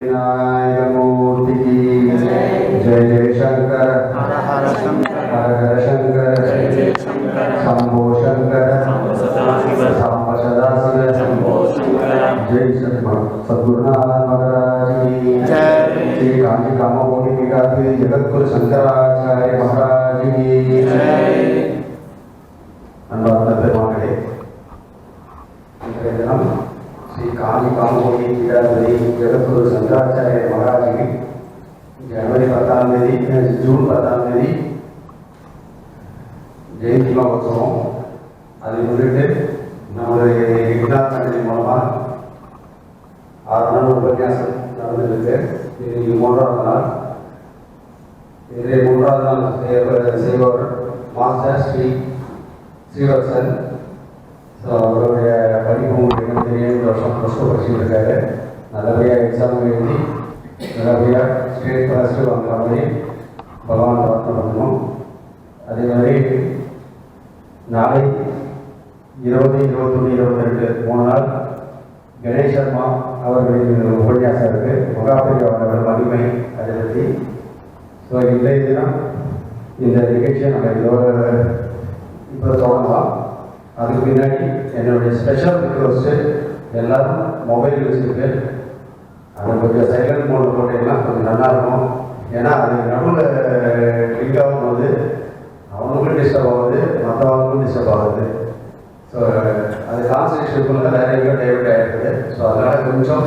मूर्ति की जय जय शंकर हर हर शंकर जय जय शंकर शंभो शंकर सांब सदाशिव शंभो शंकर जय सद्गुरुनाथ महाराज की जय श्री कांची कामकोटि पीठाधीश जगद्गुरु शंकराचार्य महाराज की जय अनबार्ந்த பெருமாளே இன்றைய தினம் श्री कांची कामकोटि पीठाधीश जगद्गुरु शंकराचार्य महाराज की जनवरी 10 जून 10 जयंती महोत्सवம் அதை முன்னிட்டு நம்முடைய இக்னாத் கமிட்டி மூலமா 6 நாள் உபன்யாசம் நடந்துருக்கு. இது 3வது நாள். இன்றைய 3வது நாள் செய்பவர் மாஸ்டர் ஸ்ரீ ஸ்ரீவத்சன். அவருடைய படிப்பு உங்களுக்கு தெரியும். இந்த வருஷம் +2 படிச்சுட்டு இருக்காரு. நல்லபடியாக எக்ஸாம் எழுதி நல்லபடியாக ஸ்டேட் ஃபர்ஸ்ட் வாங்குற மாதிரி பகவான் பிரார்த்தனை பண்ணணும். அதே மாதிரி நாளை 20, 21, 22 3 நாள் கணேஷ் சர்மா அவர்களின் உபன்யாசம் இருக்குது. மகாபெரியவர்கள் மகிமை அதை பற்றி. ஸோ இன்றைய தினம் இந்த நிகழ்ச்சியை நம்ம இதோட இப்போ தொடங்கலாம். அதுக்கு பின்னாடி என்னுடைய ஸ்பெஷல் ரிக்வஸ்ட்டு, எல்லோரும் மொபைல் வச்சுருக்கு அதை கொஞ்சம் சைலண்ட் மோடில் போட்டிங்கன்னா கொஞ்சம் நல்லாயிருக்கும். ஏன்னா அது நடுவில் கிளிக் ஆகும் போது அவங்களுக்கும் டிஸ்டர்ப் ஆகுது, மற்றவங்களுக்கும் டிஸ்டர்ப் ஆகுது. ஸோ அது கான்சன்ட்ரேஷனுக்குள்ள வேறு எங்கேயும் டைவர்ட் ஆகிருக்குது. ஸோ அதனால் கொஞ்சம்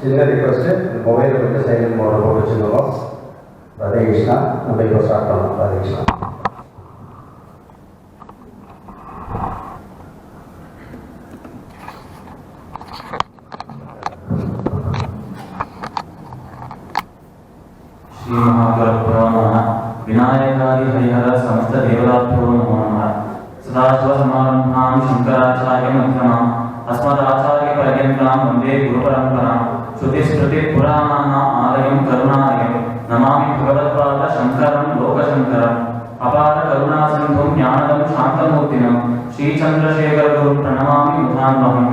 சின்ன ரிக்வஸ்ட்டு, மொபைலை கொஞ்சம் சைலண்ட் மோடில் போட்டு வச்சுருக்கோம். ராதே கிருஷ்ணா. நம்ம இப்போ ஸ்டார்ட் பண்ணலாம். ராதே கிருஷ்ணா. श्री महागुरुभ्यो नमः. विनायकादि हरिहर समस्त देवताभ्यो नमो नमः. सदाशिवसमारम्भां शंकराचार्यमध्यमाम् अस्मदाचार्यपर्यन्तां वन्दे गुरुपरम्परां. श्रुतिस्मृतिपुराणानाम् आलयं करुणालयं नमामि भगवत्पाद शंकरं लोकशंकरम्. अपार करुणासिन्धुं ज्ञानदं शान्तमूर्तिनं श्रीचन्द्रशेखरगुरुं प्रणमामि मुदान्वहम्.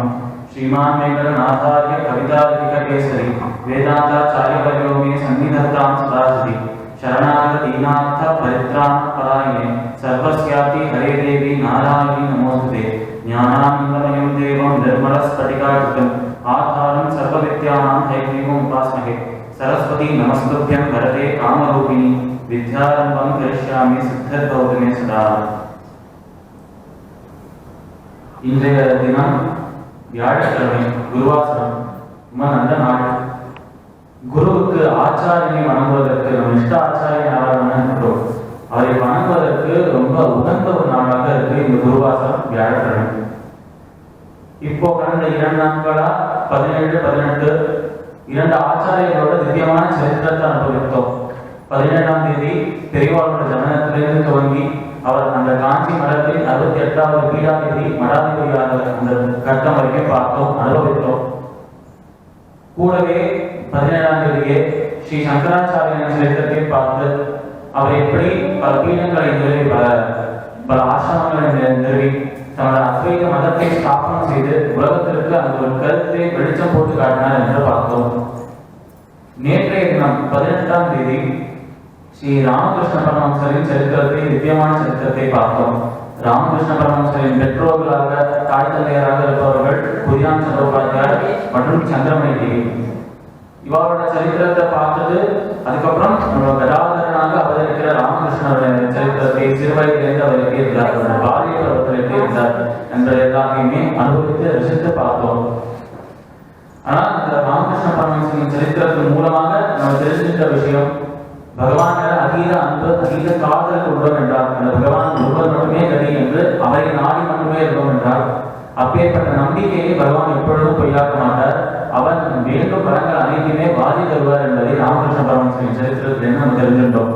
श्रीमान् वेंकटनाथार्य कवितार्किककेसरी वेदांताचार्यवर्यो मे सन्निधत्तां सदाशिवि. शरणागत दीनार्थ परित्राण परायणे सर्वस्यापि हरे देवी नारायणी नमोस्तुते. ज्ञानानन्दमयं देवं निर्मलस्फटिकाकृतिम् आधारं सर्वविद्यानां हयग्रीवम् उपास्महे. सरस्वती नमस्तुभ्यं वरदे कामरूपिणी विद्यारम्भं करिष्यामि सिद्धिर्भवतु मे सदा. இன்றைய தினம் வியாழக்கிழமை, குருவாசனம். ரொம்ப நல்ல நாள். குருவுக்கு ஆச்சாரியனை வணங்குவதற்கு, நம்ம இஷ்ட ஆச்சாரியன் யாராவது அவரை வணங்குவதற்கு ரொம்ப உகந்த ஒரு நாளாக இருக்கு இந்த குருவாசனம் வியாழக்கிழமை. இப்போ கடந்த 2 நாட்களா 17, 18 2 ஆச்சாரியர்களோட திவ்யமான சரித்திரத்தை அனுபவித்தோம். 17ஆம் தேதி பெரியவாளோட ஜனனத்திலிருந்து துவங்கி அவர் அந்த காஞ்சி மடத்தின் 68வது பீடாதிபதி மடாதிபதியாக அந்த கட்டம் வரைக்கும் பார்த்தோம், அனுபவித்தோம். கூடவே 17ஆம் தேதியே ஸ்ரீ சங்கராச்சாரியன் சரித்திரத்தை பார்த்து அவர் எப்படி பல பீடங்களை நிறுவி பல ஆசிரமங்களை நிறுவி தன்னோட அத்வைத மதத்தை ஸ்தாபனம் செய்து உலகத்திற்கு அந்த ஒரு கருத்தை வெளிச்சம் போட்டு காட்டினார் என்று பார்த்தோம். நேற்றைய தினம் 18ஆம் தேதி ஸ்ரீ ராமகிருஷ்ண பரமஹம்சரின் சரித்திரத்தை, திவ்யமான சரித்திரத்தை பார்த்தோம். ராமகிருஷ்ண பரமஹம்சரின் பெற்றோர்களாக, தாய் தந்தையராக இருப்பவர்கள் புதியான் சந்திரோபாத்தியார் மற்றும் சந்திரமணி தேவி. இவரோட சரித்திரத்தை பார்த்தது. அதுக்கப்புறம் கதாதரனாக அவதரிக்கிற ராமகிருஷ்ணருடைய சரித்திரத்தை, சிறுவயதிலிருந்து அவர் எழுதியிருந்தார், அவருடைய பாலிய பருவத்தில் எழுதியிருந்தார் என்பதை எல்லாத்தையுமே அனுபவித்து ரசித்து பார்த்தோம். ஆனால் இந்த ராமகிருஷ்ண பரமஹம்சரின் சரித்திரத்தின் மூலமாக நம்ம தெரிஞ்சுக்கிட்ட விஷயம், பகவான் அதீத அன்பு, அதீத காதல் கொண்டோம் என்றார். அந்த பகவான் ஒருவர் மட்டுமே கதி என்று அவரை நாடி மட்டுமே இருந்தோம் என்றார். அப்பேற்பட்ட நம்பிக்கையை பகவான் எப்பொழுதும் பொய்யாக்க மாட்டார். அவன் வேண்டும் பலங்கள் அனைத்துமே வாதி தருவார் என்பதை ராமகிருஷ்ண பரமஹம்சரின் சரித்திரத்தில் நம்ம தெரிஞ்சிருந்தோம்.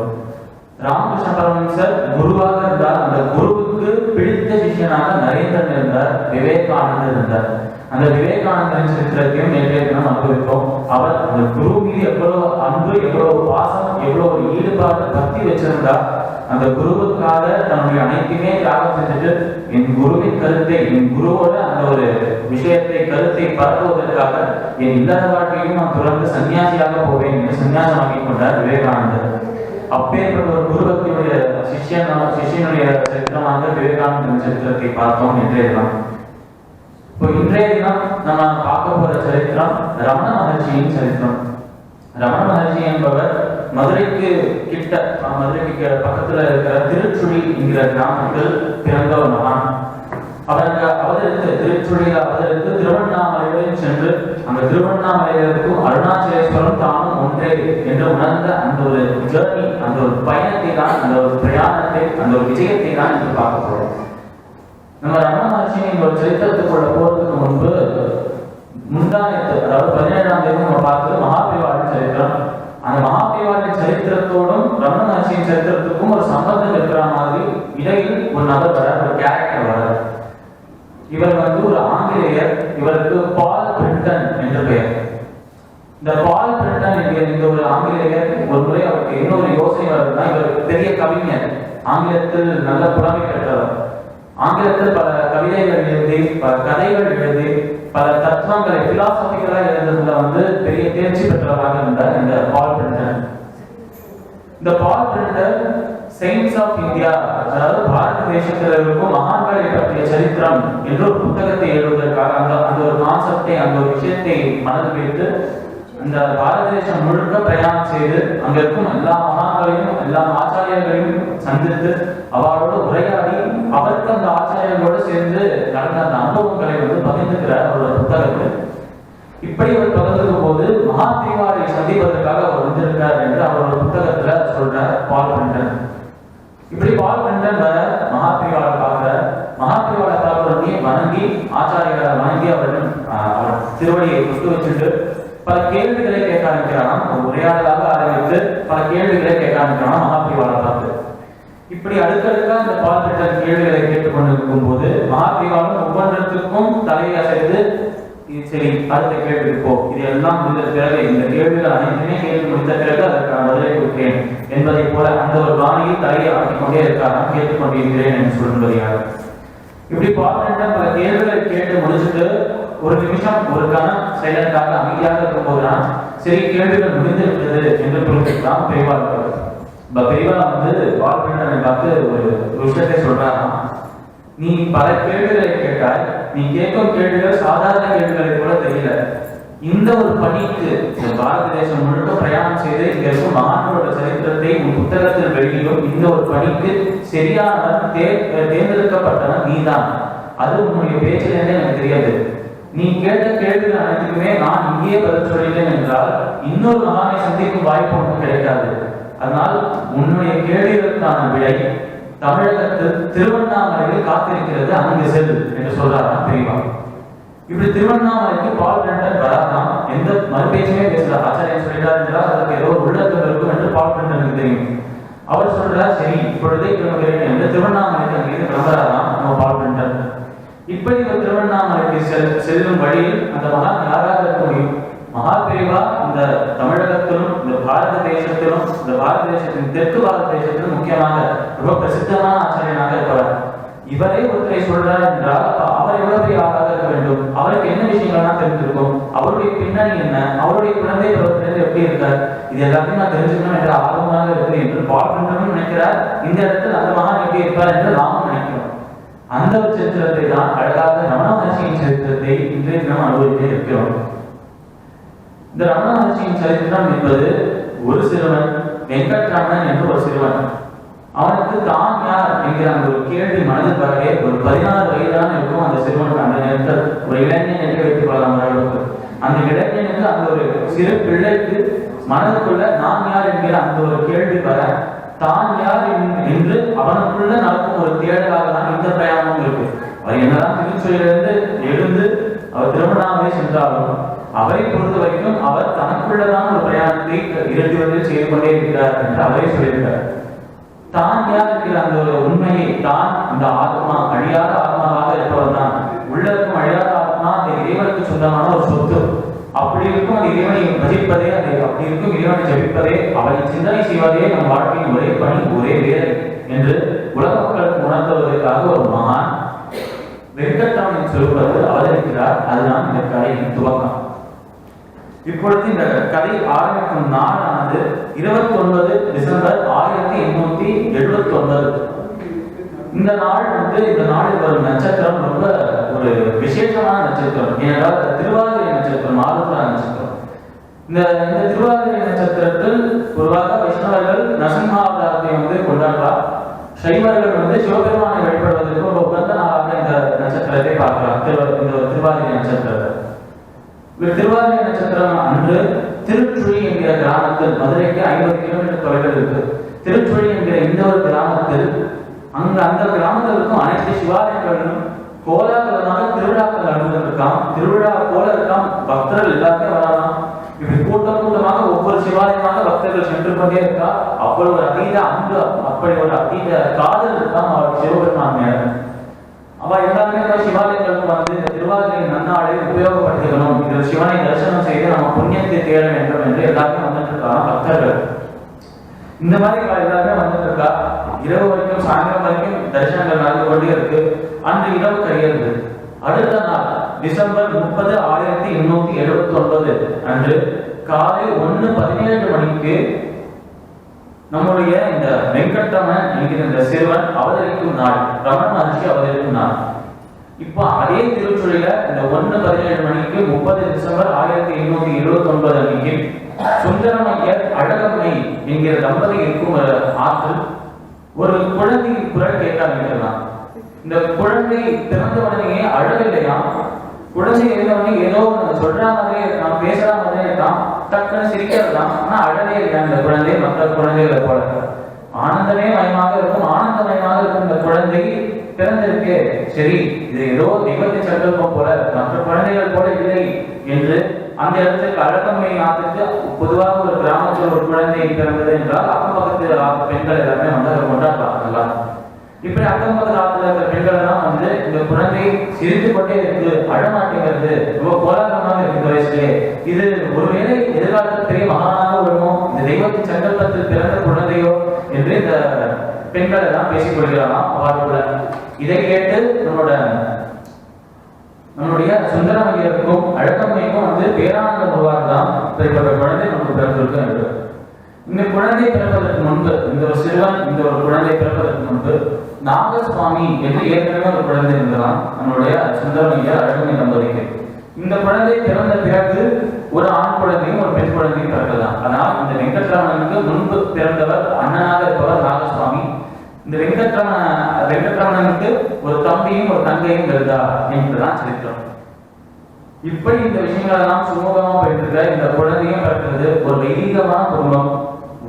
ராமகிருஷ்ண பரமஹம்சர் குருவாக இருந்தார். அந்த குருவுக்கு பிடித்த சிஷியனாக நரேந்திரன் இருந்தார், விவேகானந்தர் இருந்தார். அந்த விவேகானந்தரின் சரித்திரத்தையும் நேற்றைய தினம் அனுபவித்தோம். அவர் அந்த குரு மீது எவ்வளவு அன்பு, எவ்வளவு பாசம், எவ்வளவு ஈடுபாடு, பக்தி வச்சிருந்தார். அந்த குருவுக்காக தன்னுடைய அனைத்துமே தியாகம் செஞ்சுட்டு என் குருவின் கருத்தை, என் குருவோட அந்த ஒரு விஷயத்தை கருத்தை பரப்புவதற்காக என் இல்லற வாழ்க்கையும் நான் தொடர்ந்து சன்னியாசியாக போவேன் என்று சன்னியாசம் வாங்கிக் கொண்டார் விவேகானந்தர். அப்பேற்பட்ட ஒரு குருபக்தியுடைய சிஷ்யனுடைய சரித்திரமாக விவேகானந்தன் சரித்திரத்தை பார்த்தோம் இன்றைய தினம். இப்போ இன்றைய தினம் நம்ம பார்க்க போற சரித்திரம் ரமண மகர்ஷியின் சரித்திரம். ரமண மகர்ஷி என்பவர் மதுரைக்கு பக்கத்துல இருக்கிற திருச்சுழி என்கிற கிராமத்தில் பிறந்த ஒரு மகான். திருச்சுழியில் அவதரித்து திருவண்ணாமலையில் சென்று அந்த திருவண்ணாமலையிலிருக்கும் அருணாச்சலேஸ்வரம் தானும் ஒன்றே என்று உணர்ந்த அந்த ஒரு ஜர்னி, அந்த ஒரு பயணத்தை தான், அந்த ஒரு பிரயாணத்தை, அந்த ஒரு விஜயத்தை தான் என்று பார்க்க போறோம். நம்ம ரமண மகர்ஷியின் ஒரு சரித்திரத்துக்குள்ள போறதுக்கு முன்பு முந்தானத்து, அதாவது 17ஆம் தேதி நம்ம பார்த்து மகாபெரிவாளின் சரித்திரம். அந்த மகாபெரிவாளின் சரித்திரத்தோடும் ரமண மகர்ஷியின் சரித்திரத்துக்கும் ஒரு சம்பந்தம் இருக்கிற மாதிரி இடையில் ஒரு நபர் வர, ஒரு கேரக்டர் வர. இவர் ஒரு ஆங்கிலேயர். இவருக்கு பால் பிரிண்டன் என்று பெயர். இந்த பால் பிரிண்டன் என்கிற இந்த ஒரு ஆங்கிலேயர் ஒரு முறை அவருக்கு இன்னொரு யோசனை வருதுன்னா, இவர் பெரிய கவிஞர், ஆங்கிலத்தில் நல்ல புலமை பெற்றவர். ஆங்கிலத்தில் பல கவிதைகள் எழுதி, பல கதைகள் எழுதி, பல தத்துவங்களை பிலாசபிகளா எழுதுறதுல பெரிய தேர்ச்சி பெற்றவராக இருந்தார் இந்த பால் பிரிண்டன். இந்த பால் பிரிண்டன் சயின்ஸ் ஆஃப் இந்தியா, அதாவது பாரத தேசத்தில் இருக்கும் மகான்களை பற்றிய சரித்திரம் என்ற ஒரு புத்தகத்தை எழுதுவதற்காக அந்த ஒரு கான்செப்டை, அந்த ஒரு விஷயத்தை மனதில் வைத்து அந்த பாரத தேசம் முழுக்க பிரயாணம் செய்து அங்க இருக்கும் எல்லா மகான்களையும் எல்லா ஆச்சாரியர்களையும் சந்தித்து அவரோடு உரையாடி அவருக்கு அந்த ஆச்சாரியர்களோடு சேர்ந்து நடந்த அந்த அனுபவங்களை பகிர்ந்துக்கிறார் அவரோட புத்தகத்தில். இப்படி அவர் பகிர்ந்துக்கும் போது மகாபெரிவாளை சந்திப்பதற்காக அவர் வந்திருக்கார் என்று அவரோட புத்தகத்துல சொல்றார் பால் பிரிண்டன். இப்படி பால் பிரிண்டன் வர மகாபெரிவாளை பார்க்கிறார். மகாபெரிவாளை பார்க்கிறவனே வணங்கி, ஆச்சாரியர்களை வணங்கி அவர் திருவடியை தொட்டு வச்சுட்டு பல கேள்விகளை கேட்க ஆரம்பிக்கிறான். ஒரு உரையாடலாக ஆரம்பித்து பல கேள்விகளை கேட்க ஆரம்பிக்கிறான் மகாபெரிவாளை பார்த்து. இப்படி அடுத்தடுக்கா இந்த பால் பிரிண்டன் கேள்விகளை கேட்டுக்கொண்டிருக்கும் போது மகாபெரிவாளும் ஒவ்வொன்றத்துக்கும் தலையை அசைத்து, சரி அடுத்த கேள்விக்கு போ, இது எல்லாம் முடிந்த பிறகு இந்த கேள்விகள் அனைத்துமே கேள்வி முடிந்த பிறகு அதற்கான பதிலை கொடுக்கிறேன் என்பதை போல அந்த ஒரு பாணியில் தலையை ஆட்டிக் கொண்டே இருக்காராம், கேட்டுக்கொண்டிருக்கிறேன் என்று சொல்லும்படியாக. இப்படி பால் பிரிண்டன் பல கேள்விகளை கேட்டு முடிச்சுட்டு ஒரு நிமிஷம் ஒரு கணம் சைலண்டாக அமைதியாக இருக்கும் போதுதான் சரி கேள்விகள் முடிந்து விட்டது என்று குறிப்பிட்டான் பெரியவாள். பெரியவா பால் பிரிண்டனை பார்த்து ஒரு விஷயத்தை சொல்றாராம். நீ பல கேள்விகளை கேட்டாய், நீ கேட்கும் கேள்விகள் சாதாரண கேள்விகளை போல தெரியல. இந்த ஒரு பணிக்கு பாரத தேசம் முழுக்க பிரயாணம் செய்து இங்க இருக்கும் மகான்களோட சரித்திரத்தை உன் புத்தகத்தில் வெளியிடும் இந்த ஒரு பணிக்கு சரியானவன் தேர்ந்தெடுக்கப்பட்டவன் நீதான். அது உன்னுடைய பேச்சிலிருந்தே எனக்கு தெரியாது. நீ கேட்ட கேள்விகள் அனைத்துக்குமே நான் இங்கேயே பதில் சொல்லிட்டேன் என்றால் இன்னொரு மகானை சந்திக்கும் வாய்ப்பு ஒன்றும் கிடைக்காது. அதனால் உன்னுடைய கேள்விகளுக்கான விடை தமிழகத்தில் திருவண்ணாமலையில் காத்திருக்கிறது, அங்கு செல் என்று சொல்றாராம் பெரியவா. இப்படி திருவண்ணாமலைக்கு பால் பிரிண்டன் வராதான், எந்த மறுபேச்சுமே பேசல. ஆச்சாரியன் சொல்லிட்டார் என்றால் அதற்கு ஏதோ ஒரு உள்ளத்தில் இருக்கும் என்று பால் பிரிண்டனுக்கு தெரியும். அவர் சொல்றார், சரி இப்பொழுதே கிளம்புகிறேன் என்று திருவண்ணாமலைக்கு அங்கிருந்து கிளம்புறாராம் நம்ம பால் பிரிண்டன். இப்படி ஒரு திருவண்ணாமலைக்கு செல்லும் வழியில் அந்த மகான் யாராக இருக்க முடியும்? மகாபெரிவா இந்த தமிழகத்திலும் இந்த பாரத தேசத்திலும் இந்த பாரத தேசத்தின் தெற்கு பாரத தேசத்திலும் முக்கியமாக ரொம்ப பிரசித்தமான ஆச்சாரியனாக இருப்பார். இவரே ஒருத்தரை சொல்றார் என்றால் அவர் எவ்வளவு பெரிய ஆளாக இருக்க வேண்டும்? அவருக்கு என்ன விஷயங்கள்லாம் தெரிஞ்சிருக்கும்? அவருடைய பின்னணி என்ன? அவருடைய குழந்தை பருவத்திலிருந்து எப்படி இருக்கார்? இது எல்லாத்தையும் நான் தெரிஞ்சுக்கணும் என்று ஆர்வமாக இருக்கு என்று பால் பிரிண்டனும் நினைக்கிறார். இந்த இடத்தில் அந்த மகான் எப்படி இருப்பார் என்று நாமும் நினைக்கிறோம். அந்த ஒரு சரித்திரத்தை தான் அழகாக ரமண மகர்ஷியின் சரித்திரத்தை இன்றைய தினம் அனுபவித்தே இருக்கிறோம். இந்த ரமண மகர்ஷியின் சரித்திரம் என்பது ஒரு சிறுவன், வெங்கட்ரமணன் என்று ஒரு சிறுவன். அவனுக்கு தான் யார் என்கிற அந்த ஒரு கேள்வி மனதில் வரவே ஒரு 16 வயதான இருக்கும் அந்த சிறுவனுக்கு. அந்த நேரத்தில் ஒரு இளைஞன் என்று வைத்துக் கொள்ளலாம் அளவுக்கு. அந்த இளைஞனுக்கு அந்த ஒரு சிறு பிள்ளைக்கு மனதுக்குள்ள நான் யார் என்கிற அந்த ஒரு கேள்வி வர, தான் யார் என்று அவனுக்குள்ள நடக்கும் ஒரு தேடலாக தான் இந்த பிரயாணமும் இருக்கு. அவர் என்னதான் திருச்சொலியிலிருந்து எழுந்து அவர் திருவண்ணாமலை சென்றாலும் அவரை பொறுத்த வரைக்கும் அவர் தனக்குள்ளதான் ஒரு பிரயாணத்தை 2 வயதில் செய்து கொண்டே இருக்கிறார் என்று அவரே சொல்லியிருக்கிறார். தான் யார் இருக்கிற அந்த ஒரு உண்மையை, தான் அந்த ஆத்மா அழியாத ஆத்மாவாக இருப்பவர் தான். உள்ள இருக்கும் அழியாத ஆத்மா அந்த இறைவனுக்கு சொந்தமான ஒரு சொத்து. அப்படி இருக்கும் அந்த இறைவனை பஜிப்பதே, அதை அப்படி இருக்கும் இறைவனை ஜபிப்பதே, அவரை சிந்தனை செய்வதே நம் வாழ்க்கையின் ஒரே பணி, ஒரே வேலை என்று உலக மக்களுக்கு உணர்த்துவதற்காக ஒரு மகான் வெங்கட்ரமணின் சொரூபத்தில் அவதரிக்கிறார். அதுதான் இந்த கதையின் துவக்கம். இப்பொழுது இந்த கதை ஆரம்பிக்கும் நாளானது 29 டிசம்பர் 1879. இந்த நாளில் வரும் நட்சத்திரம் ரொம்ப ஒரு விசேஷமான நட்சத்திரம். ஏனென்றால் திருவாதிரை நட்சத்திரம், ஆருத்ரா நட்சத்திரம். இந்த திருவாதிரை நட்சத்திரத்தில் பொதுவாக வைஷ்ணவர்கள் நரசிம்மாவதாரத்தை கொண்டாடுறார். சைவர்கள் சிவபெருமானை வழிபடுவதற்கு ஒரு உகந்த நாளாக இந்த நட்சத்திரத்தை பார்க்கிறார், இந்த திருவாதிரை நட்சத்திரத்தை. திருவாதிரை நட்சத்திரம் அன்று திருச்சுழி என்கிற கிராமத்தில், மதுரைக்கு 50 கிலோமீட்டர் தொலைவில் இருக்கு, திருச்சுழி என்கிற இந்த ஒரு கிராமத்தில், அந்த கிராமத்தில் இருக்கும் அனைத்து சிவாலயங்களிலும் கோலாகலமாக திருவிழாக்கள் நடந்துருக்கான். திருவிழா போல இருக்கான், பக்தர்கள் எல்லாருமே வரலாம். இப்படி கூட்டமாக ஒவ்வொரு சிவாலயமாக பக்தர்கள் சென்று கொண்டே இருக்கா. அப்படி ஒரு அதீத அன்பு, அப்படி ஒரு அதீத காதல் இருக்கான் அவர் சிவபெருமான் மேல. அவ எல்லாருமே சிவாலயங்களுக்கு இந்த திருவாதிரை நன்னாளை உபயோகப்படுத்திக்கணும், இதில் சிவனை தரிசனம் செய்து நம்ம புண்ணியத்தை தேட வேண்டும் என்று எல்லாருமே வந்துட்டு இருக்காங்க பக்தர்கள். இந்த மாதிரி எல்லாருமே வந்துட்டு இருக்கா. இரவு வரைக்கும் சாயந்தரம் வரைக்கும் தரிசனங்கள் நடந்து கொண்டே இருக்கு. அன்று இரவு கழியது. அடுத்த நாள் டிசம்பர் 30, 1879 அன்று காலை 1:17 மணிக்கு நம்முடைய இந்த வெங்கட்ரமணன் என்கிற இந்த சிறுவன் அவதரிக்கும் நாள், ரமண மகர்ஷி அவதரிக்கும் நாள். இப்போ அதே திருச்சுழியில இந்த 1:17 மணிக்கு 30 டிசம்பர் 1879 அன்னைக்கு சுந்தரமையர் அழகம்மை என்கிற தம்பதி இருக்கும் ஒரு ஆற்றில் ஒரு குழந்தை குரல் கேட்க ஆரம்பிக்கலாம். இந்த குழந்தை பிறந்த உடனே அழவில்லையா. குழந்தை இருந்தவனே ஏதோ சொல்ற மாதிரியே இருக்கான், பேசுற மாதிரியே இருக்கான், டக்குன்னு சிரிக்கிறதுதான். ஆனா அழவே இல்லையா இந்த குழந்தை மற்ற குழந்தைகளை போல. ஆனந்தமே மயமாக இருக்கும், ஆனந்தமயமாக இருக்கும் இந்த குழந்தை பிறந்திருக்கு. சரி, இது ஏதோ தெய்வத்தின் சங்கல்பம் போல, மற்ற குழந்தைகள் போல இல்லை என்று அந்த இடத்துக்கு அழகம்மை ஆற்றுக்கு பொதுவாக ஒரு கிராமத்தில் ஒரு குழந்தை பிறந்தது என்றால் அக்கம் பக்கத்து பெண்கள் எல்லாமே அதை கொண்டாடுவாங்க. இப்படி அக்கம் பக்கத்து ஆற்றுல இருக்கிற பெண்கள் எல்லாம் இந்த குழந்தை சிரித்து கொண்டே இருக்கு, அழமாட்டேங்கிறது, ரொம்ப கோலாகலமாக இருக்கு இந்த வயசுலேயே, இது ஒருவேளை எதிர்காலத்தில் பெரிய மகானாக வருமோ, இந்த தெய்வத்தின் சங்கல்பத்தில் பிறந்த குழந்தையோ என்று இந்த பெண்கள் எல்லாம் பேசிக் கொள்கிறாராம் அவர்களோட. இதை கேட்டு நம்மளுடைய சுந்தரமையருக்கும் அழகம்மைக்கும் பேரானந்தம் உருவாகலாம். இப்படிப்பட்ட குழந்தை நமக்கு பிறந்திருக்கு என்று. இந்த குழந்தை பிறப்பதற்கு முன்பு, இந்த ஒரு சிறுவன், இந்த ஒரு குழந்தை பிறப்பதற்கு முன்பு நாகசுவாமி என்று ஏற்கனவே ஒரு குழந்தை இருந்தலாம் நம்மளுடைய சுந்தரமையர் அழகம்மை தம்பதிக்கு. இந்த குழந்தை பிறந்த பிறகு ஒரு ஆண் குழந்தையும் ஒரு பெண் குழந்தையும் பிறக்கலாம். ஆனால் இந்த வெங்கட்ரமணனுக்கு முன்பு பிறந்தவர் அண்ணனாக இருப்பவர் நாகசுவாமி. இந்த வெங்கட்ரமணனுக்கு ஒரு தம்பியும் ஒரு தங்கையும் இருந்தா என்றுதான் சரித்திரம். இப்படி இந்த விஷயங்கள் எல்லாம் சுமூகமா போயிட்டு இருக்க இந்த குழந்தையும் பிறக்கிறது ஒரு வைதிகமான குடும்பம்.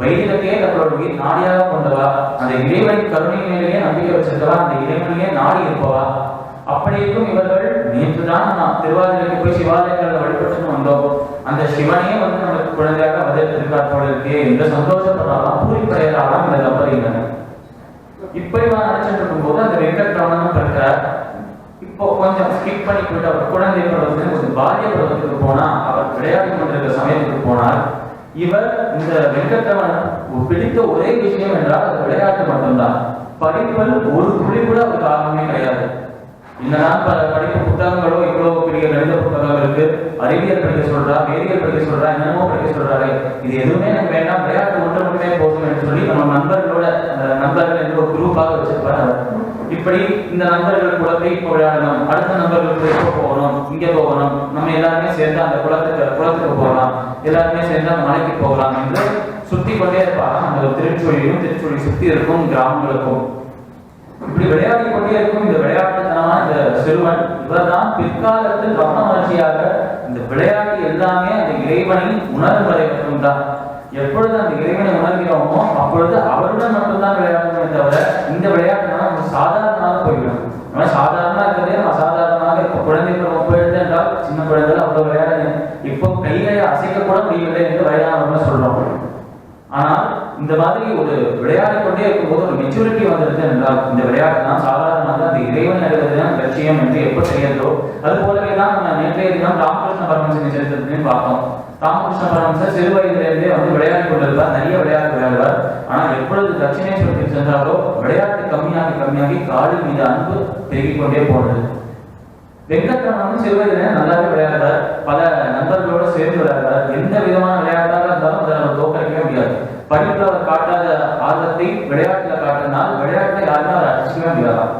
வைதிகத்தையே தங்களுடைய நாடியாக கொண்டவா, அந்த இறைவனின் கருணை மேலேயே நம்பிக்கை வச்சிருக்கவா, அந்த இறைவனையே நாடி இருப்பவா. அப்படி இருக்கும் இவர்கள் நேற்றுதான் நாம் திருவாதிரைக்கு போய் சிவாலயங்களில் வழிபட்டு வந்தோம், அந்த சிவனையே நமக்கு குழந்தையாக அவதரித்திருக்கார் போல இருக்கே என்று சந்தோஷப்படுறாலாம், பூரிப்படையறாலாம் இந்த தம்பதியினர். இப்படி நினைச்சிட்டு இருக்கும்போது அந்த வெங்கட்ரமணனும் பிறக்கிறார். இப்போ கொஞ்சம் ஸ்கிப் பண்ணி போயிட்டு அவர் குழந்தை பருவத்தில் ஒரு பால்ய பருவத்துக்கு போனா, அவர் விளையாடி கொண்டிருக்கிற சமயத்துக்கு போனார். இவர் இந்த வெங்கட்ரமணன் பிடித்த ஒரே விஷயம் என்றால் அது விளையாட்டு மட்டும்தான். படிப்பில் ஒரு துளி கூட அவருக்கு ஆர்வமே கிடையாது. இன்னதான் பல படிப்பு புத்தகங்களோ இவ்வளவு பெரிய கணித புத்தகம் இருக்கு, அறிவியல் படிக்க சொல்றா, வேதியியல் படிக்க சொல்றா, என்னமோ படிக்க சொல்றாரு, இது எதுவுமே எனக்கு வேண்டாம், விளையாட்டு ஒன்று மட்டுமே போதும் என்று சொல்லி நம்ம நண்பர்கள் என்று ஒரு குரூப்பாக வச்சிருப்பாரு. இப்படி இந்த நண்பர்கள் கூட போய் இப்போ விளையாடணும், அடுத்த நண்பர்களுக்கு எப்போ போகணும், இங்கே போகணும், நம்ம எல்லாருமே சேர்ந்து அந்த குளத்துக்கு போகலாம், எல்லாருமே சேர்ந்து அந்த மலைக்கு போகலாம் என்று சுத்தி கொண்டே இருப்பாராம். அந்த திருச்சுழி சுத்தி இருக்கும் கிராமங்களுக்கும். இப்படி விளையாடி கொண்டே இருக்கும் இந்த விளையாட்டுத்தனமான இந்த சிறுவன், இவர்தான் பிற்காலத்தில் ரமண மகர்ஷியாக இந்த விளையாட்டு எல்லாமே அந்த இறைவனை உணரும் வரை மட்டும்தான். எப்பொழுது அந்த இறைவனை உணர்கிறோமோ அப்பொழுது அவருடன் மட்டும்தான் விளையாடணுமே தவிர இந்த விளையாட்டுனா நம்ம சாதாரணமாக போய்விடும். நம்ம சாதாரணமா இருக்கிறதே நம்ம அசாதாரணமாக இப்போ குழந்தை பருவம் போயிடுது என்றால் சின்ன குழந்தைகள் அவ்வளவு விளையாடுது, இப்போ கைகளை அசைக்க கூட முடியவில்லை என்று வயதானவர்கள் சொல்றோம். ஆனால் இந்த மாதிரி ஒரு விளையாடி கொண்டே இருக்கும்போது ஒரு மெச்சூரிட்டி வந்துருது என்றால் இந்த விளையாட்டு தான் சாதாரணமாக அந்த இறைவன் அறிவதுதான் லட்சியம் என்று எப்போ தெரியாதோ அது போலவே தான் நம்ம நேற்றைய தினம் ராமகிருஷ்ண பரமஹம்சன் சரித்திரத்தையும் பார்த்தோம். ராமகிருஷ்ண பரமஹம்சர் சிறு வயதிலிருந்தே விளையாடி கொண்டிருப்பார், நிறைய விளையாட்டு விளையாடுவார். ஆனால் எப்பொழுது தட்சிணேஸ்வரத்துக்கு சென்றாலோ விளையாட்டு கம்மியாகி காடு மீது அன்பு பெருகிக் கொண்டே போனது. வெங்கட்ரமணன் சிறு வயதிலே நல்லாவே விளையாடுறார், பல நண்பர்களோட சேர்ந்து விளையாடுறார். எந்த விதமான விளையாட்டாக இருந்தாலும் அதை நம்ம தோற்கடிக்கவே முடியாது. படிப்புல அவர் காட்டாத ஆர்வத்தை விளையாட்டுல காட்டினால் விளையாட்டை யாருமே அவர் அடிச்சுக்கவே முடியாதான்.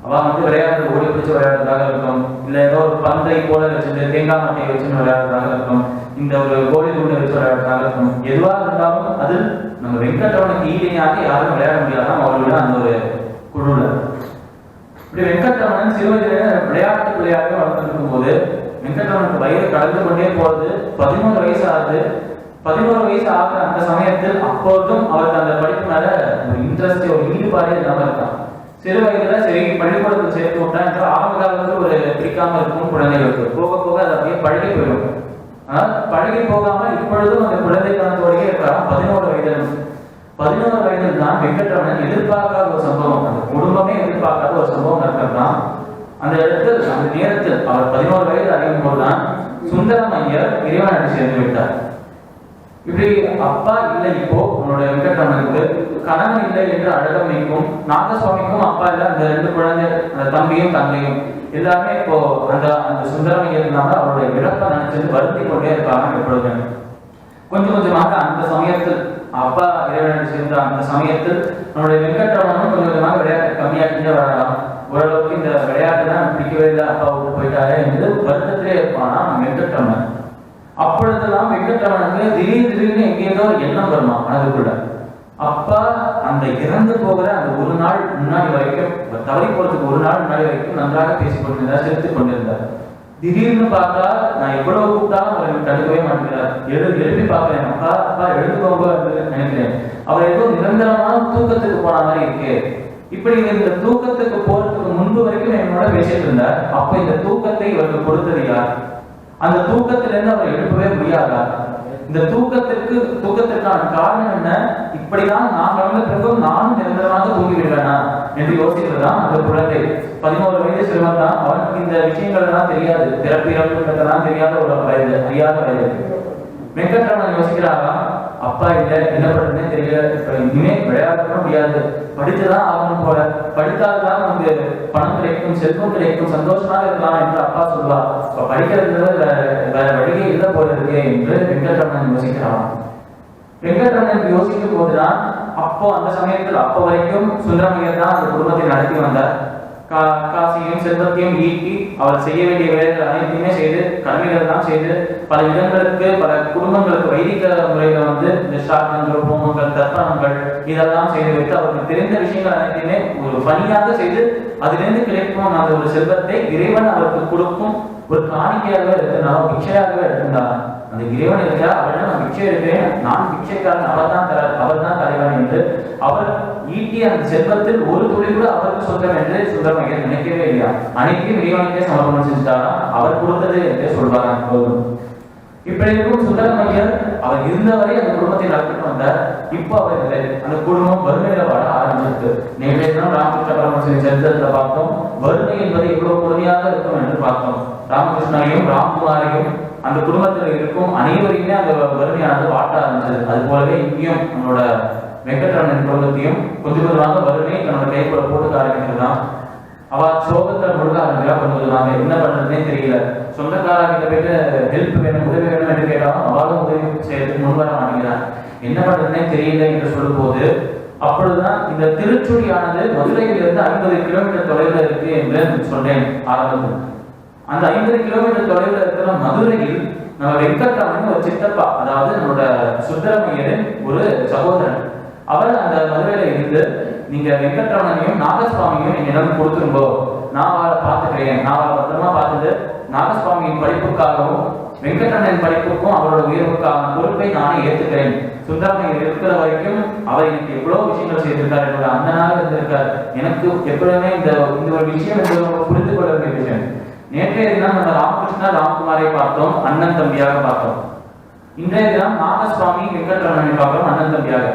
அவன் விளையாடுறது ஓடி பிடிச்சு விளையாடுறதாக இருக்கும், இல்ல ஏதோ ஒரு பந்தை போல வச்சுட்டு தேங்காய் மட்டையை வச்சுன்னு விளையாடுறதாக இருக்கும், இந்த ஒரு கோழி தூண்டை வச்சு விளையாடுறதாக இருக்கும். எதுவாக இருந்தாலும் அது நம்ம வெங்கட்ரமனுக்கு ஈடியாக யாரும் விளையாட முடியாதான் அவர்களோட அந்த ஒரு குழுல. இப்படி வெங்கட்ரமணன் சிறுவயதிலே விளையாட்டு பிள்ளையாக வளர்ந்துருக்கும் போது வெங்கட்ரமனுக்கு வயது கடந்து கொண்டே போறது. 13 வயசு ஆகுது. 11 வயசு ஆகிற அந்த சமயத்தில் அப்போதும் அவருக்கு அந்த படிப்பு மேல ஒரு இன்ட்ரெஸ்ட், ஒரு ஈடுபாடே இல்லாம இருக்கான். சிறு வயதுல சரி பள்ளிக்கூடத்தில் சேர்த்து விட்டா என்று ஆரம்ப காலத்துல ஒரு பிடிக்காம இருக்கும் குழந்தைகளுக்கு, போக போக அது அப்படியே பழகி போயிடும். ஆனால் பழகி போகாம இப்பொழுதும் அந்த குழந்தைத்தனத்தோடையே இருக்கிறான். 11 வயதில் தான் வெங்கட்ரமணன் எதிர்பார்க்காத ஒரு சம்பவம், அந்த குடும்பமே எதிர்பார்க்காத ஒரு சம்பவம் நடக்கிறதான். அந்த இடத்தில் அந்த நேரத்தில் அவர் 11 வயது அடையும் போதுதான் சுந்தரம் ஐயர் இறைவனை சேர்ந்து விட்டார். இப்படி அப்பா இல்லை, இப்போ உன்னோட வெங்கட்ரமனுக்கு கணவன் இல்லை என்று அழகம் வைக்கும். நாகசுவாமிக்கும் அப்பா இல்லை, அந்த 2 குழந்தை, அந்த தம்பியும் தங்கையும் எல்லாமே இப்போ அந்த சுந்தரம் ஐயர் இல்லாம அவருடைய இழப்பை நினைச்சிட்டு வருத்தி கொண்டே இருக்காங்க எப்பொழுது. கொஞ்சம் கொஞ்சமாக அந்த சமயத்தில் அப்பா இறைவனை சேர்ந்த அந்த சமயத்தில் நம்மளுடைய வெங்கட்ரமனும் கொஞ்சம் கொஞ்சமாக விளையாட்டு கம்மியாக்கிட்டே வரலாம். ஓரளவுக்கு இந்த விளையாட்டு தான் பிடிக்கவே இல்லை, அப்பா விட்டு போயிட்டாரு என்று வருத்தத்திலே இருப்பானா வெங்கட்ரமன். அப்பொழுதெல்லாம் வெங்கட்ரமனுக்கு திடீர்னு எங்கேயோ ஒரு எண்ணம் வருமா மனதுக்குள்ள. அப்பா அந்த இறந்து போகிற அந்த ஒரு நாள் முன்னாடி வரைக்கும், தவறி போறதுக்கு ஒரு நாள் முன்னாடி வரைக்கும் நன்றாக பேசிக் கொண்டிருந்தார், சிரித்துக் கொண்டிருந்தார். திடீர்னு பார்த்தா நான் எவ்வளவு கூப்பிட்டாலும் அவர் எனக்கு தடுக்கவே மாட்டேங்கிறார். எழுப்பி பார்க்கிறேன், அப்பா அப்பா எழுதுக்கோங்க நினைக்கிறேன். அவர் ஏதோ நிரந்தரமான தூக்கத்துக்கு போன மாதிரி இருக்கு. இப்படி இந்த தூக்கத்துக்கு போறதுக்கு முன்பு வரைக்கும் என்னோட பேசிட்டு இருந்தார். அப்ப இந்த தூக்கத்தை இவருக்கு கொடுத்தது யார்? அந்த தூக்கத்திலிருந்து அவர் எழுப்பவே முடியாதா? இந்த தூக்கத்திற்கான காரணம் என்ன? இப்படிதான் நான் வளர்ந்த பிறகும் நானும் நிரந்தரமாக தூங்கி விடுவேனா என்று யோசிக்கிறதுதான் அந்த குழந்தை. 11 வயது சிறுவன் தான். அவனுக்கு இந்த விஷயங்கள் எல்லாம் தெரியாது, பிறப்பு இறப்புலாம் தெரியாத ஒரு வயது, அறியாத வயது. வெங்கட்ரமன் யோசிக்கிறாரா, அப்பா இல்லை, என்ன பண்றதுன்னே தெரியல, இப்ப இனிமே விளையாட முடியாது, படித்துதான் ஆகணும் போல, படித்தால்தான் நமக்கு பணம் கிடைக்கும், செல்வம் கிடைக்கும், சந்தோஷமாக இருக்கலாம் என்று அப்பா சொல்வார். இப்ப படிக்கிறது வேற வழியே இல்லை போல இருக்கே என்று வெங்கட்ரமன் யோசிக்கிறான். வெங்கட்ரமன் யோசிக்கும் போதுதான் அப்போ அந்த சமயத்தில் அப்போ வரைக்கும் சுந்தரமையர் தான் அந்த குடும்பத்தை நடத்தி வந்தார். காசியும் செல்வத்தையும் ஈட்டி அவர் செய்ய வேண்டிய வேலைகள் அனைத்தையுமே செய்து, கடமைகள் தான் செய்து, பல இடங்களுக்கு பல குடும்பங்களுக்கு வைதிக முறையில இந்த சாத்தங்கள், ஹோமங்கள், தர்ப்பணங்கள் இதெல்லாம் செய்து வைத்து அவருக்கு தெரிந்த விஷயங்கள் அனைத்தையுமே ஒரு பணியாக செய்து அதிலிருந்து கிடைக்கும் அந்த ஒரு செல்வத்தை இறைவன் அவருக்கு கொடுக்கும் ஒரு காணிக்கையாகவே எடுத்திருந்தாலும் பிக்ஷையாகவே எடுத்திருந்தார். அந்த இறைவன் இருக்கிறா, அவரிடம் நான் பிக்ஷை எடுக்கிறேன், நான் பிக்ஷைக்காரன், அவர் தான் தலைவன் என்று அவர் ஈட்டிய அந்த செல்வத்தில் ஒரு துளி கூட அவருக்கு சொந்தம் என்று சுந்தரமையர் நினைக்கவே இல்லையா. அனைத்தையும் இறைவனுக்கே சமர்ப்பணம் செஞ்சுட்டாரா, அவர் கொடுத்தது என்றே சொல்வாராம் போதும். இப்படி இருக்கும் சுந்தரமையர் அவர் இருந்தவரை அந்த குடும்பத்தை நடத்திட்டு வந்தார். இப்போ அவர் இல்லை, அந்த குடும்பம் வறுமையில வாழ ஆரம்பிச்சிருக்கு. நேற்றைய தினம் ராமகிருஷ்ண பரமஹம்சரின் சரித்திரத்துல பார்த்தோம், வறுமை என்பது இவ்வளவு கொடுமையாக இருக்கும் என்று பார்த்தோம். ராமகிருஷ்ணரையும் ராம்குமாரையும் அந்த குடும்பத்தில் இருக்கும் அனைவரையுமே அந்த வறுமையானது வாட்ட ஆரம்பிச்சது. அது போலவே இங்கேயும் நம்மளோட வெங்கட்ரமன் குடும்பத்தையும் கொஞ்சம் கொஞ்சமாக வறுமை தன்னோட கைக்குள்ள போட்டுக்க ஆரம்பிக்கிறதுதான். அவ சோகத்தை முழுக்க ஆரம்பிக்கிறா. கொஞ்சம் கொஞ்சமாக என்ன பண்றதுன்னே தெரியல. சொந்தக்காரர்கிட்ட போயிட்டு ஹெல்ப் வேணும், உதவி வேணும் என்று கேட்டாலும் அவளும் உதவி செய்யறதுக்கு முன்வர மாட்டேங்கிறார். என்ன பண்றதுன்னே தெரியல என்று சொல்லும் போது அப்பொழுதுதான் இந்த திருச்சுழியானது மதுரையிலிருந்து 50 கிலோமீட்டர் தொலைவில் இருக்கு என்று சொன்னேன் ஆரம்பத்தில். அந்த 50 கிலோமீட்டர் தொலைவில் இருக்கிற மதுரையில் நம்ம வெங்கட்ரமன் ஒரு சித்தப்பா, அதாவது நம்மளோட சுந்தரமையரின் ஒரு சகோதரன், அவர் அந்த மதுரையில இருந்து நீங்க வெங்கட்ரமனையும் நாகசுவாமியும் என்னிடம் கொடுத்துருங்கோ, நான் அவளை பார்த்துக்கிறேன், நான் அவளை பத்திரமா பார்த்துட்டு நாகசுவாமியின் படிப்புக்காகவும் வெங்கட்ரமனின் படிப்புக்கும் அவரோட உயர்வுக்கான பொறுப்பை நானே ஏற்றுக்கிறேன். சுந்தரமையர் இருக்கிற வரைக்கும் அவர் எனக்கு எவ்வளவு விஷயங்கள் செய்திருக்காரு, என்னோட அண்ணனாக இருந்திருக்கார். எனக்கு எப்பவுமே இந்த ஒரு விஷயம் புரிந்து கொள்ள வேண்டிய விஷயம். நேற்றைய தினம் நம்ம ராமகிருஷ்ணா ராம்குமாரை பார்த்தோம், அண்ணன் தம்பியாக பார்த்தோம். இன்றைய தினம் நாகசுவாமி வெங்கட்ரமனை பார்க்கிறோம், அண்ணன் தம்பியாக.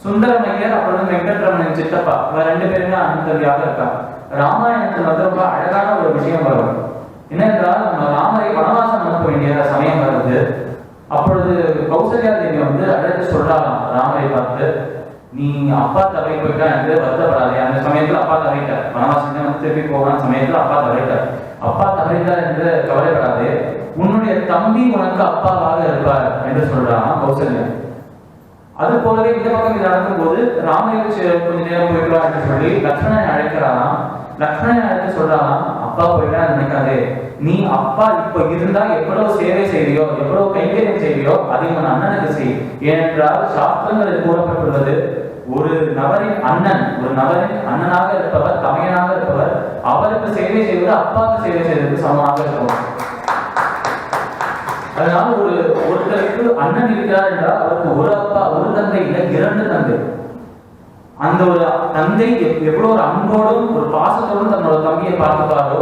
சுந்தரமையர் அப்புறம் வெங்கட்ரமனின் சித்தப்பா, இவர் 2 பேருமே அண்ணன் தம்பியாக இருக்காங்க. ராமாயணத்தில் ரொம்ப அழகான ஒரு விஷயம் வரும். என்னென்றால் நம்ம ராமரை வனவாசம் அனுப்ப வேண்டிய சமயம் வருது. அப்பொழுது கௌசல்யா தேவி அழைத்து சொல்றாராம் ராமரை பார்த்து, நீ அப்பா தவறி போயிட்டா என்று வருத்தப்படாதே. அந்த சமயத்துல அப்பா தவறிட்டார், வனவாசம் திருப்பி போவான சமயத்துல அப்பா தவறிட்டார். அப்பா தவறினார் என்று கவலைப்படாதே, உன்னுடைய தம்பி உனக்கு அப்பாவாக இருப்பார் என்று சொல்றான் கௌசல்யா. அது போலவே இந்த பக்கம் இது நடக்கும் போது ராமன் கொஞ்ச நேரம் போயிடுவா என்று சொல்லி லக்ஷ்மணனை அழைக்கிறாராம். லக்ஷ்மணனை அழைத்து சொல்றாராம், அப்பா போயிட்டா நினைக்காதே, நீ அப்பா இப்ப இருந்தா எவ்வளவு சேவை செய்வியோ, எவ்வளவு கைங்கரியம் செய்வியோ அதை உன் அண்ணனுக்கு செய். ஏனென்றால் சாஸ்திரங்களில் கூறப்பட்டுள்ளது, ஒரு நபரின் அண்ணனாக இருப்பவர், தமையனாக இருப்பவர், அவருக்கு சேவை செய்வது அப்பாவுக்கு சேவை செய்வதற்கு சமமாக இருக்கும். அதனால ஒருத்தருக்கு அண்ணன் இருக்கிறார் என்றால் அவருக்கு ஒரு அப்பா ஒரு தந்தை இல்லை, 2 தந்தை. அந்த ஒரு தந்தை எவ்வளவு ஒரு அன்போடும் ஒரு பாசத்தோடும் தன்னோட தம்பியை பார்த்துப்பாரோ,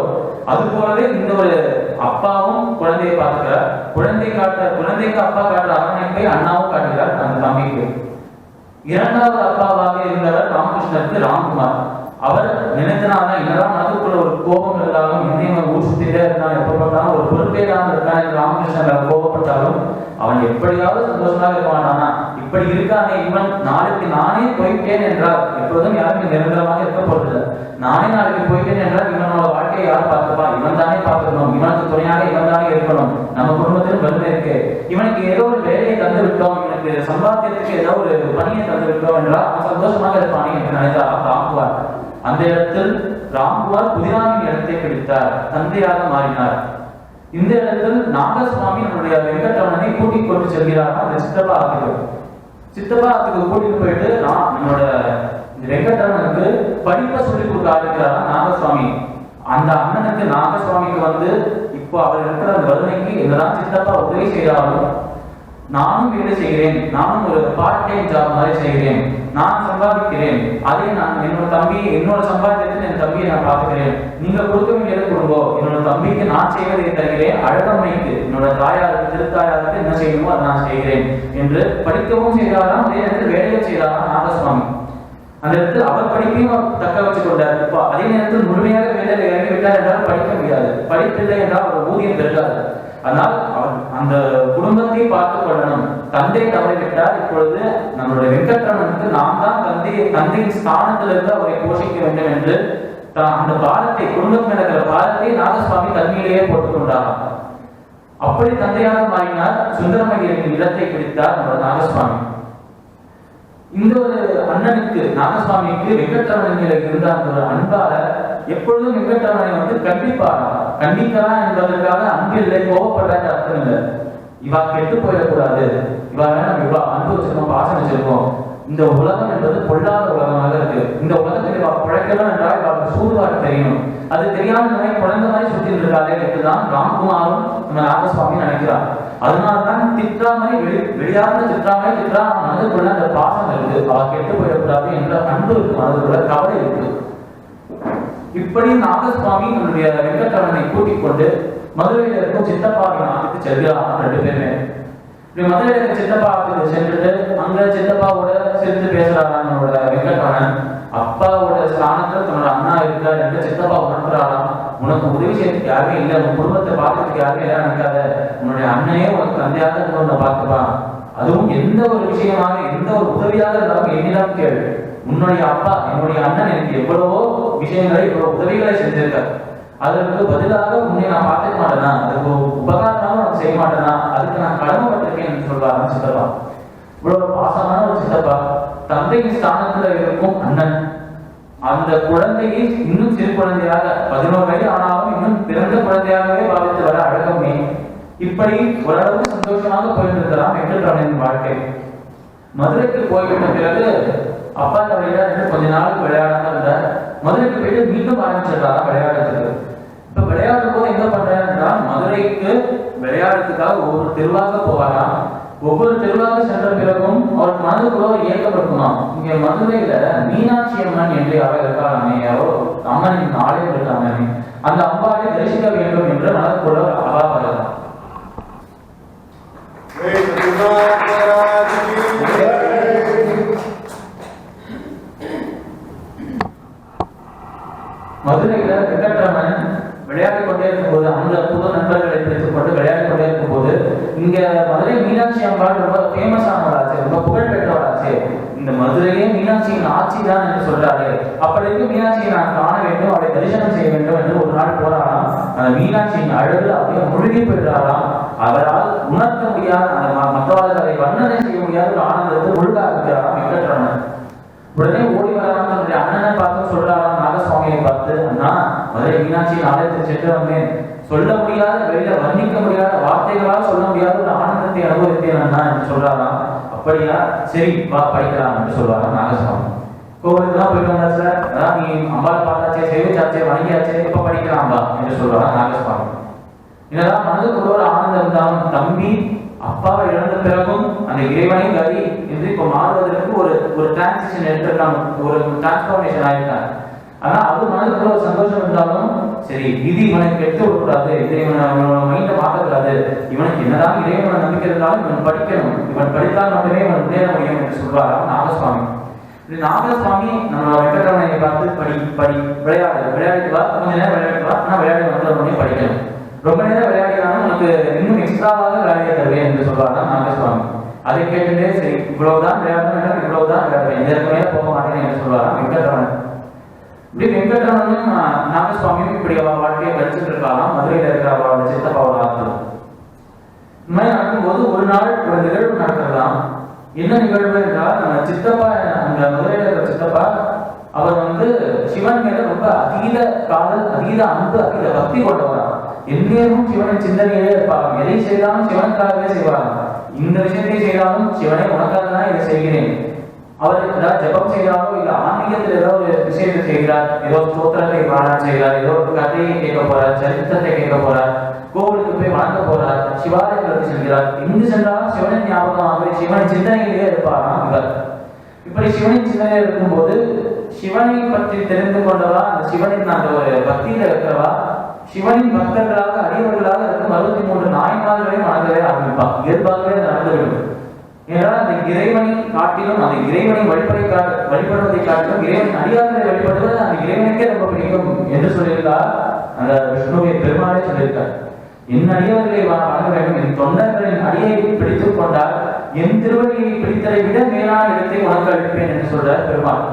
அது போலவே இந்த ஒரு அப்பாவும் குழந்தையை பார்த்துக்கிறார். குழந்தைக்கு அப்பா காட்டுற அரவணைப்பை அண்ணாவும் காட்டுகிறார் அந்த தம்பிக்கு. 2வது அப்பாவாக இருந்தவர் ராமகிருஷ்ணருக்கு ராம்குமார். அவர் நினைத்தனால்தான் என்னதான் மனதுக்குள்ள ஒரு கோபம் இருந்தாலும், என்னையும் ஊர் சுத்திட்டே இருந்தாலும், எப்ப பார்த்தாலும் ஒரு பொறுப்பே தான் இருக்கான் ராமகிருஷ்ணன் கோபப்பட்டாலும் அவன் எப்படியாவது சந்தோஷமாக இருக்க மாட்டானா. இப்படி இருக்கானே இவன், நாளைக்கு நானே போயிட்டேன் என்றால், எப்போதும் யாருமே நிரந்தரமாக இருக்க போறது, நானே நாளைக்கு போயிட்டேன் என்றால் இவனோட வாழ்க்கையை யார் பார்த்துப்பா, இவன் தானே பார்த்துக்கணும், இவனுக்கு துணையாக இவன் தானே இருக்கணும், நம்ம குடும்பத்திலும் வறுமை இருக்கு, இவனுக்கு ஏதோ ஒரு வேலையை தந்து விட்டோம், இவனுக்கு சம்பாத்தியத்துக்கு ஏதோ ஒரு பணியை தந்து விட்டோம் என்றால் அவன் சந்தோஷமாக இருப்பானே என்று நினைத்தார் ராம்குமார். அந்த இடத்தில் ராம்குமார் புதிராமின் இடத்தை பிடித்தார், தந்தையாக மாறினார். இந்த இடத்தில் நாகசுவாமி நம்முடைய வெங்கட்ரமணனை கூட்டிக் கொண்டு செல்கிறார் அந்த சித்தப்பா ஆத்துக்கு கூட்டிட்டு போயிட்டு நம்மளோட வெங்கட்ரமனுக்கு படிப்பை சொல்லி கொடுக்க ஆரம்பிக்கிறாரா நாகசுவாமி. அந்த அண்ணனுக்கு நாகசுவாமிக்கு இப்போ அவர் இருக்கிற அந்த வறுமைக்கு என்னதான் சித்தப்பா உதவி செய்யறாலும், நானும் வேலை செய்கிறேன், நானும் ஒரு பார்ட் டைம் ஜாப் மாதிரி செய்கிறேன், நான் சம்பாதிக்கிறேன், அதே நான் என்னோட சம்பாதியத்தில் என் தம்பியை நான் பார்த்துக்கிறேன், நீங்க கொடுக்க வேண்டியது கொடுங்கோ, என்னோட தம்பிக்கு நான் செய்வதை தருகிறேன், அழகம்மைக்கு என்னோட தாயாருக்கு திருத்தாயாருக்கு என்ன செய்யணுமோ அதை நான் செய்கிறேன் என்று படிக்கவும் செய்தாராம். அதே நேரத்தில் வேலையும் செய்தாராம் நாகசுவாமி. அந்த இடத்தில் அவர் படிப்பையும் தக்க வச்சுக் கொண்டார். இப்போ அதே நேரத்தில் முழுமையாக வேலையில் இறங்கி விட்டார் என்றால் படிக்க முடியாது, படிப்பில்லை என்றால் அவர் ஊதியம் பெற்றார். ஆனால் அவர் அந்த குடும்பத்தை பார்த்துக் கொள்ளணும். தந்தை தவறிவிட்டார், இப்பொழுது நம்மளுடைய வெங்கட்ரமனுக்கு நாம் தான் தந்தையின் ஸ்தானத்திலிருந்து அவரை போஷிக்க வேண்டும் என்று அந்த பாரத்தை, குடும்பத்தில் இருக்கிற பாரத்தை நாகசுவாமி தன்மையிலேயே போட்டுக் கொண்டாராம். அப்படி தந்தையாக மாறினார். சுந்தரமணியின் இடத்தை பிடித்தார் நம்மளோட நாகசுவாமி. இந்த ஒரு அண்ணனுக்கு நாகசுவாமிக்கு வெங்கட்ரமணன் இருந்த அந்த ஒரு அன்பால எப்பொழுதும் வெங்கட்ரமணனை கண்டிக்கலாம் என்பதற்காக அன்பில்லை, கோபப்படாத அர்த்தம் இல்லை. இவா கெட்டு போயிடக்கூடாது, இவா அன்பு வச்சிருக்கோம், பாசம் வச்சிருக்கோம். இந்த உலகம் என்பது பொல்லாத உலகமாக இருக்கு. இந்த உலகத்தில் இவா பிழைக்கணும் என்றால் இவருக்கு சூதுவாடு தெரியணும். அது தெரியாம குழந்தை மாதிரி சுத்திட்டு இருக்காதே என்றுதான் ராம்குமாரும் நம்ம நாகசுவாமி நினைக்கிறார். அதனால்தான் திட்டாமல் வெளியார்ந்த திட்டா மனதுக்குள்ள அந்த பாசம் இருக்கு, அவ கெட்டு போயிடக்கூடாது என்ற அன்பு இருக்கு, மனதுக்குள்ள கவலை இருக்கு. இப்படி நாகசுவாமி நம்முடைய வெங்கட்ரமணனை கூட்டிக் கொண்டு மதுரையில இருக்கும் சித்தப்பாவின் ஆத்துக்கு செல்கிறான் 2 பேருமே. மதுரையில இருக்க சித்தப்பா ஆத்துக்கு சென்றுட்டு அங்க சித்தப்பாவோட சேர்த்து பேசுறாராம் நம்மளோட வெங்கட்ரமணன். அப்பாவோட ஸ்தானத்தில் தன்னோட அண்ணா இருக்கார் என்று சித்தப்பா உணர்த்துறாராம். உனக்கு உதவி செய்யறதுக்கு யாருமே இல்லை, உன் குடும்பத்தை பார்க்கறதுக்கு யாருமே இல்லை நினைக்காத, உன்னுடைய அண்ணனே உனக்கு தந்தையாக இருந்து உன்னை பார்த்துப்பான். அதுவும் எந்த ஒரு விஷயமாக எந்த ஒரு உதவியாக இருந்தாலும் என்னிடம் கேள். உன்னுடைய அப்பா என்னுடைய அண்ணன் எனக்கு எவ்வளவோ விஷயங்களை இவ்வளவு உதவிகளை செஞ்சிருக்கார், அதற்கு பதிலாக உன்னை நான் பார்த்துக்க மாட்டேனா, அதுக்கு உபகாரமாகவும் நான் செய்ய மாட்டேனா, அதுக்கு நான் கடமைப்பட்டிருக்கேன் என்று சொல்றாரு சித்தப்பா. இவ்வளவு பாசமான ஒரு சித்தப்பா, தந்தையின் ஸ்தானத்துல இருக்கும் அண்ணன் அந்த குழந்தையை இன்னும் சிறு குழந்தையாக 11 வயது ஆனாலும் இன்னும் பிறந்த குழந்தையாகவே பாவித்து வர அழகமே. இப்படி ஓரளவுக்கு சந்தோஷமாக போயிருந்திருக்கலாம் வெங்கட்ரமணனின் வாழ்க்கை. மதுரைக்கு போய்விட்ட பிறகு அப்பா தவிர கொஞ்ச நாளுக்கு விளையாடாம இருந்தார். மதுரைக்கு போயிட்டு மீண்டும் ஆரம்பிச்சிருக்காரா விளையாடுறதுக்கு. இப்ப விளையாடும் போது என்ன பண்றாருன்னா, மதுரைக்கு விளையாடுறதுக்காக ஒவ்வொரு தெருவாக போவாராம். ஒவ்வொரு தெருவாக சென்ற பிறகும் அவருக்கு மனதுக்குள்ள ஒரு ஏக்கம் இருக்குமா, இங்க மதுரையில மீனாட்சி அம்மன் என்று அவ இருக்காமே, யாரோ அம்மனின் ஆலயம் இருக்காமே, அந்த அம்பாவை தரிசிக்க வேண்டும் என்று மனதுக்குள்ள ஒரு அபாபரம். மதுரையில வெங்கட்ரமணன் விளையாடி கொண்டே இருக்கும்போது, அந்த புது நண்பர்களை பிடித்துக் கொண்டு விளையாடி கொண்டே இருக்கும்போது, இங்க மதுரை மீனாட்சி அம்பாள் ரொம்ப ஃபேமஸானவளாச்சு, ரொம்ப புகழ் பெற்றவளாச்சு. இந்த மதுரையே மீனாட்சியின் ஆட்சி தான் என்று சொல்றாரு. அப்படி இருக்கு மீனாட்சியை நான் காண வேண்டும், அவளை தரிசனம் செய்ய வேண்டும் என்று ஒரு நாள் போராடலாம். அந்த மீனாட்சியின் அழகு அப்படியே முழுகி போயிடுறாராம். அவரால் உணர்த்த முடியாத அந்த மற்றவர்கள் அதை வர்ணனை செய்ய முடியாத ஒரு ஆனந்தத்தை முழுதாக இருக்கிறாராம் வெங்கட்ரமணன். உடனே ஓடி வராமல் தன்னுடைய அண்ணனை பார்த்து சொல்றாராம் நாகசுவாமியை பார்த்து, அண்ணா மதுரை மீனாட்சியின் ஆலயத்தில் சென்று வந்தேன், சொல்ல முடியாத வெளியில வர்ணிக்க முடியாத வார்த்தைகளால் சொல்ல முடியாத ஒரு ஆனந்தத்தை அனுபவித்தேன் அண்ணா என்று சொல்றாராம். அப்படியா, சரி வா படிக்கலாம் என்று சொல்றாராம் நாகசுவாமி. கோவிலுக்குலாம் போயிட்டு வந்தா சார், அதான் நீ அம்பாள் பார்த்தாச்சே, சேவிச்சாச்சே, வணங்கியாச்சே, எப்ப படிக்கலாம்பா என்று சொல்றாராம் நாகசுவாமி. இதெல்லாம் மனதுக்குள்ள ஒரு ஆனந்தம் இருந்தாலும் தம்பி அப்பாவை இழந்த பிறகும் அந்த இறைவனை கதி என்று இப்ப மாறுவதற்கு ஒரு டிரான்சிஷன் எடுத்திருக்காங்க, ஒரு டிரான்ஸ்பார்மேஷன் ஆயிருக்காங்க. ஆனா அது மனதுக்குள்ள ஒரு சந்தோஷம் இருந்தாலும் சரி, விதி இவனுக்கு கெட்டு விடக்கூடாது, இவனோட மைண்டை மாற்றக்கூடாது, இவனுக்கு என்னதான் இறைவனை நம்பிக்கை இருந்தாலும் இவன் படிக்கணும், இவன் படித்தால் மட்டுமே இவன் முன்னேற முடியும் என்று சொல்வாராம் நாகசுவாமி. இது நாகசுவாமி நம்மளோட வெங்கட்ரமணனை பார்த்து விளையாடிட்டு வா, கொஞ்ச நேரம் விளையாடிட்டு வா, ஆனா விளையாடி வந்தவனே படிக்கணும், ரொம்ப நேரம் விளையாடினாலும் உனக்கு இன்னும் எக்ஸ்ட்ராவாக விளையாட தருவேன் என்று சொல்வாராம் நாகசுவாமி. அதை கேட்டுட்டே சரி இவ்வளவுதான் விளையாடணும், இவ்வளவுதான் விளையாடுவேன், இதற்கு மேல போக மாட்டேன் என்று சொல்வாராம் வெங்கட்ரமணன். இப்படி வெங்கட்ரமணனும் நாகசுவாமியும் இப்படி வாழ்க்கையை கழிச்சுட்டு இருக்கலாம் மதுரையில் இருக்கிற அவரோட சித்தப்பாவோட ஆத்துல. இந்த மாதிரி நடக்கும்போது ஒரு நாள் ஒரு நிகழ்வு நடக்கிறதாம். என்ன நிகழ்வு என்றால், நம்ம சித்தப்பா, அந்த மதுரையில் இருக்கிற சித்தப்பா, அவர் சிவன் மேல ரொம்ப அதீத காதல், அதீத அன்பு, அதீத பக்தி கொண்டவராம். எந்நேரமும் சிவனின் சிந்தனையிலே இருப்பாராம். எதை செய்தாலும் சிவனுக்காகவே செய்வாராம். இந்த விஷயத்தை செய்தாலும் சிவனை உனக்காக தான் இதை செய்கிறேன். அவர் ஏதாவது ஜபம் செய்கிறாரோ இல்ல ஆன்மீகத்தில் ஏதோ ஒரு விஷயத்தை செய்கிறார், ஏதோ ஸ்தோத்திரத்தை பாராயணம் செய்கிறார், ஏதோ ஒரு கதையை கேட்க போறார், சரித்திரத்தை கேட்க போறார், கோவிலுக்கு போய் வணங்க போறார், சிவாலயங்களுக்கு செல்கிறார், எங்கு சென்றாலும் சிவனின் ஞாபகமாக சிவனின் சிந்தனையிலேயே இருப்பாராம் இவர். இப்படி சிவனின் சிந்தனையில் இருக்கும்போது சிவனை பற்றி தெரிந்து கொண்டவா, அந்த சிவனின் அந்த ஒரு பக்தியில இருக்கிறவா, சிவனின் பக்தர்களாக அடியவர்களாக இருக்கும் 63 நாயன்மார்களையும் வணங்கவே ஆரம்பிப்பார். இயல்பாகவே நடந்துவிடும். ஏனென்றால் அந்த இறைவனை காட்டிலும், அந்த இறைவனை வழிபடுவதை காட்டிலும் இறைவன் அடியார்களை வழிபடுவது அந்த இறைவனுக்கே ரொம்ப பிடிக்கும் என்று சொல்லியிருக்கார். அந்த விஷ்ணுவை பெருமாளே சொல்லியிருக்கார், என் அடியார்களை வணங்க வேண்டும், என் தொண்டர்களின் அடியை பிடித்துக் கொண்டால் என் திருவடியை பிடித்ததை விட மேலான இடத்தை உனக்கு அளிப்பேன் என்று சொல்றார் பெருமாள்.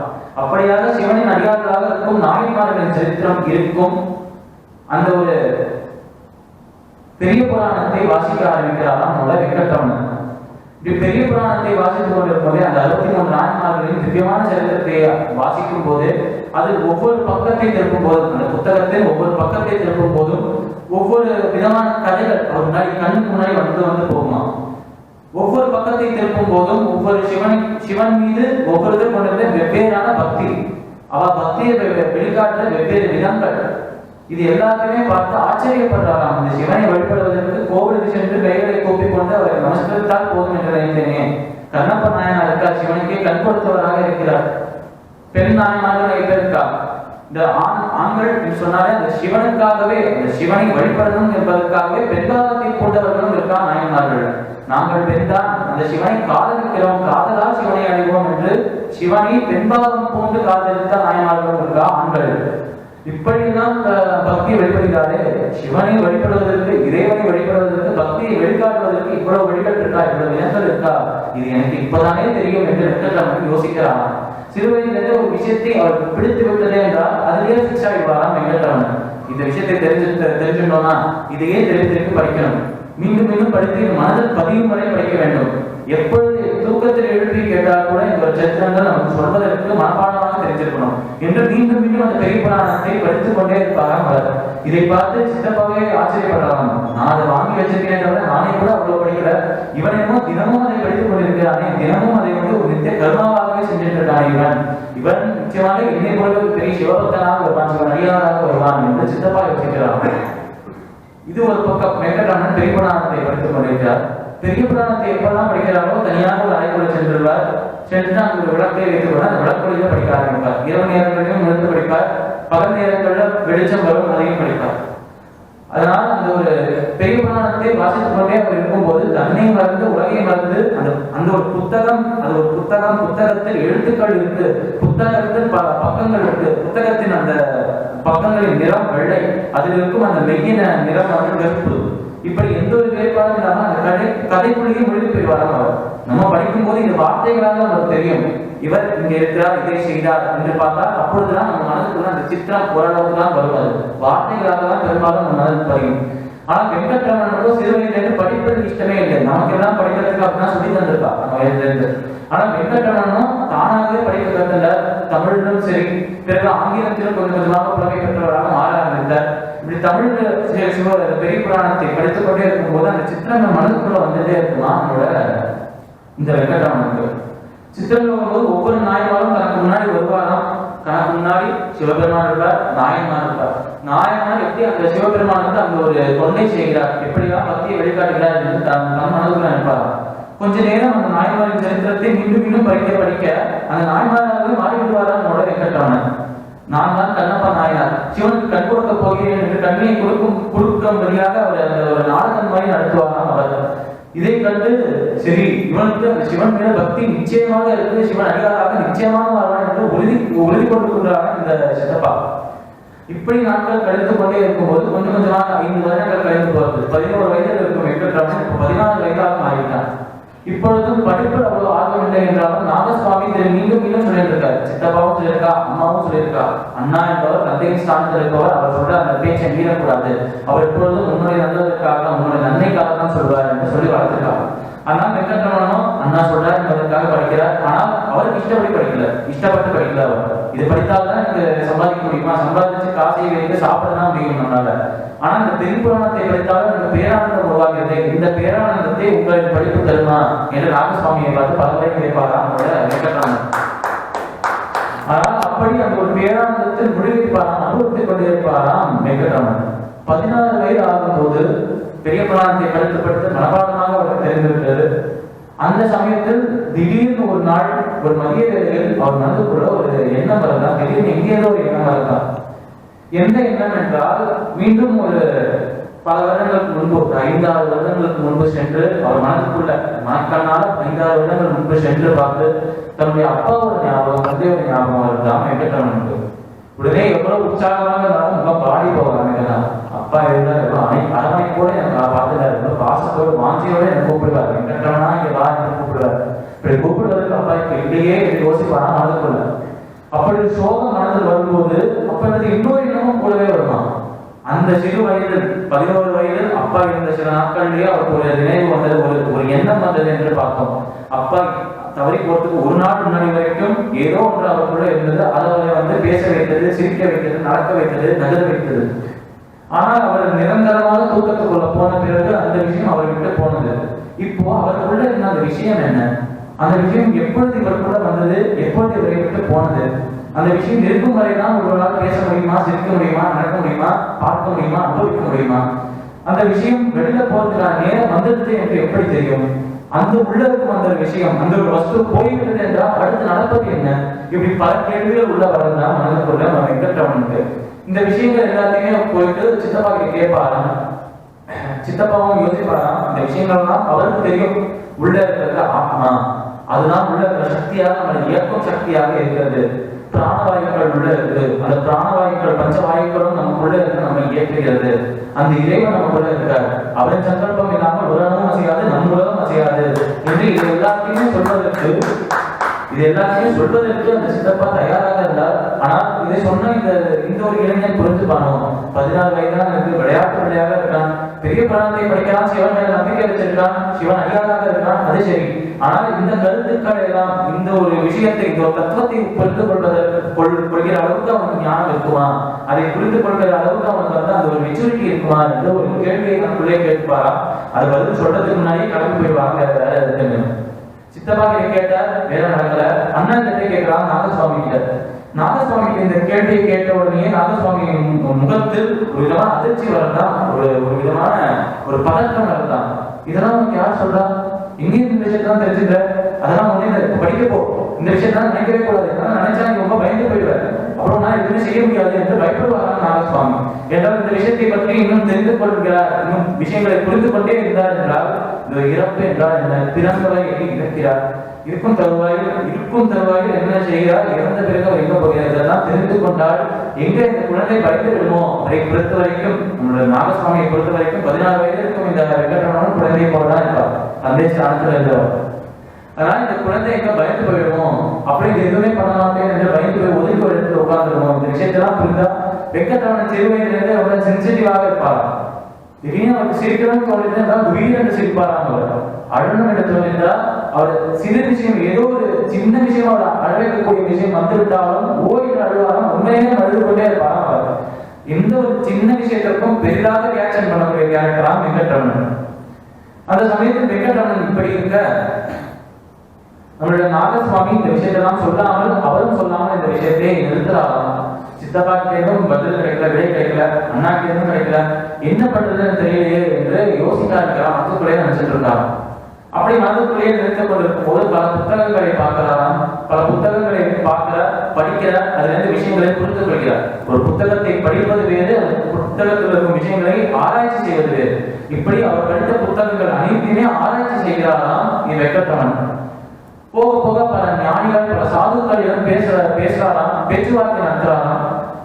அப்படியாக சிவனின் அடியார்களாக இருக்கும் நாயன்மார்களின் சரித்திரம் இருக்கும். அந்த ஒரு பெரிய புராணத்தை வாசிக்க ஆரம்பிக்கிறாராம் நம்மளோட வெங்கட்ரமணன். இப்படி பெரிய புராணத்தை வாசித்துக் கொண்டிருக்கும் போதே அந்த 63 நாயன்மார்களின் திவ்யமான சரித்திரத்தை வாசிக்கும் போது அது ஒவ்வொரு பக்கத்தை திருப்பும் போதும், அந்த புத்தகத்தில் ஒவ்வொரு பக்கத்தை திருப்பும் போதும் ஒவ்வொரு விதமான கதைகள் அவர் முன்னாடி கண்ணுக்கு முன்னாடி வந்து போகுமா. ஒவ்வொரு பக்கத்தை திருப்பும் போதும் ஒவ்வொரு சிவன் மீது ஒவ்வொருத்தரும் கொண்டிருந்த வெவ்வேறான பக்தி, அவ பக்தியை வெளிக்காட்டுற வெவ்வேறு விதங்கள், இது எல்லாத்தையுமே பார்த்து ஆச்சரியப்படுறாராம். இந்த சிவனை வழிபடுவதற்கு கோவிலுக்கு சென்று கைகளை கூப்பிக் கொண்டு அவரை நமஸ்கரித்தால் போதும் என்று நினைத்தேனே. கண்ணப்ப நாயனார் இருக்கார், சிவனுக்கே கண் கொடுத்தவராக இருக்கிறார். பெண் நாயனார்கள் நிறைய பேர் இருக்கா. இந்த ஆண்கள் சொன்னாலே அந்த சிவனுக்காகவே, அந்த சிவனை வழிபடணும் என்பதற்காகவே பெண்பாகத்தை கொண்டவர்களும் இருக்கா நாயன்மார்கள். நாங்கள் பெண்தான் அந்த சிவனை காதலிக்கிறோம், காதலால் சிவனை அடைவோம் என்று சிவனை பெண்பாகம் பூண்டு காதலித்த நாயன்மார்களும் இருக்கா ஆண்கள். இப்படியெல்லாம் பக்தியை வெளிப்படுகிறாரே, சிவனை வழிபடுவதற்கு, இறைவனை வழிபடுவதற்கு, பக்தியை வெளிக்காட்டுவதற்கு இவ்வளவு வழிகள் இருக்கா, இவ்வளவு விதங்கள் இருக்கா, இது எனக்கு இப்பதானே தெரியும் என்று வெங்கட்ரமணன் யோசிக்கிறான். சிறுவயதிலிருந்து ஒரு விஷயத்தை அவருக்கு பிடித்து விட்டதே என்றால் அதிலேயே பிக்ஸ் ஆகிடுவாராம் வெங்கட்ரமணன். இந்த விஷயத்தை தெரிஞ்சுட்டோம்னா இதையே திருப்பி படிக்கணும், மீண்டும் மீண்டும் படித்து மனதில் பதியும் வரை படிக்க வேண்டும். எப்பொழுது தூக்கத்தில் எழுப்பி கேட்டால் கூட இந்த ஒரு சரித்திரங்கள் நமக்கு சொல்வதற்கு மனப்பாடமாக தெரிஞ்சிருக்கணும் என்று மீண்டும் மீண்டும் அந்த பெரிய புராணத்தை படித்துக் கொண்டே இருப்பாராம் அவர். இதை பார்த்து சித்தப்பாவே ஆச்சரியப்படுறாங்க. நான் அதை வாங்கி வச்சிருக்கேன் தவிர நானே கூட அவ்வளவு படிக்கல, இவனேமோ தினமும் அதை படித்துக் கொண்டிருக்கிறானே, தினமும் அதை ஒரு நித்திய கர்மாவாகவே செஞ்சுட்டு இருக்கான் இவன் நிச்சயமாக இன்னை போல பெரிய சிவபக்தனாக வருவான், சிவன் அடியாராக வருவான் என்று சித்தப்பா யோசிக்கிறான். இது ஒரு பக்கம். வெங்கட்ரமணன் பெரிய புராணத்தை படித்துக் கொண்டிருக்கிறார். பெரிய புராணத்தை எப்பெல்லாம் படிக்கிறாரோ தனியாக ஒரு அறைக்குள்ள சென்றுள்ளார். சென்று அங்கு ஒரு விளக்கை வைத்துக்கொண்டு அந்த விளக்குறையில படிக்க ஆரம்பிப்பார். இரவு நேரங்களிலும் இருந்து படிப்பார், பகல் நேரங்களில் வெளிச்சம் வரும் அதையும் படிப்பார். அதனால் அந்த ஒரு பெரிய புராணத்தை வாசித்துக் கொண்டே அவர் இருக்கும்போது தன்னை மறந்து உலகை மறந்து அந்த ஒரு புத்தகம், அது ஒரு புத்தகம், புத்தகத்தில் எழுத்துக்கள் இருக்கு, புத்தகத்தில் பல பக்கங்கள் இருக்கு, புத்தகத்தின் அந்த பக்கங்களின் நிறம் வெள்ளை, அதில் இருக்கும் அந்த மெய்யின நிறம் கருப்பு, இப்படி எந்த ஒரு வேறுபாடும் இல்லாம அந்த கதைக்குள்ளேயே மொழி போயிடுவாராம் அவர். நம்ம படிக்கும் போது இந்த வார்த்தைகளாக நமக்கு தெரியும், இவர் இங்க இருக்கிறார், இதை செய்தார் என்று பார்த்தால் அப்பொழுதுதான் நம்ம மனதுக்குள்ள அந்த சித்திரம் ஓரளவுக்கு தான் வருவது. வார்த்தைகளாக தான் பெரும்பாலும் நம்ம மனதில் பதியும். ஆனா வெங்கட்ரமணனுக்கும் சிறு வயதிலிருந்து படிப்பது இஷ்டமே இல்லை. நமக்கு எல்லாம் படிக்கிறதுக்கு அப்படின்னா சொல்லி தந்திருக்கா நம்ம வயதிலிருந்து. ஆனா வெங்கட்ரமணனும் தானாகவே படிக்க கற்றுல, தமிழிலும் சரி, பிறகு ஆங்கிலத்திலும் கொஞ்சம் கொஞ்சமாக புலமை பெற்றவராக மாற ஆரம்பித்தார். இப்படி தமிழ் பெரிய புராணத்தை படித்துக் கொண்டே இருக்கும்போது அந்த சித்திரங்கள் மனதுக்குள்ள வந்துட்டே இருக்குமா நம்மளோட இந்த வெங்கட்ரமணனுக்கு. சித்திரங்கள் வரும்போது ஒவ்வொரு நாயன்மாரும் தனக்கு முன்னாடி வருவாராம். தனக்கு முன்னாடி சிவபெருமான் இருப்பார், நாயன்மார் இருப்பார். நாயன்மார் எப்படி அந்த சிவபெருமானுக்கு அந்த ஒரு தொண்டை செய்கிறார், எப்படியா பக்தியை வெளிக்காட்டுகிறார் என்று தன் மனதுக்குள்ள நினைப்பாராம். கொஞ்ச நேரம் அந்த நாயன்மாரின் சரித்திரத்தை மீண்டும் மீண்டும் படிக்க அந்த நாயன்மாராகவே மாறிவிடுவாராம் நம்மளோட வெங்கட்ரமணன். நான் தான் கண்ணப்பா நாயனார், சிவனுக்கு கண் கொடுக்க போகிறேன் என்று கண்ணியை கொடுக்கும்படியாக அவர் அந்த ஒரு நாடகம் மாதிரி நடத்துவாராம் அவர். இதை கண்டு சரி, இவனுக்கு அந்த சிவன் மீது பக்தி நிச்சயமாக இருக்குது, சிவன் அடியாராக நிச்சயமாக வருவான் என்று உறுதி கொண்டு கொண்டாங்க இந்த சித்தப்பா. இப்படி நாட்கள் கழித்து கொண்டே இருக்கும்போது கொஞ்சம் கொஞ்சமாக 5 வருடங்கள் கழிந்து போகிறது. 11 வயதில் இருக்கும் வெங்கட்ரமணன் இப்போ 14 வயதாக மாறிட்டான். இப்பொழுதும் படிப்பில் அவ்வளவு ஆர்வம் இல்லை என்றாலும் நாகசுவாமி மீண்டும் மீண்டும் சொல்லியிருக்காரு. சித்தப்பாவும் சொல்லியிருக்கா, அம்மாவும் சொல்லியிருக்கா. அண்ணா என்பவர் தந்தையின் ஸ்தானத்தில் இருப்பவர், அவர் சொல்ற அந்த பேச்சை மீறக்கூடாது. அவர் எப்பொழுதும் உன்னுடைய நல்லதற்காக, உன்னுடைய நன்மைக்காக தான் சொல்வார் என்று சொல்லி வளர்த்திருக்காங்க. ஆனால் வெங்கட்ரமணனும் அண்ணா சொல்றார் என்பதற்காக படிக்கிறார். ஆனால் அவருக்கு இஷ்டப்படி படிக்கல, இஷ்டப்பட்டு படிக்கல. அவர் இது படித்தால்தான் எனக்கு சம்பாதிக்க முடியுமா, சம்பாதிச்சு காசை வைத்து சாப்பிடதான் முடியும் நம்மளால. ஆனா இந்த பெரும்புராணத்தை படித்தாலும் எனக்கு பேரானந்தம் உருவாகிறது. இந்த பேரானந்தத்தை உங்களின் படிப்பு தருமா என்று நாகசுவாமியை பார்த்து பலமுறை கேட்பாராம் அவங்களோட வெங்கட்ரமணன். ஆனால் அப்படி அந்த ஒரு பேரானந்தத்தில் முடிவெடுப்பாராம், அனுபவித்துக் கொண்டிருப்பாராம் வெங்கட்ரமணன். 16 வயது ஆகும்போது பெரிய புராணத்தை படித்து மனப்பாடமாக அவர் தெரிந்துவிட்டது. அந்த சமயத்தில் திடீர்னு ஒரு நாள் ஒரு மதிய வேளையில் அவர் மனதுக்குள்ள ஒரு எண்ணம் வரலாம். திடீர்னு எங்கேயோ ஒரு எண்ணம் வரலாம். எந்த எண்ணம் என்றால், மீண்டும் ஒரு பல வருடங்களுக்கு முன்பு, 5-6 வருடங்களுக்கு முன்பு சென்று அவர் மனதுக்குள்ள மனக்கண்ணால் 5-6 வருடங்கள் முன்பு சென்று பார்த்து தன்னுடைய அப்பாவோட ஞாபகம், தந்தையோட ஞாபகம் வருதான் வெங்கட்ரமணனுக்கு. உடனே எவ்வளவு உற்சாகமாக இருந்தாலும் ரொம்ப பாடி போவாங்க. அப்பா இருந்தார், எவ்வளவு அரவணைப்போட எனக்கு பார்த்துட்டாரு, எவ்வளவு பாசத்தோடு வாஞ்சியோட எனக்கு கூப்பிடுவார். வெங்கட்ரமணா இங்க வா என்று கூப்பிடுவார். இப்படி கூப்பிடுவதற்கு அப்பா இப்ப இல்லையே என்று யோசிப்பானா மனதுக்குள்ள. அப்படி சோகம் மனதில் வரும்போது அப்பொழுது இன்னொரு எண்ணமும் கூடவே வருமா. அந்த சிறு வயதில் 11 வயதில் அப்பா இருந்த சில நாட்களிலேயே அவருக்கு ஒரு நினைவு வந்தது, ஒரு எண்ணம் வந்தது என்று பார்த்தோம். அப்பா தவறி போறதுக்கு ஒரு நாள் முன்னாடி வரைக்கும் ஏதோ ஒன்று அவருக்குள்ள இருந்தது. அதை பேச வைத்தது, சிரிக்க வைத்தது, நடக்க வைத்தது, நகர வைத்தது. ஆனால் அவர் நிரந்தரமாக தூக்கத்துக்குள்ள போன பிறகு அந்த விஷயம் அவர்கிட்ட போனது. இப்போ அவருக்குள்ள இருந்த அந்த விஷயம் என்ன, அந்த விஷயம் எப்பொழுது இவருக்குள்ள வந்தது, எப்பொழுது இவரை விட்டு போனது, அந்த விஷயம் இருக்கும் வரைதான் ஒருவரால் பேச முடியுமா, சிரிக்க முடியுமா, நடக்க முடியுமா, பார்க்க முடியுமா, அனுபவிக்க முடியுமா? அந்த விஷயம் வெளியில போறதுக்கான நேரம் வந்தது என்று எப்படி தெரியும்? அந்த உள்ள இருக்கும் அந்த விஷயம், அந்த ஒரு வஸ்து போய்விட்டது என்றால் அடுத்து நடப்பது என்ன? இப்படி பல கேள்விகள் உள்ள வரதான் மனதுக்குள்ள வெங்கட்ரமணனுக்கு. இந்த விஷயங்கள் எல்லாத்தையுமே போயிட்டு சித்தப்பா கிட்ட கேட்பாராம். சித்தப்பாவும் யோசிப்பாராம். இந்த விஷயங்கள்லாம் அவருக்கு தெரியும். உள்ள இருக்கிறது ஆத்மா, அதுதான் உள்ள இருக்கிற சக்தியாக, நம்ம இயக்கும் சக்தியாக இருக்கிறது. பிராணவாயுக்கள் உள்ள இருக்கு. அந்த பிராணவாயுக்கள் பஞ்சவாயுக்களும் நமக்குள்ள இருக்கு, நம்ம இயக்குகிறது. அந்த இறைவன் நமக்குள்ள இருக்கார். அவரின் சங்கல்பம் இல்லாமல் ஒரு அணுவும் அசையாது, நம் உலகம் அசையாது என்று இது எல்லாத்தையுமே சொல்வதற்கு அந்த சித்தப்பா தயாராக இருந்தார். ஆனால் இதை சொன்ன இந்த ஒரு இளைஞன் புரிஞ்சுப்பானோ, 16 வயதான இருக்கு, விளையாட்டு இருக்கான், பெரிய புராணத்தை படிக்கலாம், சிவன் மேல நம்பிக்கை வச்சிருக்கான், சிவன் அடியாராக இருக்கான், அது சரி. ஆனால் இந்த கருத்துக்கள் எல்லாம், இந்த ஒரு விஷயத்தை, இந்த ஒரு தத்துவத்தை புரிந்து கொள்கிற அளவுக்கு அவனுக்கு ஞானம் இருக்குமா, அதை புரிந்து கொள்கிற அளவுக்கு அவனுக்கு அந்த ஒரு மெச்சூரிட்டி இருக்குமா என்ற ஒரு கேள்வியை நமக்குள்ளே கேட்பாரா. அது பதில் சொல்றதுக்கு முன்னாடியே கிளம்பி போயிடுவாங்க. வேற இருக்குன்னு சித்தப்பா கிட்ட கேட்டார், வேற நடக்கல. அண்ணன் கிட்ட கேட்கிறான் நாகசுவாமி கிட்ட. நாகசுவாமி இந்த கேள்வியை கேட்ட உடனே நாகசுவாமி முகத்தில் ஒரு விதமான அதிர்ச்சி வரலாம், ஒரு விதமான ஒரு பதற்றம் வரலாம். இதெல்லாம் உனக்கு யார் சொல்றா? எங்கேயும் இந்த விஷயத்தான் தெரிஞ்சுக்கிற, அதெல்லாம் ஒண்ணு படிக்க போ, இந்த விஷயத்தான் நினைக்கவே கூடாது, நினைச்சா நீ ரொம்ப பயந்து போயிடுவார், அப்புறம் நான் எதுவுமே செய்ய முடியாது என்று பயப்படுவாராம் நாகசுவாமி. என்றால் இந்த விஷயத்தை பற்றி இன்னும் தெரிந்து கொள்கிறார், இன்னும் விஷயங்களை புரிந்து கொண்டே இருந்தார் என்றால், இந்த இறப்பு என்றால் என்ன, பிறந்தவரை எண்ணி இறக்கிறார், இருக்கும் தருவாயில் என்ன செய்கிறார், இறந்த பிறகு அவர் எங்க போகிறார், இதெல்லாம் தெரிந்து கொண்டால் எங்க இந்த குழந்தை பயந்து விடுமோ. அதை பொறுத்த வரைக்கும், நம்மளோட நாகசுவாமியை பொறுத்த வரைக்கும் 16 வயது இருக்கும் இந்த வெங்கட்ரமணன் குழந்தையை போலதான் இருப்பார், தந்தை ஸ்தானத்துல இருந்தவர். அதனால இந்த குழந்தை எங்க பயந்து போயிடுமோ அப்படி அப்படி எதுவுமே பண்ண மாட்டேன் என்று பயந்து போய் ஒதுக்கி ஒரு இடத்துல உட்கார்ந்துருவோம். இந்த விஷயத்தெல்லாம் புரிந்தா வெங்கட்ரமணன் சிறு வயதிலிருந்து ரொம்ப சென்சிட்டிவாக இருப்பார். திடீர்னு அவருக்கு சிரிக்கணும்னு தோணிட்டு திடீர்னு சிரிப்பாராம். அவர் அழணும் என்று தோணிட்டா அவர் சிறு விஷயம் ஏதோ ஒரு சின்ன விஷயம் அவர் அழகக்கூடிய விஷயம் வந்துவிட்டாலும் ஓய்வு அழுவாரம் உண்மையிலே அழுது கொண்டே இருப்பாராம். அவர் எந்த ஒரு சின்ன விஷயத்திற்கும் பெரிதாக ரியாக்ஷன் பண்ணக்கூடிய கேரக்டரா வெங்கட்ரமணன். அந்த சமயத்தில் வெங்கட்ரமணன் இப்படி இருக்க நம்மளுடைய நாகசுவாமி இந்த விஷயத்தெல்லாம் சொல்லாமல் அவரும் சொல்லாமல் இந்த விஷயத்தையே நிறுத்துறாராம். சித்தப்பா கிட்டேயும் பதில் கிடைக்கல, விடை கிடைக்கல, அண்ணா கிட்டேயும் கிடைக்கல, என்ன பண்றதுன்னு தெரியலையே என்று யோசிக்கா இருக்கிறான். மனதுக்குள்ளே நினைச்சிட்டு இருக்கான். அப்படி மனதுக்குள்ளேயே நிறுத்திக் கொண்டிருக்கும் போது பல புத்தகங்களை பார்க்கிறாராம். பல புத்தகங்களை படிக்கிற அதுல இருந்து விஷயங்களை புரிந்து கொள்கிறார். ஒரு புத்தகத்தை படிப்பது வேறு, புத்தகத்தில் இருக்கும் விஷயங்களை ஆராய்ச்சி செய்வது வேறு. இப்படி அவர் படித்த புத்தகங்கள் அனைத்தையுமே ஆராய்ச்சி செய்கிறாராம் வெங்கட்ரமணன். போக போக பல ஞானிகள் பல சாதுக்களிடம் பேசுறாராம், பேச்சுவார்த்தை நடத்துறாராம்.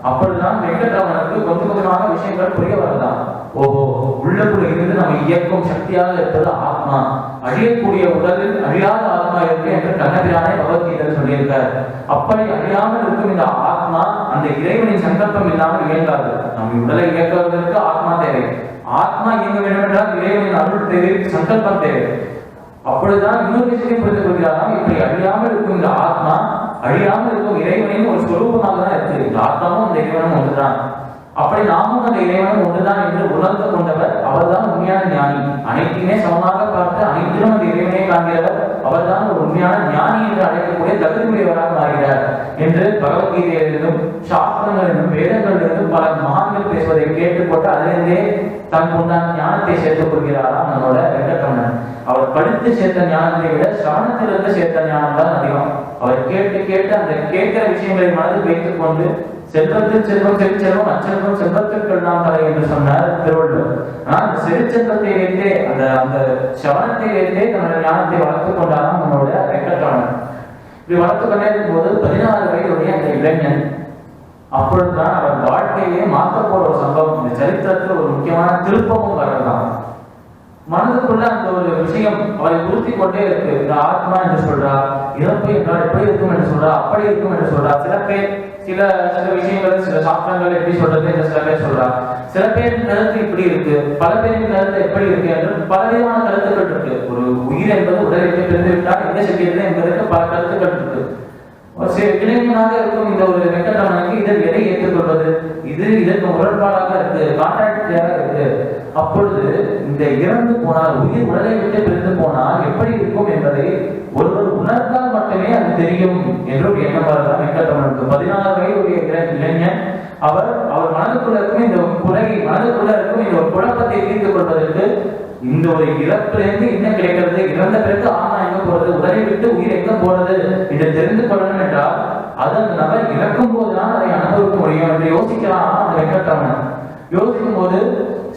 அப்பொழுதுதான் வெங்கட்ரமணனுக்கு கொஞ்சம் கொஞ்சமாக விஷயங்கள் புரிய வரலாம். ஓஹோ, உள்ளுக்குள்ள இருந்து நம்ம இயக்கும் சக்தியாக இருப்பது ஆத்மா, அழியக்கூடிய உடலில் அழியாத ஆத்மா இருக்கு என்று கண்ணபிரானே பகவத்கீதை சொல்லியிருக்கார். அப்படி அழியாமல் இருக்கும் இந்த ஆத்மா அந்த இறைவனின் சங்கல்பம் இல்லாமல் இயங்காது. நம்ம உடலை இயக்குவதற்கு ஆத்மா தேவை. ஆத்மா இயங்க வேண்டும் என்றால் இறைவனின் அருள் தேவை, சங்கல்பம் தேவை. அப்பொழுதுதான் இன்னொரு விஷயத்தை புரிந்து கொள்கிறாராம். இப்படி அழியாமல் இருக்கும் இந்த ஆத்மா அழியாமல் இருக்கும் இறைவனின் ஒரு சொரூபமாக தான் இருக்கு. இந்த ஆத்மாவும் அந்த இறைவனும் ஒன்றுதான். அப்படி நாமும் அந்த இறைவனும் ஒன்றுதான் என்று உணர்ந்து கொண்டவர் அவர்தான் உண்மையான ஞானி. அனைத்தையுமே சமமாக பார்த்து அனைத்திலும் அந்த இறைவனை காண்கிறவர் அவர்தான் ஒரு உண்மையான ஞானி என்று அழைக்கக்கூடிய தகுதியுடையவராக மாறுகிறார் என்று பகவத்கீதையிலிருந்தும் சாஸ்திரங்களிலிருந்தும் வேதங்களிலிருந்தும் பல மகான்கள் பேசுவதை கேட்டுக்கொண்டு அதிலிருந்தே தனக்கு உண்டான ஞானத்தை சேர்த்துக் கொள்கிறாராம் நம்மளோட வெங்கட்ரமணன். அவர் படித்து சேர்த்த ஞானத்தை விட சரணத்திலிருந்து சேர்த்த ஞானம் தான் அதிகம். அவர் கேட்டு கேட்டு அந்த கேட்கிற விஷயங்களை மனதில் வைத்துக் கொண்டு செல்வத்தில் செல்வம் செல்வம் அச்செல்வம் செல்வத்திற்குள் நாம் தலை என்று சொன்னார் திருவள்ளுவர். ஆனால் அந்த செல்வத்தை வைத்தே அந்த அந்த சவனத்தை வைத்தே தன்னுடைய ஞானத்தை வளர்த்துக் கொண்டாராம் நம்மளோட வெங்கட்ரமணன். இப்படி வளர்த்து கொண்டே இருக்கும் போது 16 வயதுடைய அந்த இளைஞன் அப்பொழுதுதான் அவர் வாழ்க்கையே மாற்ற போற ஒரு சம்பவம். இந்த சரித்திரத்தில் ஒரு முக்கியமான திருப்பமும் வரலாம். மனதுக்குள்ள அந்த ஒரு விஷயம் அவரை உறுத்தி கொண்டே இருக்கு. இந்த ஆத்மா என்று சொல்றா, இறப்பு என்றால் எப்படி இருக்கும் என்று சொல்றா, அப்படி இருக்கும் என்று சொல்றா. சில பேர் சில விஷயங்கள் சில சாஸ்திரங்கள் எப்படி சொல்றது என்று சில பேர் சொல்றா. சில பேரின் கருத்து இப்படி இருக்கு, பல பேரின் கருத்து எப்படி இருக்கு என்று பலவிதமான கருத்துக்கள் இருக்கு. ஒரு உயிர் என்பது உடலை விட்டு பிரிந்து விட்டால் என்ன செய்கிறது என்பதற்கு பல கருத்துக்கள் இருக்கு. இளைஞனாக இருக்கும் இந்த ஒரு வெங்கட்ரமணனுக்கு இதில் எதை ஏற்றுக்கொள்வது, இது இதற்கு முரண்பாடாக இருக்கு, கான்ட்ராக்டியாக இருக்கு. அப்பொழுது இந்த இறந்து போனால் உயிர் உடலை விட்டு பிரிந்து போனால் எப்படி இருக்கும் என்பதை ஒருவர் உணர்ந்தால் மட்டுமே அது தெரியும் என்று ஒரு எண்ணம் வரலாம் வெங்கட்ரமணனுக்கு. 16 வயதுடைய இளைஞன் அவர் மனதுக்குள்ள இருக்கும் இந்த மனதுக்குள்ள இருக்கும் இந்த ஒரு குழப்பத்தை தீர்த்து கொள்வதற்கு இந்த ஒரு இறப்பிலிருந்து என்ன கிடைக்கிறது, இறந்த பிறகு ஆன்மா எங்க போறது, உடலை விட்டு உயிர் எங்க போறது என்று தெரிந்து கொள்ளணும் என்றால் அதன் நபர் இறக்கும் போதுதான் அதை அனுபவிக்க முடியும் என்று யோசிக்கலாம் அந்த வெங்கட்ரமணன். யோசிக்கும் போது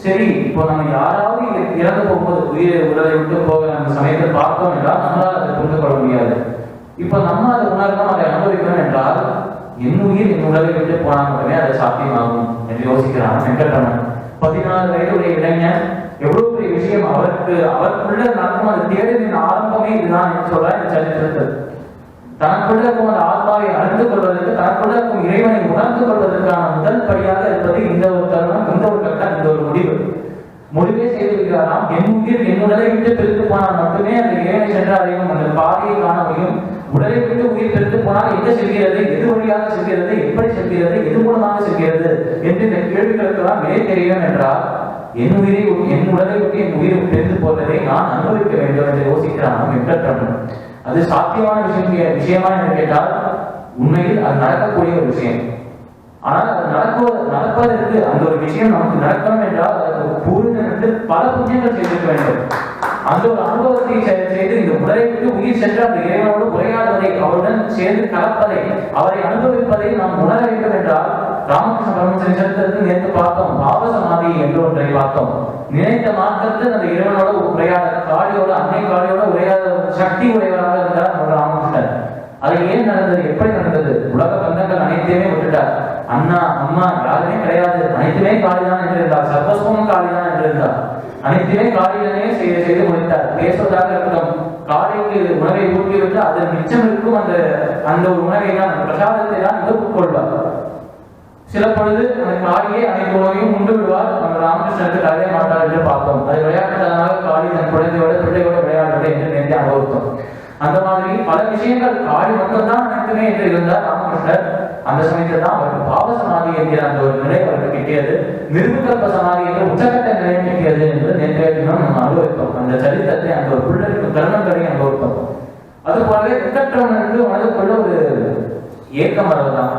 சரி, இப்போ நம்ம யாராவது இறந்து போகும்போது உயிர் உடலை விட்டு போக அந்த சமயத்தில் பார்த்தோம் என்றால் நம்மளால் அதை புரிந்து கொள்ள முடியாது. இப்போ நம்ம அதை உணர்ந்தோம், அதை அனுபவிக்கணும் என்றால் என் உயிர் என் உடலை விட்டு போனால் மட்டுமே அதை சாத்தியமாகும் என்று யோசிக்கிறான் வெங்கட்ரமணன். 16 வயதுடைய இளைஞன் எவ்வளவு பெரிய விஷயம் அவருக்குள்ள நடக்கும் அந்த தேடலின் ஆரம்பமே இதுதான் என்று சொல்ற இந்த சரித்திரத்தில். தனக்குள்ள இருக்கும் அந்த ஆத்மாவை அறிந்து கொள்வதற்கு, தனக்குள்ள இருக்கும் இறைவனை உணர்ந்து கொள்வதற்கான முதல் படியாக இருப்பது இந்த ஒரு தருணம், இந்த ஒரு கட்டம், இந்த ஒரு முடிவே செய்திருக்கிறாராம். என் உயிர் என் உடலை விட்டு பிரித்து போனால் மட்டுமே அந்த இறைவனை சென்று அடையும், அந்த பாதையை காண முடியும். உடலை விட்டு உயிர் பிரித்து போனால் எங்க செல்கிறது, எது வழியாக செல்கிறது, எப்படி செல்கிறது, எது மூலமாக செல்கிறது என்று இந்த கேள்விகளுக்கெல்லாம் விடை தெரியும் என்றால் என் உடலை விட்டு என் உயிர் பிரிந்து போவதை நான் அனுபவிக்க வேண்டும் என்று யோசிக்கிறான் வெங்கட்ரமணன். அது சாத்தியமான விஷயமா என்று கேட்டால் உண்மையில் அது நடக்கக்கூடிய ஒரு விஷயம். ஆனால் அது நடப்பதற்கு அந்த ஒரு விஷயம் நமக்கு நடக்கணும் என்றால் அதற்கு பூர்வத்திலிருந்து பல புண்ணியங்கள் செய்திருக்க வேண்டும். அந்த ஒரு அனுபவத்தை செய்து இந்த உடலை விட்டு உயிர் சென்று அந்த இறைவனோடு உரையாடுவதை, அவருடன் சேர்ந்து கலப்பதை, அவரை அனுபவிப்பதை நாம் உணர வேண்டும் என்றால் ராமகிருஷ்ண பரமஹம்சரின் சரித்திரத்தில் நேற்று பார்த்தோம், பாவ சமாதி என்று ஒன்றை பார்த்தோம். நினைத்த மாற்றத்தில் அந்த இறைவனோட உரையாட காளியோட அன்னை காளியோட உரையாட சக்தி உடையவராக இருந்தார் ராமகிருஷ்ணன். அது ஏன் நடந்தது, எப்படி நடந்தது, உலக பந்தங்கள் அனைத்தையுமே விட்டுட்டார். அண்ணா அம்மா யாருமே கிடையாது, அனைத்துமே காலிதான் என்று இருந்தார். சர்வஸ்வமும் காலிதான் என்று இருந்தார். அனைத்துமே காலிதானே செய்து முடித்தார். பேசுவதாக இருக்கட்டும், காலைக்கு உணவை ஊட்டிவிட்டு அதன் மிச்சம் இருக்கும் அந்த ஒரு உணவை தான், அந்த பிரசாதத்தை தான் இவர் உட்கொள்வார். சில பொழுது அந்த காளியை அனைத்து உணவையும் உண்டு விடுவார். நம்ம ராமகிருஷ்ணனுக்கு தடைய மாட்டார் என்று பார்த்தோம். அது விளையாட்டுத்தனமாக காளி தன் பிள்ளையோட விளையாடுறது என்று நேர்த்தி அனுபவித்தோம். அந்த மாதிரி பல விஷயங்கள் காளி மட்டும்தான் அனைத்துமே என்று இருந்தார் ராமகிருஷ்ணர். அந்த சமயத்தில் தான் அவருக்கு பாவ சமாதி என்கிற அந்த ஒரு நிலை அவருக்கு கிட்டியது. நிர்விகல்ப சமாதி என்ற உச்சகட்ட நிலையம் கிட்டியது என்று நேற்றைய நம்ம அனுபவித்தோம். அந்த சரித்திரத்தை அந்த ஒரு பிள்ளைக்கு தருணங்களை அனுபவித்தோம். அது போலவே வெங்கட்ரமணனுக்கு மனதுக்குள்ள ஒரு ஏக்கம் வரதான்.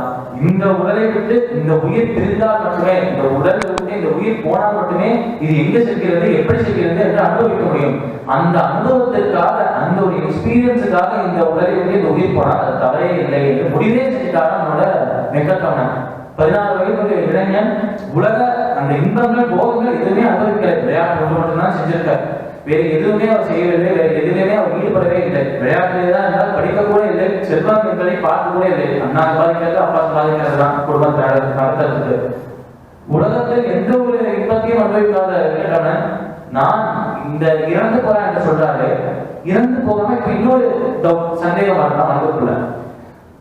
இந்த உடலை விட்டு இந்த உயிர் பிரிந்தால் மட்டுமே, இந்த உடலை விட்டு இந்த உயிர் போனால் மட்டுமே இது எங்க செல்கிறது, எப்படி செல்கிறது என்று அனுபவிக்க முடியும். அந்த அனுபவத்திற்காக, அந்த ஒரு எக்ஸ்பீரியன்ஸுக்காக இந்த உடலை விட்டு இந்த உயிர் போனால் அது தவறே இல்லை என்று முடிவே செஞ்சுட்டாங்க நம்மளோட வெங்கட்ரமணன். 16 வயது இளைஞன். உலக அந்த இன்பங்கள் போகங்கள் எதுவுமே அனுபவிக்கலை. விளையாட்டு மட்டும்தான் செஞ்சிருக்காரு. வேறு எதுவுமே அவர் செய்யவில்லை. வேறு எதுவுமே அவர் ஈடுபடவே இல்லை. விளையாட்டிலே தான் இருந்தால் படிக்க கூட இல்லை. செல்வம் என்பதை பார்க்க கூட இல்லை. அண்ணா சம்பாதிக்கிறது, அப்பா சம்பாதிக்கிறது தான் குடும்பத்தை நடத்துறதுக்கு. உலகத்தில் எந்த ஒரு இன்பத்தையும் அனுபவிக்காத வெங்கட்ரமணன் நான் இந்த இறந்து போறேன் என்று சொல்றாரு. இறந்து போகாம இப்ப இன்னொரு சந்தேகம் வரலாம் மனதுக்குள்ள.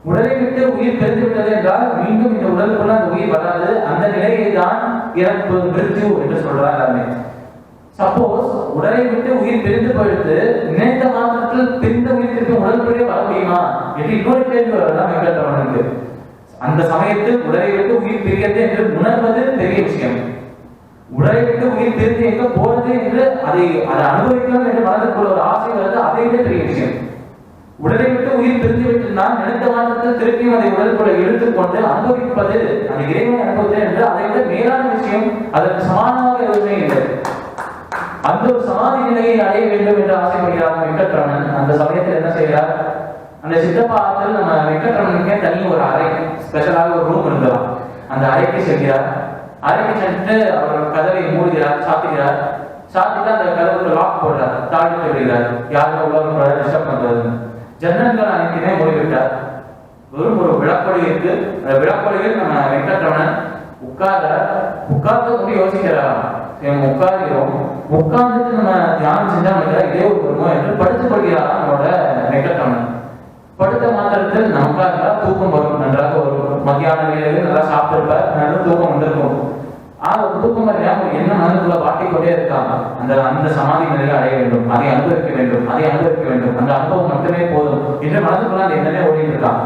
உடலை விட்டு உயிர் பிரிந்து விட்டது என்றால் மீண்டும் இந்த உடலுக்குள்ள அந்த உயிர் வராது. அந்த நிலையை தான் இறப்பு மிருத்யு என்று சொல்றாங்க. சப்போஸ் உடலை விட்டு உயிர் பிரிந்து போயிடுத்து, நினைத்த மாத்திரத்தில் பிரிந்த உயிர் திருப்பி உடலுக்குள்ளே வர முடியுமா என்று இன்னொரு கேள்வி வரலாம் வெங்கட்ரமணனுக்கு. அந்த சமயத்தில் உடலை விட்டு உயிர் பிரிகிறது என்று உணர்வது பெரிய விஷயம். உடலை விட்டு உயிர் பிரிந்து எங்க போறது என்று அதை அனுபவிக்கலாம் என்று மனதுக்குள்ள ஒரு ஆசை வருது, அதை விட பெரிய விஷயம். உடலை விட்டு உயிர் பிரிந்து விட்டுனால் நினைத்த மாற்றத்தில் திருப்பியும் அதை உடலுக்குள்ள இழுத்துக்கொண்டு அனுபவிப்பது அந்த இறைவனை அனுபவித்தது என்று அதை விட மேலான விஷயம், அதற்கு சமானமாக எதுவுமே இல்லை. அந்த ஒரு சமாதி நிலையை அடைய வேண்டும் என்று ஆசைப்படுகிறார் வெங்கட்ரமணன். அந்த சமயத்தில் என்ன செய்கிறார், அந்த சித்தப்பா ஆற்றில் நம்ம வெங்கட்ரமனுக்கே தனி ஒரு அறை, ஸ்பெஷலாக ஒரு ரூம் இருந்தலாம். அந்த அறைக்கு செல்கிறார். அறைக்கு சென்று அவர் கதவை மூடுகிறார், சாத்துகிறார். சாத்திட்டு அந்த கதவுக்கு லாக் போடுறார், தாழ்த்து விடுகிறார். யாருமே உலகம் டிஸ்டர்ப் பண்றது. ஜன்னல்கள் அனைத்துமே மூடிவிட்டார். வெறும் ஒரு விளக்கொலி இருக்கு. அந்த விளக்கொலியில் நம்ம வெங்கட்ரமணன் உட்கார்ந்து கொண்டு யோசிக்கிறார். உட்கார்கிறோம், உட்கார்ந்துட்டு நம்ம தியானம் செஞ்சா இதே ஒரு வருமோ என்று படுத்துக் கொள்கிறாரா நம்மளோட வெங்கட்ரமணன். படுத்த மாத்திரத்தில் நமக்காக தூக்கம் வரும். நன்றாக ஒரு மத்தியான வேலையில் நல்லா சாப்பிட்டிருப்பார், நல்ல தூக்கம் வந்திருக்கும். ஒரு தூக்கம் என்ன மனதுக்குள்ள வாட்டிக்கொண்டே இருக்காங்க. அந்த சமாதி நிலையை அடைய வேண்டும், அதை அனுபவிக்க வேண்டும், அதை அனுபவிக்க வேண்டும், அந்த அனுபவம் மட்டுமே போதும் என்று மனதுக்குள்ள அந்த எண்ணமே ஓடிட்டு இருக்காங்க.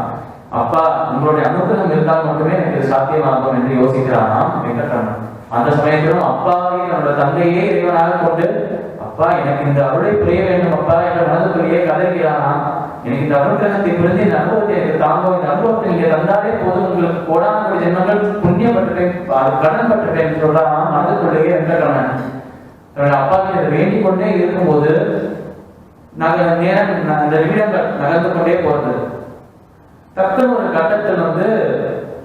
அப்பா உங்களுடைய அனுகிரகம் இருந்தால் மட்டுமே எனக்கு சாத்தியமாகும் என்று யோசிக்கிறாராம் வெங்கட்ரமணன். அந்த சமயத்திலும் அப்பாவை நம்மளோட தந்தையே இறைவனாக கொண்டு, அப்பா எனக்கு இந்த அருளை புரிய வேண்டும் அப்பா என்ற மனதுக்குள்ளேயே கதறுகிறாராம். எனக்கு இந்த அனுகிரகத்தை புரிந்து இந்த அனுபவத்தை எனக்கு தாங்கும், இந்த அனுபவத்தை நீங்க தந்தாலே போதும், உங்களுக்கு கோடான ஜென்மங்கள் புண்ணியப்பட்டிருப்பேன், கடன் பட்டிருப்பேன் சொல்றாராம் மனதுக்குள்ளேயே வெங்கட்ரமணன். தன்னுடைய அப்பாவுக்கு இதை வேண்டிக் கொண்டே இருக்கும்போது நேரம் அந்த நிமிடங்கள் நகர்ந்து கொண்டே போறது. டக்குன்னு ஒரு கட்டத்தில்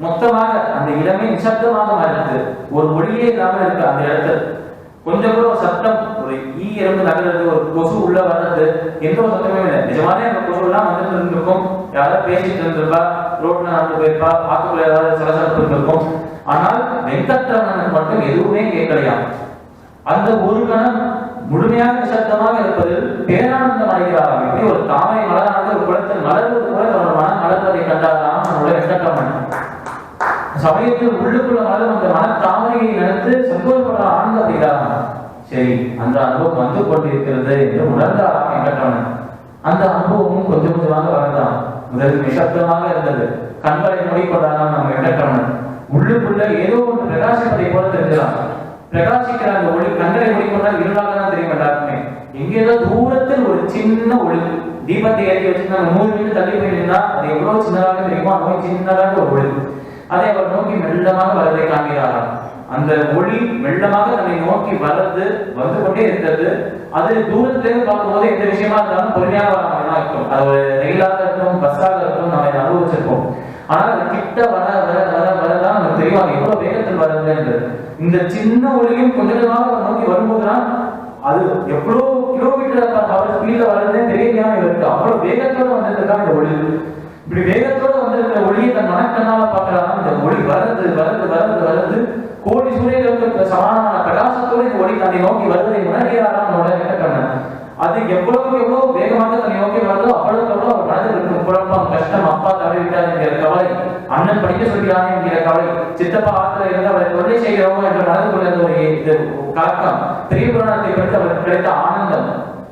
மொத்தமாக அந்த இடமே நிசப்தமாக மாறினது. ஒரு ஒளியே இல்லாமல் இருக்கு அந்த இடத்துல. கொஞ்சம் கூட ஒரு சத்தம், ஒரு ஈ எறும்பு நகர்றது, ஒரு கொசு உள்ள வர்றது, எந்த ஒரு சத்தமே இல்லை. நிஜமானே அந்த கொசு எல்லாம் வந்துட்டு இருந்திருக்கும், யாராவது பேசிட்டு இருந்திருப்பா, ரோட்ல நடந்து போயிருப்பா, ஆத்துக்குள்ள ஏதாவது சலசலப்பு இருந்திருக்கும். ஆனால் வெங்கட்ரமணனுக்கு மட்டும் எதுவுமே கேட்கலையாம். அந்த ஒரு கணம் முழுமையாக நிசப்தமாக இருப்பதில் பேரானந்தம் அடைகிறாராம். இப்படி ஒரு தாமரை மலரானது ஒரு குளத்தில் மலர்வது கூட அவரோட மனம் மலர்வதை கண்டாராம் நம்மளோட வெங்கட்ரமணன். சமயத்தில் உள்ளுக்குள்ள மலரும் அந்த மன தாமரையை நினைத்து சந்தோஷப்படுற ஆனந்த அப்படிங்கிறாராம். சரி, அந்த அனுபவம் வந்து கொண்டிருக்கிறது என்று உணர்ந்தாராம் வெங்கட்ரமணன். அந்த அனுபவமும் கொஞ்சம் கொஞ்சமாக வரதான். முதல் நிசப்தமாக இருந்தது. கண்களை மூடிக்கொண்டாராம் நம்ம வெங்கட்ரமணன். உள்ளுக்குள்ள ஏதோ ஒன்று பிரகாசிப்பதை போல தெரிஞ்சான். பிரகாசிக்கிற அந்த ஒளி கண்களை மூடிக்கொண்டால் இருளாக தான் தெரியும் எல்லாருக்குமே. எங்கேயோ தூரத்தில் ஒரு சின்ன ஒளி, தீபத்தை ஏற்றி வச்சிருந்தாங்க, 100 மீட்டர் தள்ளி போய் நின்னா அது எவ்வளவு சின்னதாக தெரியுமோ அந்த மாதிரி சின்னதாக ஒரு ஒளி. அதை அவர் நோக்கி மெல்லமாக வரதை காண்கிறாராம். அந்த ஒளி மெல்லமாக தன்னை நோக்கி வந்து கொண்டே இருக்கிறது. அது தூரத்திலிருந்து பார்க்கும்போது எந்த விஷயமா இருந்தாலும் பொறுமையாக வர மாதிரி தான் இருக்கும். அது ஒரு ரயிலாக இருக்கட்டும், பஸ்ஸாக இருக்கட்டும், நம்ம இதை அனுபவிச்சிருப்போம். ஆனால் அது கிட்ட வரதான் நமக்கு தெரியும் அது எவ்வளவு வேகத்தில் வருது என்று. இந்த சின்ன ஒளியும் கொஞ்ச கொஞ்சமாக நோக்கி வரும்போதுதான் அது எவ்வளவு கிலோமீட்டர் அவர் ஸ்பீட்ல வர்றதே தெரியாம இருக்கு. அவ்வளவு வேகத்தோட வந்திருக்கா இந்த ஒளி. இப்படி வேகத்தோட வந்திருக்கிற ஒளியை தன் மனக்கண்ணால பார்க்கிறாராம். இந்த ஒளி வளர்ந்து வளர்ந்து வளர்ந்து வளர்ந்து கோடி சூரியர்களுக்கு சமானமான பிரகாசத்தோடு இந்த ஒளி தன்னை நோக்கி வருவதை உணர்கிறாராம் நம்மளோட வெங்கட்ரமணன். அது எவ்வளவு வேகமாக தன்னை நோக்கி வருதோ அவ்வளவுக்கு அவ்வளவு அவர் மனதில் இருக்கும் குழப்பம், கஷ்டம், அப்பா தவறிவிட்டார் என்கிற கவலை, அண்ணன் படிக்க சொல்கிறானே என்கிற கவலை, சித்தப்பா ஆத்துல இருந்து அவரை தொல்லை செய்கிறோமோ என்ற மனதுக்குள்ள ஒரு கலக்கம், பெரிய புராணத்தை படித்து அவருக்கு கிடைத்த ஆனந்தம்,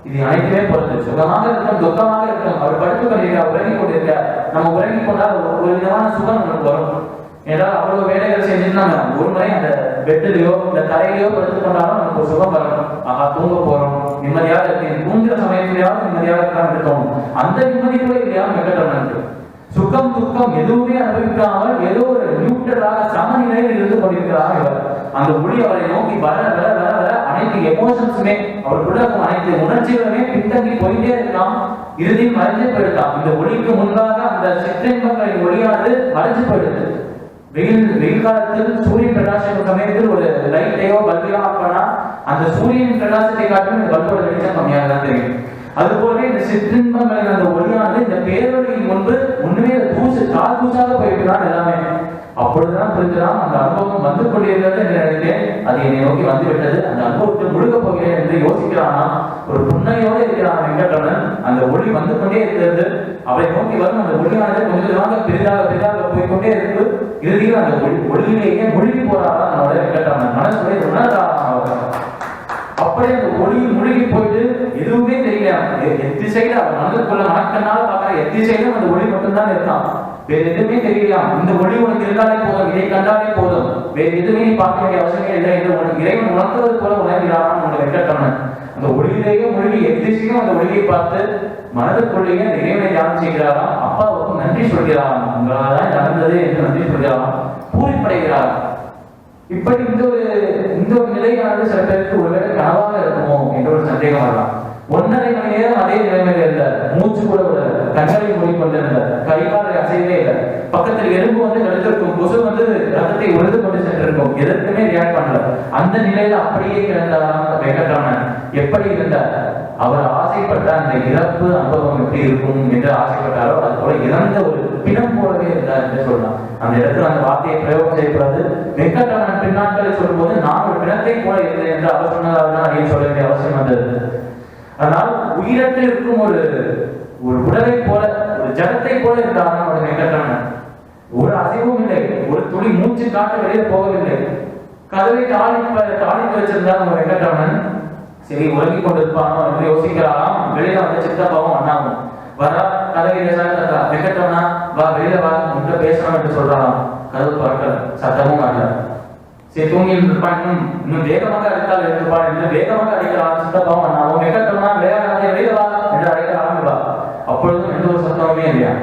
இது அனைத்துமே பொறுத்து சுகமாக இருக்கும் துக்கமாக இருக்கும். அவர் படுத்து கொண்டிருக்கிறார், உறங்கி கொண்டிருக்கிறார். நம்ம உறங்கி கொண்டால் ஒரு விதமான சுகம் நமக்கு வரும். ஏதாவது அவ்வளவு வேலைகள் செஞ்சுட்டு நம்ம ஒரு முறை அந்த பெட்டிலையோ இந்த தரையிலையோ படுத்து கொண்டாலும் நமக்கு ஒரு சுகம் வரும். ஆஹா, தூங்க போறோம், நிம்மதியாக இருக்கு, தூங்குற சமயத்திலேயாவது நிம்மதியாக இருக்கான்னு தோணும். அந்த நிம்மதி கூட இல்லையா வெங்கட்ரமணனுக்கு. சுகம் துக்கம் எதுவுமே அனுபவிக்காமல் ஏதோ ஒரு நியூட்ரலாக சமநிலையில் இருந்து கொண்டிருக்கிறார் இவர். அந்த ஒளி அவரை நோக்கி வர வர வர வர அனைத்து எமோஷன்ஸுமே அவருக்குள்ள இருக்கும் அனைத்து உணர்ச்சிகளுமே பின்தங்கி போயிட்டே இருக்கலாம், இறுதியில் மறைஞ்சு போயிடலாம். இந்த ஒளிக்கு முன்பாக அந்த சிற்றின்பங்களின் ஒளியானது மறைஞ்சு போயிடுது. வெயில் காலத்தில் சூரியன் பிரகாசம் சமயத்தில் ஒரு லைட்டையோ பல்பையோ ஆஃப் பண்ணா அந்த சூரியன் பிரகாசத்தை காட்டும் இந்த பல்போட வெளிச்சம் கம்மியாக தான் தெரியும். அதுபோல இந்த சிற்றின்பங்களின் அந்த ஒளியானது இந்த பேரொழியின் முன்பு ஒண்ணுமே கால் தூசாக போயிருக்கிறான் எல்லாமே. அப்பொழுதுதான் புரிஞ்சுதான் அந்த அனுபவம் வந்து கொண்டிருக்கிறது என்று நினைத்தேன். அது என்னை நோக்கி வந்துவிட்டது, அந்த அனுபவத்தை முழுக போகிறேன் என்று யோசிக்கிறானா. ஒரு புன்னையோடு இருக்கிறான் வெங்கட்ரமணன். அந்த ஒளி வந்து கொண்டே இருக்கிறது, அவரை நோக்கி வரும் அந்த ஒளியானது கொஞ்சமாக பெரிதாக பெரிதாக போய்கொண்டே இருக்கு. இறுதியில் அந்த ஒளியிலேயே மூழ்கி போறாதான் நம்மளோட வெங்கட்ரமணன். மனசுடைய உணர்றான். அப்படியே அந்த ஒளியில் மூழ்கி போயிட்டு எதுவுமே தெரியல. எத்திசையில அவர் மனதுக்குள்ள மனக்கண்ணால பார்க்கிற எத்திசையிலும் அந்த ஒளி மட்டும்தான் இருக்கான், வேற எதுவுமே தெரியலையா. இந்த ஒளி உனக்கு இருந்தாலே போதும், இதை கண்டாலே போதும், வேற எதுவுமே நீ பார்க்க வேண்டிய அவசியமே இல்லை என்று உனக்கு இறைவன் உணர்த்துவது போல உணர்கிறான் உன்னோட வெங்கட்ரமணன். அந்த ஒளியிலேயே மூழ்கி எத்திசையும் அந்த ஒளியை பார்த்து மனதுக்குள்ளேயே அந்த இறைவனை தியானம் செய்கிறாராம். அப்பாவுக்கும் நன்றி சொல்கிறாராம், உங்களால்தான் நடந்தது என்று நன்றி சொல்கிறாராம், பூரிப்படைகிறார். இப்படி இந்த ஒரு நிலையானது சில பேருக்கு ஒருவேளை கனவாக இருக்குமோ என்ற ஒரு சந்தேகம் வரலாம். 1.5 மணி நேரம் அதே நிலைமையில இருந்தார், மூச்சு கூட விடல, கண்களை மூடிக்கொண்டிருந்தார், கைகாலை அசைவே இல்லை. பக்கத்தில் எறும்பு வந்து கடித்திருக்கும், கொசு வந்து ரத்தத்தை உழுது கொண்டு சென்றிருக்கும், எதற்குமே ரியாக்ட் பண்ணல. அந்த நிலையில அப்படியே கிடந்தாராம் வெங்கட்ரமணன். எப்படி இருந்தார்? அவர் ஆசைப்பட்ட அந்த இறப்பு அனுபவம் எப்படி இருக்கும் என்று ஆசைப்பட்டாரோ அது போல இறந்த ஒரு பிணம் போலவே இருந்தார் என்று சொல்லலாம். அந்த இடத்துல அந்த வார்த்தையை பிரயோகம் செய்யக்கூடாது. வெங்கட்ரமணன் பின்னாட்களை சொல்லும் போது நான் ஒரு பிணத்தை போல இருந்தேன் என்று அவர் சொன்னதாக தான் அதையும் சொல்ல வேண்டிய அவசியம் வந்தது. அதனால் உயிரற்று இருக்கும் ஒரு உடலை போல, ஒரு ஜடத்தை போல இருந்தார் நம்முடைய வெங்கட்ரமணன். ஒரு அசைவும் இல்லை, ஒரு துளி மூச்சு காட்டு வெளியே போகவில்லை. கதவை தாளித்து வச்சிருந்தார் நம்ம வெங்கட்ரமணன். சரி, உறங்கி கொண்டிருப்பானோ என்று யோசிக்கிறாராம். வெளியில வந்து சித்தப்பாவும் அண்ணாவும் வரா. கதவை வெங்கட்ரமணா வா, வெளியில வா, உங்க பேசணும் என்று சொல்றாராம். கதவு திறக்கல, சத்தமும் வரல. சரி, தூங்கி இருப்பான், இன்னும் வேகமாக அடித்தால் இருப்பான் என்று வேகமாக அடிக்கிறான் சித்தப்பாவும் அண்ணாவும். வெங்கட்ரமணா விளையாடாதே, வெளியில வா என்று அழைக்க ஆரம்பிப்பா. அப்பொழுதும் எந்த ஒரு சத்தமுமே இல்லையா.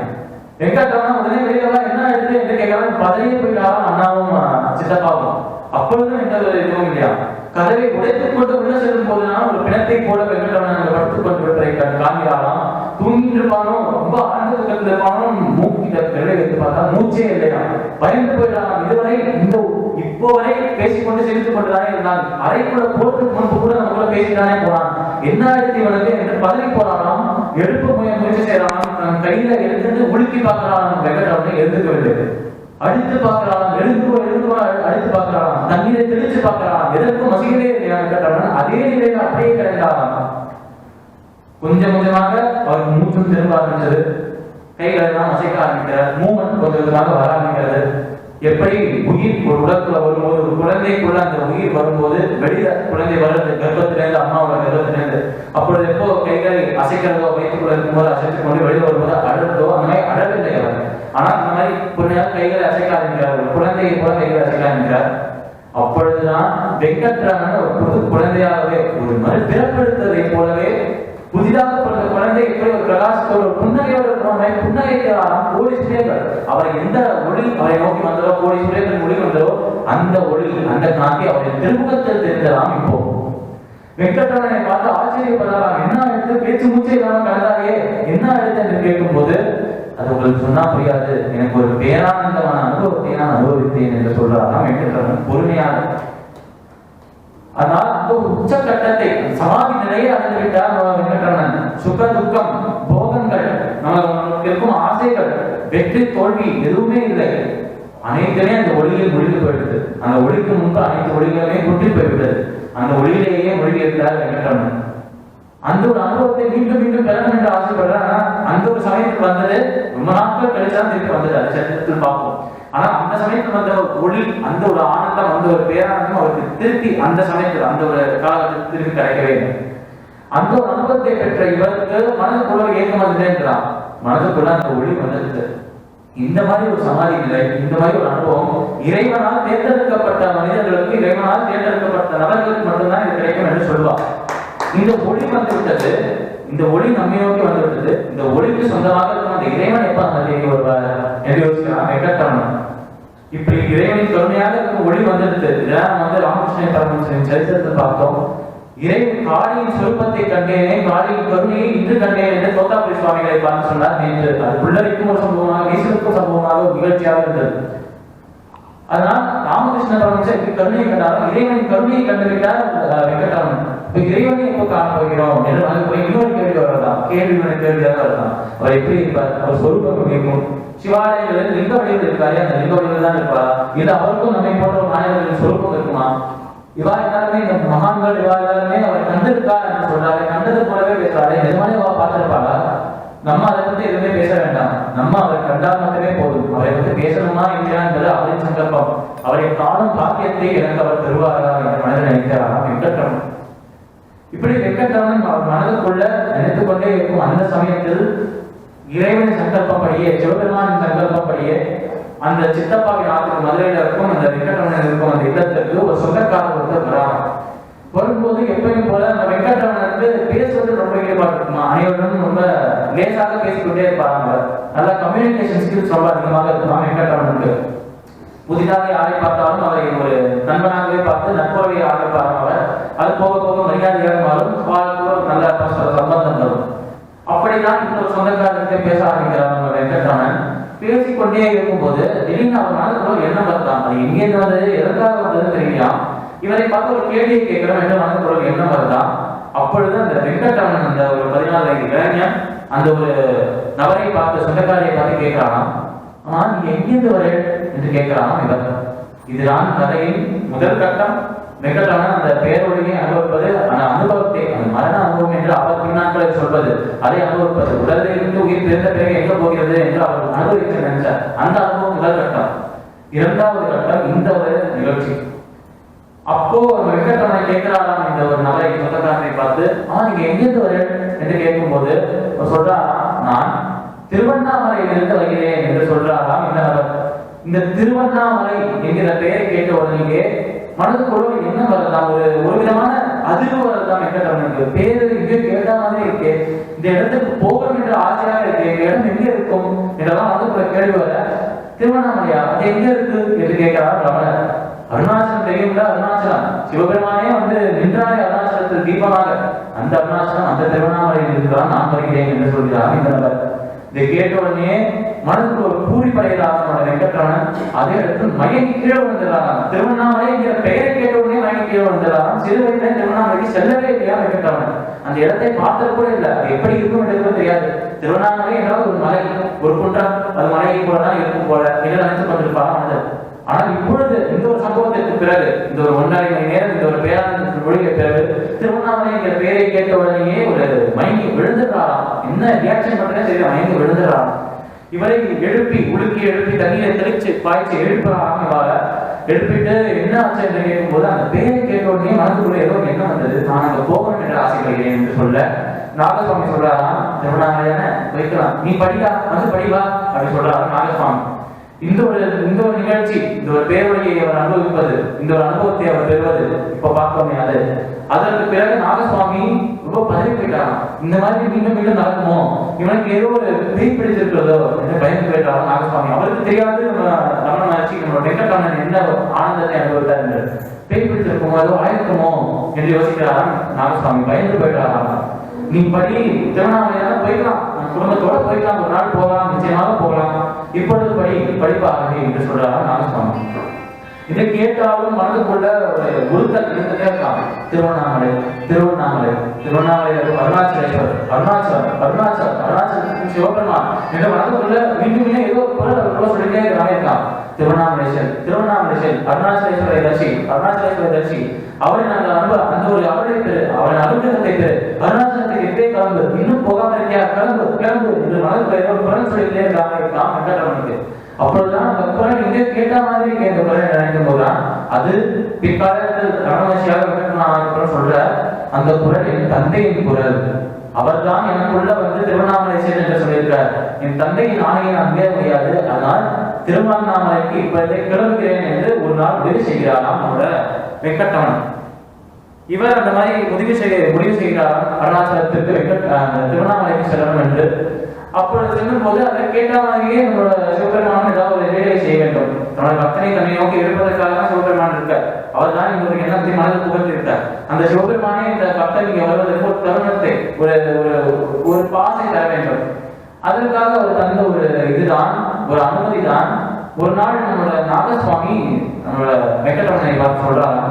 வெங்கட்ரமணா உடனே வெளியில வா, என்ன எடுத்து என்று கேட்கலாம். பதவியை போயிட்டாலும் அண்ணாவும் சித்தப்பாவும். அப்பொழுதும் எந்த ஒரு இதுவும் இல்லையா. கதவை உடைத்துக் கொண்டு உள்ள செல்லும் போதுதான் ஒரு பிணத்தை போல வெங்கட்ரமணன் படுத்துக் கொண்டிருப்பதை காண்கிறாராம். தூங்கிட்டு இருப்பானோ, ரொம்ப ஆழ்ந்த தூக்கத்தில் இருப்பானோ, மூக்கிட்ட விரலை வைத்து பார்த்தா மூச்சே இல்லையா. பயந்து போயிடலாம். இதுவரை இப்போ வரை பேசிக்கொண்டு சிரித்துக் கொண்டுதானே இருந்தான், அறைக்குள்ள போறதுக்கு முன்பு கூட நம்ம கூட பேசித்தானே போனான், என்ன ஆயிரத்தி இவனுக்கு என்று பதவி போறாராம். எழுப்பு முயற்சி செய்யறான். கையில எடுத்துட்டு உலுக்கி பார்க்கிறான் வெங்கட்ரமணன். எழுந்துக்கவில்லை. அடித்து பார்க்கிறான், எழுந்து அடித்து பார்க்கிறான், தண்ணீரை தெளிச்சு பார்க்கிறான், எதற்கும் மசிக்கவே இல்லையா வெங்கட்ரமணன். அதே நிலையில அப்படியே கிடைந்தாராம். கொஞ்சம் கொஞ்சமாக அவருக்கு மூச்சும் திரும்ப ஆரம்பிச்சது, கைகளெல்லாம் அசைக்க ஆரம்பிக்கிறார், மூமெண்ட் கொஞ்சம் கொஞ்சமாக வர ஆரம்பிக்கிறது. எப்படி உயிர் ஒரு உலகத்துல வரும்போது, ஒரு குழந்தைக்குள்ள அந்த உயிர் வரும்போது வெளியில குழந்தை வர்றது கர்ப்பத்திலேருந்து, அம்மாவோட கர்ப்பத்திலேருந்து, அப்பொழுது எப்போ கைகளை அசைக்கிறதோ வயிற்றுக்குள்ள இருக்கும்போது அசைத்துக் கொண்டு வெளியில வரும்போது அழுதோ அந்த மாதிரி அழவில்லை அவர். ஆனா இந்த மாதிரி கொஞ்ச கைகளை அசைக்க ஆரம்பிக்கிறார், ஒரு குழந்தையை போல கைகளை அசைக்க ஆரம்பிக்கிறார். அப்பொழுதுதான் வெங்கட்ரமணன் ஒரு புது குழந்தையாகவே, ஒரு மறு பிறப்பெடுத்ததை போலவே புதிதாக பிறந்த குழந்தை எப்படி ஒரு பிரகாசத்தோடு புன்னகையோடு இருக்கிற புன்னகைக்கிறாராம். கோடி சூரியர்கள் அவரை எந்த ஒளி அவரை நோக்கி வந்ததோ, கோடி சூரியர்கள் ஒளி வந்ததோ அந்த ஒளி, அந்த காந்தி அவருடைய திருமுகத்தில் தெரிந்ததாம். இப்போ வெங்கட்ரமணனை பார்த்து ஆச்சரியப்படலாம். என்ன எடுத்து பேச்சு மூச்சை இல்லாமல் கலந்தாயே, என்ன எடுத்து என்று கேட்கும் போது, அது உங்களுக்கு சொன்னா புரியாது, எனக்கு ஒரு பேரானந்தமான அனுபவத்தை நான் அனுபவித்தேன் என்று சொல்றாராம் வெங்கட்ரமணன் பொறுமையாக. ஆனால் அந்த ஒரு உச்சகட்டத்தை சமாதி நிலையை அடைந்து விட்டார் வெங்கட்ரமணன். சுக துக்கம், போகங்கள், நமக்கு இருக்கும் ஆசைகள், வெற்றி வெற்றி தோல்வி எதுவுமே இல்லை. அனைத்துமே அந்த ஒளியில் முடிந்து போயிடுது. அந்த ஒளிக்கு முன்பு அனைத்து ஒளிகளுமே குற்றி போய்விட்டது. அந்த ஒளியிலேயே மொழி இருக்கிறார் வெங்கட்ரமணன். அந்த ஒரு அனுபவத்தை மீண்டும் மீண்டும் பெறணும் என்று ஆசைப்படுறாங்க. அந்த ஒரு சமயத்துக்கு வந்தது ரொம்ப நாட்கள் கழிச்சுதான் திருப்பி வந்தது. அது சட்டத்தில் பார்ப்போம். ஆனா அந்த சமயத்துல வந்த ஒளி, அந்த ஒரு ஆனந்தம், அந்த ஒரு பேரானந்தம் அவருக்கு திருப்பி அந்த சமயத்தில் அந்த ஒரு காலகட்டத்தில் திருப்பி கிடைக்கவே இல்லை. அந்த ஒரு அனுபவத்தை பெற்ற இவருக்கு மனதுக்குள்ள ஏக்கம் வந்துட்டேன்றான். மனதுக்குள்ள அந்த ஒளி வந்துடுது. இந்த மாதிரி ஒரு சமாதி நிலை, இந்த மாதிரி ஒரு அனுபவம் இறைவனால் தேர்ந்தெடுக்கப்பட்ட மனிதர்களுக்கு, இறைவனால் தேர்ந்தெடுக்கப்பட்ட நபர்களுக்கு மட்டும்தான் இது கிடைக்கும் என்று சொல்லுவார். இந்த ஒளி வந்துவிட்டது, இந்த ஒளி நம்மை நோக்கி வந்துவிட்டது. இந்த ஒளிக்கு சொந்தமாக இருக்கும் அந்த இறைவன் எப்ப அந்த தேடி வருவார் என்று யோசிக்கிறான் வெங்கட்ரமணன். இப்படி இறைவனின் கருணையாக இருக்கும் ஒளி வந்துடுது. இதெல்லாம் ராமகிருஷ்ண பரமஹம்சரின் சரித்திரத்தை பார்த்தோம். இறைவன் காளியின் சொருப்பத்தை கண்டேனே, காளியின் கருணையை இன்று கண்டேன் என்று தோத்தாபுரி சுவாமிகளை பார்த்து சொன்னார் நேற்று. அது புள்ளரிக்கும் ஒரு சம்பவமாக, ஈஸ்வருக்கும் சம்பவமாக ஒரு நிகழ்ச்சியாக இருந்தது. அதனால் ராமகிருஷ்ண பரமஹம்சர் கருணையை கண்டாலும் இறைவனின் கருணையை கண்டுவிட்டார் வெங்கட்ரமணன். இப்ப இறைவனை எப்போ காண போகிறோம் என்று போய் இன்னொரு கேள்வி வரலாம். கேள்வியாக வரலாம். அவர் எப்படி இருப்பார்? அவர் சொரூபம் இருக்கும். சிவாலயங்களில் லிங்க வடிவில் இருக்காரு, அந்த லிங்க வடிவில் தான் இருப்பார். இது அவருக்கும் நம்மை போன்ற மாணவர்களின் சொரூபம் இருக்குமா? இவா எல்லாருமே இந்த மகான்கள் இவா எல்லாருமே அவர் கண்டிருக்கார் என்று சொல்றாரு. கண்டது போலவே பேசுறாரு. நிஜமானே இவா பார்த்திருப்பாளா? நம்ம அதை பத்தி எதுவுமே பேச வேண்டாம். நம்ம அவர் கண்டால் மட்டுமே போதும். அவரை பற்றி பேசணுமா இல்லையா என்பது அவரின் சங்கல்பம். அவரை காணும் பாக்கியத்தை எனக்கு அவர் தருவாரா என்ற மனதில் நினைக்கிறாராம் வெங்கட்ரமணன். இப்படி வெங்கட்ரமணன் அவர் மனதுக்குள்ள நினைத்துக் கொண்டே இருக்கும் அந்த சமயத்தில் இறைவனின் சங்கல்பப்படியே, சிவபெருமானின் சங்கல்பப்படியே அந்த சித்தப்பாவின் ஆற்றுக்கு மதுரையில இருக்கும் அந்த வெங்கட்ரமணன் இருக்கும் அந்த இல்லத்திற்கு ஒரு சொந்தக்காரர் ஒருத்தர் வராங்க. வரும்போது எப்பயும் போல அந்த வெங்கட்ரமணனுக்கு பேசுவது ரொம்ப ஈடுபாடு இருக்குமா. அனைவருடன் ரொம்ப லேசாக பேசிக்கொண்டே இருப்பாங்க. நல்லா கம்யூனிகேஷன் ஸ்கில்ஸ் ரொம்ப அதிகமாக இருக்குமா வெங்கட்ரமணனுக்கு. புதிதாக யாரை பார்த்தாலும் அவரை ஒரு நண்பனாகவே பார்த்து நட்புறவை ஆரம்பிப்பார் அவர். அது போக போக மரியாதையாக மாறும். நல்ல சம்பந்தம் வரும். அப்படிதான் இன்னொரு சொந்தக்காரர்கிட்ட பேச ஆரம்பிக்கிறார் வெங்கட்ரமணன். பேசிக்கொண்டே இருக்கும்போது திடீர்னு அவர் மனதுக்குள்ள எண்ணம் வரலாம். அது எங்கேருந்து வந்தது, எதற்காக வந்ததுன்னு தெரியலாம். இவரை பார்த்து ஒரு கேள்வியை கேட்கிறோம் என்று மனதுக்குள்ள எண்ணம் வரலாம். அப்பொழுது அந்த வெங்கட்ரமணன் அந்த ஒரு 14 வயது இளைஞன் அந்த ஒரு நபரை பார்த்து, சொந்தக்காரியை பார்த்து கேட்கிறாராம், ஆமா நீங்க எங்கிருந்து வர என்று கேட்கிறாராம் இவர். இதுதான் கதையின் முதல் கட்டம். வெங்கட்ரமணன் அந்த பேரொழியை அனுபவிப்பது, அந்த அனுபவத்தை, அந்த மரண அனுபவம் என்று அவர் பின்னாட்களை சொல்வது, அதை அனுபவிப்பது, உடலிலிருந்து உயிர் பிறந்த பிறகு எங்க போகிறது என்று அவர் அனுபவிக்க நினைச்சார். அந்த அனுபவம் முதல் கட்டம். இரண்டாவது கட்டம் இந்த ஒரு நிகழ்ச்சி. அப்போ வெங்கட்ரமணன் கேட்கிறாராம் இந்த ஒரு நபரை, சொந்தக்காரனை பார்த்து, நீங்க எங்கிருந்து வர என்று கேட்கும்போது சொல்றா, நான் திருவண்ணாமலையிலிருந்து வருகிறேன் என்று சொல்றாராம் இந்த நபர். இந்த திருவண்ணாமலை என்கிற பெயரை கேட்ட உடனே மனதுக்குள்ள என்ன வரலாம், ஒரு விதமான அதிர்வு வரலாம் வெங்கட்ரமனுக்கு. பேரு இங்கே கேட்ட மாதிரி இருக்கு, இந்த இடத்துக்கு போகணும் என்ற ஆசையாக இருக்கு, இந்த இடம் எங்க இருக்கும் என்றெல்லாம் மனதுக்குள்ள கேள்வி வர, திருவண்ணாமலையா அது எங்க இருக்கு என்று கேட்கிறார் ரமணர். அருணாச்சலம் தெரியும்ல, அருணாச்சலம் சிவபெருமானே நின்றாரே அருணாச்சலத்தில் தீபமாக, அந்த அருணாச்சலம் அந்த திருவண்ணாமலையில் இருக்கிறான், நான் வருகிறேன் என்று சொல்கிறார் இந்த நபர். இதை கேட்ட உடனே மனதுக்கு ஒரு பூரிப்படைகிறார் வெங்கட்ரமணன். அதே இடத்துல மயங்கி கீழே விழுந்துறாராம். திருவண்ணாமலை என்கிற பெயரை கேட்ட உடனே மயங்கி கீழே விழுந்துறாராம். சிறு வயதுல திருவண்ணாமலைக்கு செல்லவே இல்லையா வெங்கட்ரமணன். அந்த இடத்தை பார்த்தது கூட இல்லை, அது எப்படி இருக்கும் என்று தெரியாது. திருவண்ணாமலை என்றால் ஒரு மலை, ஒரு குன்றம், அது மலையை போலதான் இருக்கும் போல என்று நினைத்துக் கொண்டிருப்பாராம் மனிதர். ஆனால் இப்பொழுது இந்த ஒரு சம்பவத்திற்கு பிறகு, இந்த ஒரு 1.5 மணி நேரம் இந்த ஒரு பேரானந்தத்திற்கு மொழிய பிறகு, திருவண்ணாமலை என்கிற பெயரை கேட்ட உடனேயே ஒரு மயங்கி விழுந்துடுறாராம். என்ன ரியாக்ஷன் பண்றேன்னு தெரியல, மயங்கி விழுந்துடுறாராம். இவரை எழுப்பி உலுக்கி எழுப்பி தண்ணீரை தெளிச்சு பாய்ச்சி எழுப்புறாராம். இவார எழுப்பிட்டு என்ன ஆச்சு என்று கேட்கும்போது அந்த பெயரை கேட்ட உடனே மனதுக்குள்ள ஏதோ என்ன வந்தது, நான் அங்க போகணும் என்று ஆசைப்படுகிறேன் என்று சொல்ல, நாகசுவாமி சொல்றாராம், திருவண்ணாமலையான வைக்கலாம், நீ படியா படிவா அப்படின்னு சொல்றாரு நாகசுவாமி. இந்த ஒரு நிகழ்ச்சி, இந்த ஒரு பேரொழியை அவர் அனுபவிப்பது, இந்த ஒரு அனுபவத்தை அவர் பெறுவது இப்ப பார்க்கவே. அதற்கு பிறகு நாகசுவாமி ரொம்ப பதவி போயிட்டாராம். இந்த மாதிரி மீண்டும் மீண்டும் நடக்குமோ, இவனுக்கு ஏதோ ஒரு பேய் பிடிச்சிருக்கிறதோ என்று பயந்து போயிட்டாராம் நாகசுவாமி. அவருக்கு தெரியாது ரமண மகர்ஷி நம்மளோட வெங்கட்ரமணன் என்ன ஆனந்தத்தை அனுபவித்தார் என்று. பேய் பிடிச்சிருக்குமோ, ஏதோ ஆயிருக்குமோ என்று யோசிக்கிறாராம் நாகசுவாமி. பயந்து போயிட்டாராம். நீ படி, திருவண்ணாமலையால போய்க்கலாம், குடும்பத்தோட போய்க்கலாம், ஒரு நாள் போகலாம், நிச்சயமாக போகலாம், இப்பொழுது படிப்பாக என்று சொல்றாராம் நாகசுவாமி. இதை கேட்டாலும் மனதுக்குள்ள ஒரு உறுத்தல் இருந்துட்டே இருக்கான். திருவண்ணாமலை திருவண்ணாமலை திருவண்ணாமலை அருணாச்சலேஸ்வரர் அருணாச்சலம் சிவபெருமான் என்ற மனதுக்குள்ள மீண்டும் ஏதோ குரல் அவருக்குள்ள சொல்லிட்டே இருக்கான். திருவண்ணாமலேஸ்வரர் திருவண்ணாமலேஸ்வரர் அருணாச்சலேஸ்வரை தரிசி அவரின் அந்த ஒரு அவரின் அனுகிரகத்தை பெரு, அருணாச்சலத்துக்கு எப்பே கிளம்பு, இன்னும் போகாம இருக்கியா, கிளம்பு என்று மனதுக்குள்ள ஏதோ குரல் சொல்லிட்டே இருக்கான் வெங்கட்ரமனுக்கு. அப்பொழுதுதான் அந்த குரல் இங்கே கேட்ட மாதிரி இந்த குரல் நினைக்கும் போதுதான் அது பிற்காலத்தில் ரணமசியாக வெங்கட்ரமன் சொல்ற அந்த குரல் என் தந்தையின் குரல். அவர்தான் எனக்குள்ள திருவண்ணாமலேஸ்வரர் என்று சொல்லியிருக்கார். என் தந்தையின் ஆணையை நான் மீற முடியாது, அதனால் திருவண்ணாமலைக்கு இப்பதை கிளம்புகிறேன் என்று ஒரு நாள் முடிவு செய்கிறாராம் நம்மளோட வெங்கட்ரமன். இவர் அந்த மாதிரி முடிவு செய்கிறாராம் அருணாச்சலத்திற்கு திருவண்ணாமலைக்கு செல்லணும் என்று. அப்பொழுது செல்லும் போது அதை கேட்ட மாதிரியே நம்மளோட சிவபெருமான் ஏதாவது ஒரு வேலையை செய்ய வேண்டும். நம்மளோட பக்தனை தன்னை நோக்கி எடுப்பதற்காக தான் சிவபெருமான் இருக்கார். அவர் தான் இந்த ஒரு எண்ணத்தை மனதில் புகழ்ந்திருக்கார். அந்த சிவபெருமானே இந்த பக்தன் இங்கே வருவதற்கு ஒரு தருணத்தை ஒரு பாசை தர வேண்டும். அதற்காக அவர் தந்த ஒரு இதுதான், ஒரு அனுமதி தான். ஒரு நாள் நம்மளோட நாகசுவாமி நம்மளோட வெங்கட்ரமனை பார்த்து சொல்றாங்க,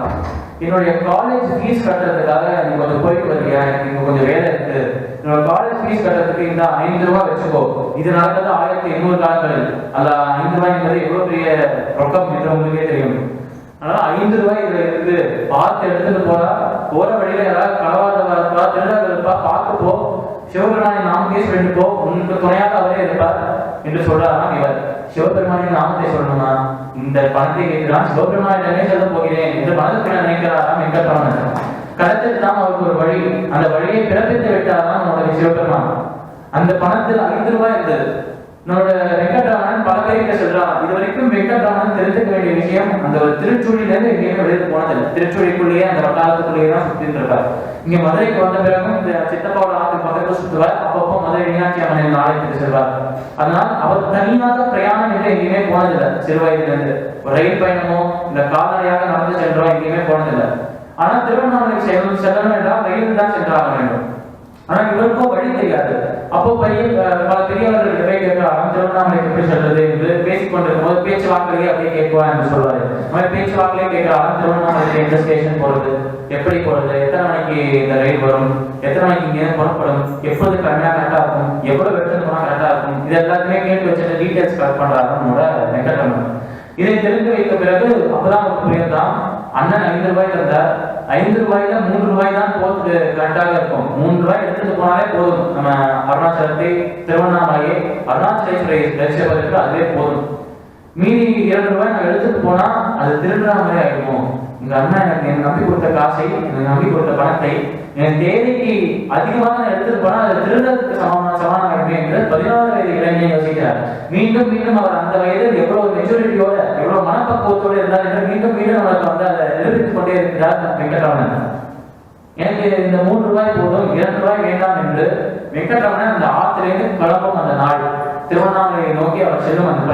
என்னுடைய காலேஜ் ஃபீஸ் கட்டுறதுக்காக நீங்க கொஞ்சம் போயிட்டு வரீங்க, எனக்கு கொஞ்சம் வேலை இருக்கு, என்னோட காலேஜ் ஃபீஸ் கட்டுறதுக்கு இந்த 5 ரூபாய் வச்சுக்கோ. இது நடந்தது 1800 காலங்களில். அல்ல 5 ரூபாய் என்பது எவ்வளவு பெரிய ரொக்கம் என்று உங்களுக்கே தெரியும். அதனால 5 ரூபாய் இதுல இருக்கு, பார்த்து எடுத்துட்டு போற வழியில யாராவது களவாதவா திருடாக இருப்பா, பார்த்து போ, சிவபெருமானை நாமத்தை சொல்லிட்டு போ, உனக்கு துணையாக அவரே இருப்பார் என்று சொல்றாராம் இவர். சிவபெருமானின் நாமத்தை சொல்லணுமா, இந்த பணத்தை கேட்கிறான், சிவபெருமானிடமே சொல்ல போகிறேன் என்று மனதுக்குள்ள நினைக்கிறாராம் வெங்கட்ரமன். கடத்திட்டு தான் அவருக்கு ஒரு வழி, அந்த வழியை பிறப்பித்து விட்டாராம் நம்மளுடைய சிவபெருமான். அந்த பணத்தில் 5 ரூபாய் இருந்தது. நம்மளோட வெங்கட்ரமன் பல பேர்கிட்ட சொல்றான். இது வரைக்கும் வெங்கட்ரமன் தெரிஞ்சுக்க வேண்டிய விஷயம், அந்த ஒரு திருச்சூழில இருந்து எங்கேயுமே வெளியே போனதில்லை. திருச்சூழிக்குள்ளேயே அந்த வட்டாரத்துக்குள்ளேயே தான் சுத்திட்டு இருப்பார். இங்க மதுரைக்கு வந்த பிறகும் இந்த சித்தப்பாவோட ஆத்துக்கு பக்கத்துல சுத்துவார். அப்பப்போ மதுரை மீனாட்சி அம்மனின் ஆலயத்துக்கு செல்வார். அதனால் அவர் தனியாக பிரயாணம் என்று எங்கேயுமே போனதில்லை. சிறு வயதுல இருந்து ஒரு ரயில் பயணமோ இந்த கால்நடையாக நடந்து சென்றோம் எங்கேயுமே போனதில்லை. ஆனா திருவண்ணாமலை செல்லணும் என்றால் ரயில் தான் சென்றாக வேண்டும். ஆனா இவருக்கும் வழி தெரியாது. அப்போ பல பெரியவர்கள் போய் கேட்கிறாராம், திருவண்ணாமலைக்கு எப்படி செல்றது என்று பேசிக்கொண்டிருக்கும் போது பேச்சு வாக்கிலேயே அப்படியே கேட்குவா என்று சொல்வாரு. நம்ம பேச்சு வாக்கிலேயே கேட்கிறாராம், திருவண்ணாமலைக்கு எந்த ஸ்டேஷன் போறது, எப்படி போறது, எத்தனை மணிக்கு இந்த ரயில் வரும், எத்தனை மணிக்கு இங்கே புறப்படும், எப்போது கரெக்டா இருக்கும், எவ்வளவு எடுத்துட்டு போனா கரெக்டா இருக்கும், இது எல்லாத்தையுமே கேட்டு வச்சுட்டு டீடைல்ஸ் கலெக்ட் பண்றாரு நம்மளோட வெங்கட்ரமன். இதை தெரிந்து வைத்த பிறகு அப்பதான் ஒரு புரியுதான், அண்ணன் 5 ரூபாய் தந்தார், 5 ரூபாயில 3 ரூபாய் தான் போட்டு கரெக்டாக இருக்கும். 3 ரூபாய் எடுத்துட்டு போனாலே போதும், நம்ம அருணாச்சலத்தை திருவண்ணாமலையை அருணாச்சலேஸ்வரை தரிசிப்பதற்கு அதுவே போதும். மீதி 2 ரூபாய் நான் எடுத்துட்டு போனா அது திருவண்ணாமலை ஆயிடுவோம். எங்க அண்ணா எனக்கு நம்பி கொடுத்த காசை, எனக்கு நம்பி கொடுத்த பணத்தை என் தேவைக்கு அதிகமாக எடுத்துட்டு போனா அது திருடத்துக்கு சமானம் என்று 16 வயது இளைஞனை யோசிக்கிறார். மீண்டும் மீண்டும் அவர் அந்த வயதில் எவ்வளவு மெச்சூரிட்டியோட எவ்வளவு மனப்பக்குவத்தோடு இருந்தார் என்று மீண்டும் மீண்டும் அவருக்கு அதை நிரூபித்துக் கொண்டே இருக்கிறார் வெங்கட்ரமணன். எனக்கு இந்த 3 ரூபாய் போதும், 2 ரூபாய் வேண்டாம் என்று வெங்கட்ரமணன் அந்த ஆற்றிலிருந்து கிளம்பும் அந்த நாள், திருவண்ணாமலையை நோக்கி அவர் செல்லும் அந்த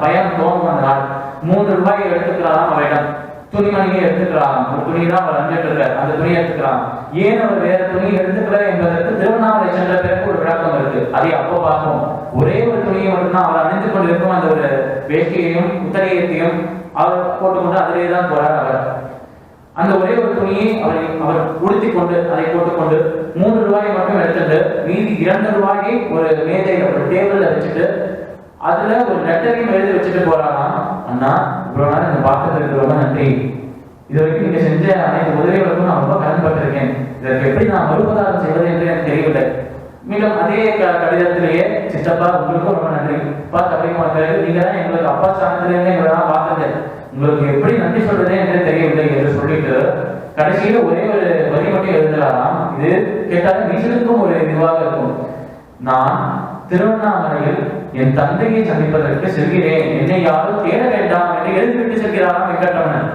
பயணம் தோணும் அந்த நாள். 3 ரூபாய் எடுத்துக்கிறாராம் அவரிடம். துணிமணியை எடுத்துக்கிறாராம். ஒரு துணி தான் அவர் அணிஞ்சிட்டு இருக்கார், அந்த துணியை எடுத்துக்கிறான். ஏன் அவர் வேற துணி எடுத்துக்கல என்பதற்கு திருவண்ணாமலை சென்ற பிறகு ஒரு விளக்கம் இருக்கு. அதை அப்போ பார்ப்போம். ஒரே ஒரு துணியை மட்டும்தான் அவர் அணிந்து கொண்டிருக்கும், அந்த ஒரு வேஷ்டியையும் உத்தரையத்தையும் அவர் போட்டுக்கொண்டு அதிலே தான் போறார் அவர். அந்த ஒரே ஒரு துணியை அவர் உடுத்தி கொண்டு அதை போட்டுக்கொண்டு 3 ரூபாயை மட்டும் எடுத்துட்டு மீதி 2 ரூபாயை ஒரு மேஜையில ஒரு டேபிள்ல வச்சுட்டு அதுல ஒரு லெட்டரையும் எழுதி வச்சுட்டு போறாராம். அண்ணா, இவ்வளவு நேரம் இந்த பார்த்ததுக்கு ரொம்ப நன்றி. இது வரைக்கும் நீங்க செஞ்ச அனைத்து உதவிகளுக்கும் நான் ரொம்ப கடன்பட்டிருக்கேன். இதற்கு எப்படி நான் மறுபதாரம் செய்வது என்று எனக்கு தெரியவில்லை. மீண்டும் அதே கடிதத்திலேயே, சித்தப்பா உங்களுக்கும் ரொம்ப நன்றி. தப்பி போன பிறகு நீங்க தான் எங்களுக்கு அப்பா ஸ்தானத்திலிருந்து எங்களெல்லாம் பார்த்தது, உங்களுக்கு எப்படி நன்றி சொல்றதே என்று தெரியவில்லை என்று சொல்லிட்டு கடைசியில ஒரே ஒரு வரி மட்டும் எழுதுறாராம். இது கேட்டாலும் நீச்சலுக்கும் ஒரு இதுவாக இருக்கும். நான் திருவண்ணாமலையில் என் தந்தையை சந்திப்பதற்கு செல்கிறேன், என்னை யாரும் தேட வேண்டாம் என்று எழுதிவிட்டு செல்கிறாராம் வெங்கட்ரமணன்.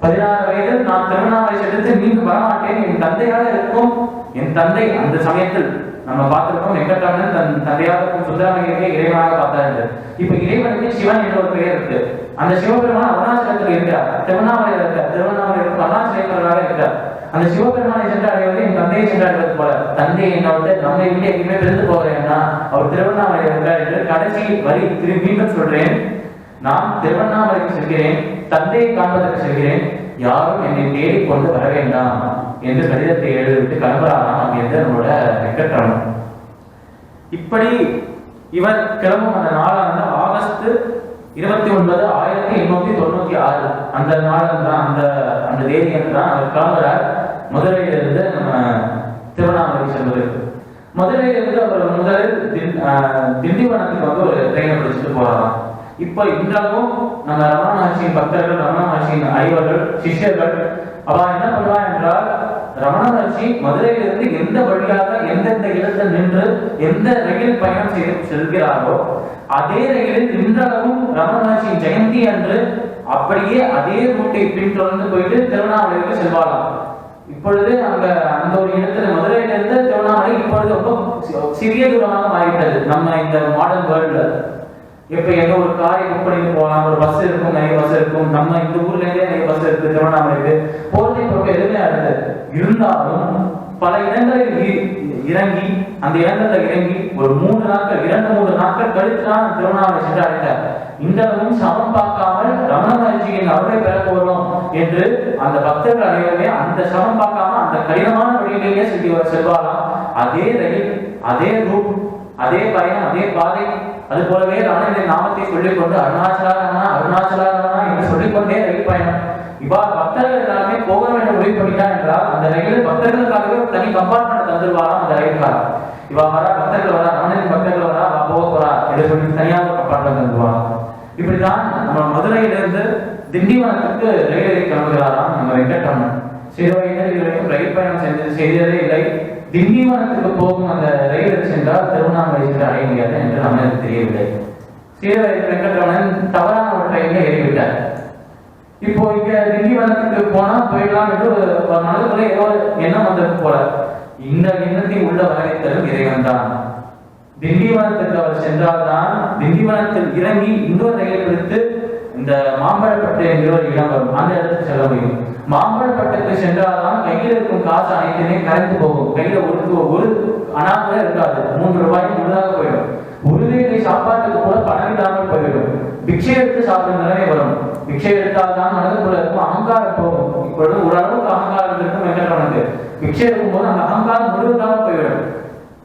16 வயதில் நான் திருவண்ணாமலை சென்று மீண்டும் வரமாட்டேன், என் தந்தையாக இருக்கும். என் தந்தை அந்த சமயத்தில் நம்ம பார்த்திருக்கோம், வெங்கட்ரமணன் தன் தந்தையாக இருக்கும் சுந்தரமணியத்தை இறைவனாக பார்த்தாரு. இப்ப இறைவனுக்கு சிவன் என்ற ஒரு பெயர் இருக்கு. அந்த சிவபெருமான் அருணாச்சலத்தில் இருக்கிறார், திருவண்ணாமலையில் இருக்கிறார், திருவண்ணாமலை இருக்கும் அருணாச்சலேஸ்வரராக இருக்கிறார். அந்த சிவபெருமானை சென்று அடைவது என் தந்தையை சென்று அடைவது போல, தந்தை என்னோட நம்மை விட்டு எங்கேயுமே பிரிந்து போகிறேன்னா அவர் திருவண்ணாமலை இருக்கிறார் என்று கடைசி வரி மீண்டும் சொல்றேன். நான் திருவண்ணாமலைக்கு செல்கிறேன், தந்தையை காண்பதற்கு செல்கிறேன், யாரும் என்னை தேடிக் கொண்டு வர வேண்டாம் என்று கடிதத்தை எழுதிவிட்டு கிளம்புறாராம் அங்கிருந்து நம்மளோட வெங்கட்ரமணன். இப்படி இவர் கிளம்பும் அந்த நாளானது ஆகஸ்ட் 29, 1896 அந்த நாள் தான், அந்த தேதி தான் அவர் கிளம்புறார் மதுரையிலிருந்து நம்ம திருவண்ணாமலை செல்வதற்கு. மதுரையிலிருந்து அவர் முதலில் திண்டிவனத்துக்கு வந்து ஒரு ட்ரெயினை பிடிச்சிட்டு போறாராம். இப்ப இன்றாலும் நம்ம ரமண மகர்ஷியின் பக்தர்கள், ரமண மகர்ஷியின் ஐவர்கள், சிஷ்யர்கள் அவ என்ன பண்ணுவா என்றால், ரமண மகர்ஷி மதுரையிலிருந்து எந்த வழியாக எந்தெந்த இடத்தில் நின்று எந்த ரயில் பயணம் செய்து செல்கிறாரோ அதே ரயிலில் இன்றளவும் ரமண மகர்ஷியின் ஜெயந்தி அன்று அப்படியே அதே ரூட்டை பின்தொடர்ந்து போயிட்டு திருவண்ணாமலைக்கு செல்வாராம். இப்பொழுது அங்க அந்த ஒரு இடத்துல மதுரையிலிருந்து திருவண்ணாமலை இப்பொழுது ரொம்ப சிறிய தூரமாக மாறிவிட்டது நம்ம இந்த மாடர்ன் வேர்ல்ட்ல. இப்ப எங்க ஒரு காரை புக் பண்ணிட்டு போகலாம், ஒரு பஸ் இருக்கும், நிறைய பஸ் இருக்கும், நம்ம இந்த ஊர்ல இருந்தே நிறைய பஸ் இருக்கு திருவண்ணாமலைக்கு போறதுக்கு இப்போ எதுவுமே அடுத்தது. இருந்தாலும் பல இடங்களில் இறங்கி அந்த இடங்கள்ல இறங்கி ஒரு 3 நாட்கள் 2-3 நாட்கள் கழித்து தான் திருவண்ணாமலை சென்று அடைந்தார். இன்றளவும் சமம் பார்க்காமல் ரமண மகர்ஷியின் அருளை பெற போறோம் என்று அந்த பக்தர்கள் அனைவருமே அந்த சமம் பார்க்காம அந்த கடினமான வழியிலேயே செல்வாராம். அதே ரயில், அதே ரூட், அதே பயணம், அதே பாதை. அது போலவே ரமணனின் நாமத்தை சொல்லிக்கொண்டு அருணாச்சலா அருணாச்சலா என்று சொல்லிக்கொண்டே ரயில் பயணம். இவ்வாறு பக்தர்கள் எல்லாருமே போக வேண்டும் முடிவு பண்ணிட்டா என்றால் அந்த ரயில் பக்தர்களுக்காகவே ஒரு தனி கம்பார்ட்மெண்ட் தந்துருவாராம் அந்த ரயில்காரர். இவா வரா, பக்தர்கள் வரா, ரமணனின் பக்தர்கள் வரா, போக போறா என்று சொல்லி தனியாக கம்பார்ட்மெண்ட் தந்துருவாங்க. இப்படிதான் நம்ம மதுரையிலிருந்து திண்டிவனத்துக்கு ரயில் கிளம்புகிறாராம் நம்ம வெங்கட்ரமணன். சிறு வயதில் இதுவரைக்கும் ரயில் பயணம் செய்ததே இல்லை. திண்டிவனத்துக்கு போகும் அந்த ரயிலில் சென்றால் திருவண்ணாமலை சென்று அடைய முடியாது என்று நமக்கு தெரியவில்லை. சிறு வயதில் வெங்கட்ரமணன் தவறான ஒரு ட்ரெயினில் ஏறிவிட்டார். இப்போ இங்க திண்டிவனத்துக்கு போனா போயிடலாம் என்று ஒரு மனதுக்குள்ள ஏதோ எண்ணம் வந்தது போல. இந்த எண்ணத்தை உள்ள வரவேற்றலும் இறைவன் தான். திண்டிவனத்துக்கு அவர் சென்றால்தான் திண்டிவனத்தில் இறங்கி இன்னொரு ரயில் பிடித்து இந்த மாம்பழப்பட்டு என்கிற ஒரு இடம் வரும், அந்த இடத்துக்கு செல்ல முடியும். மாம்பழப்பட்டுக்கு சென்றால்தான் கையில் இருக்கும் காசு அனைத்துமே கரைந்து போகும். கையில ஒரு அணா கூட இருக்காது. 3 ரூபாய்க்கு முழுதாக போயிடும். ஒருவேளை சாப்பாட்டுக்கு கூட பணம் இல்லாமல் போய்விடும். பிக்ஷை எடுத்து சாப்பிடும் நிலைமை வரும். பிக்ஷை எடுத்தால் தான் மனதுக்குள்ள இருக்கும் அகங்காரம் போகும். இப்பொழுது ஓரளவுக்கு அகங்காரம் இருக்கும் வெங்கட்ரமனுக்கு. பிக்ஷை எடுக்கும் போது அந்த அகங்காரம் முழுவதாக போய்விடும்.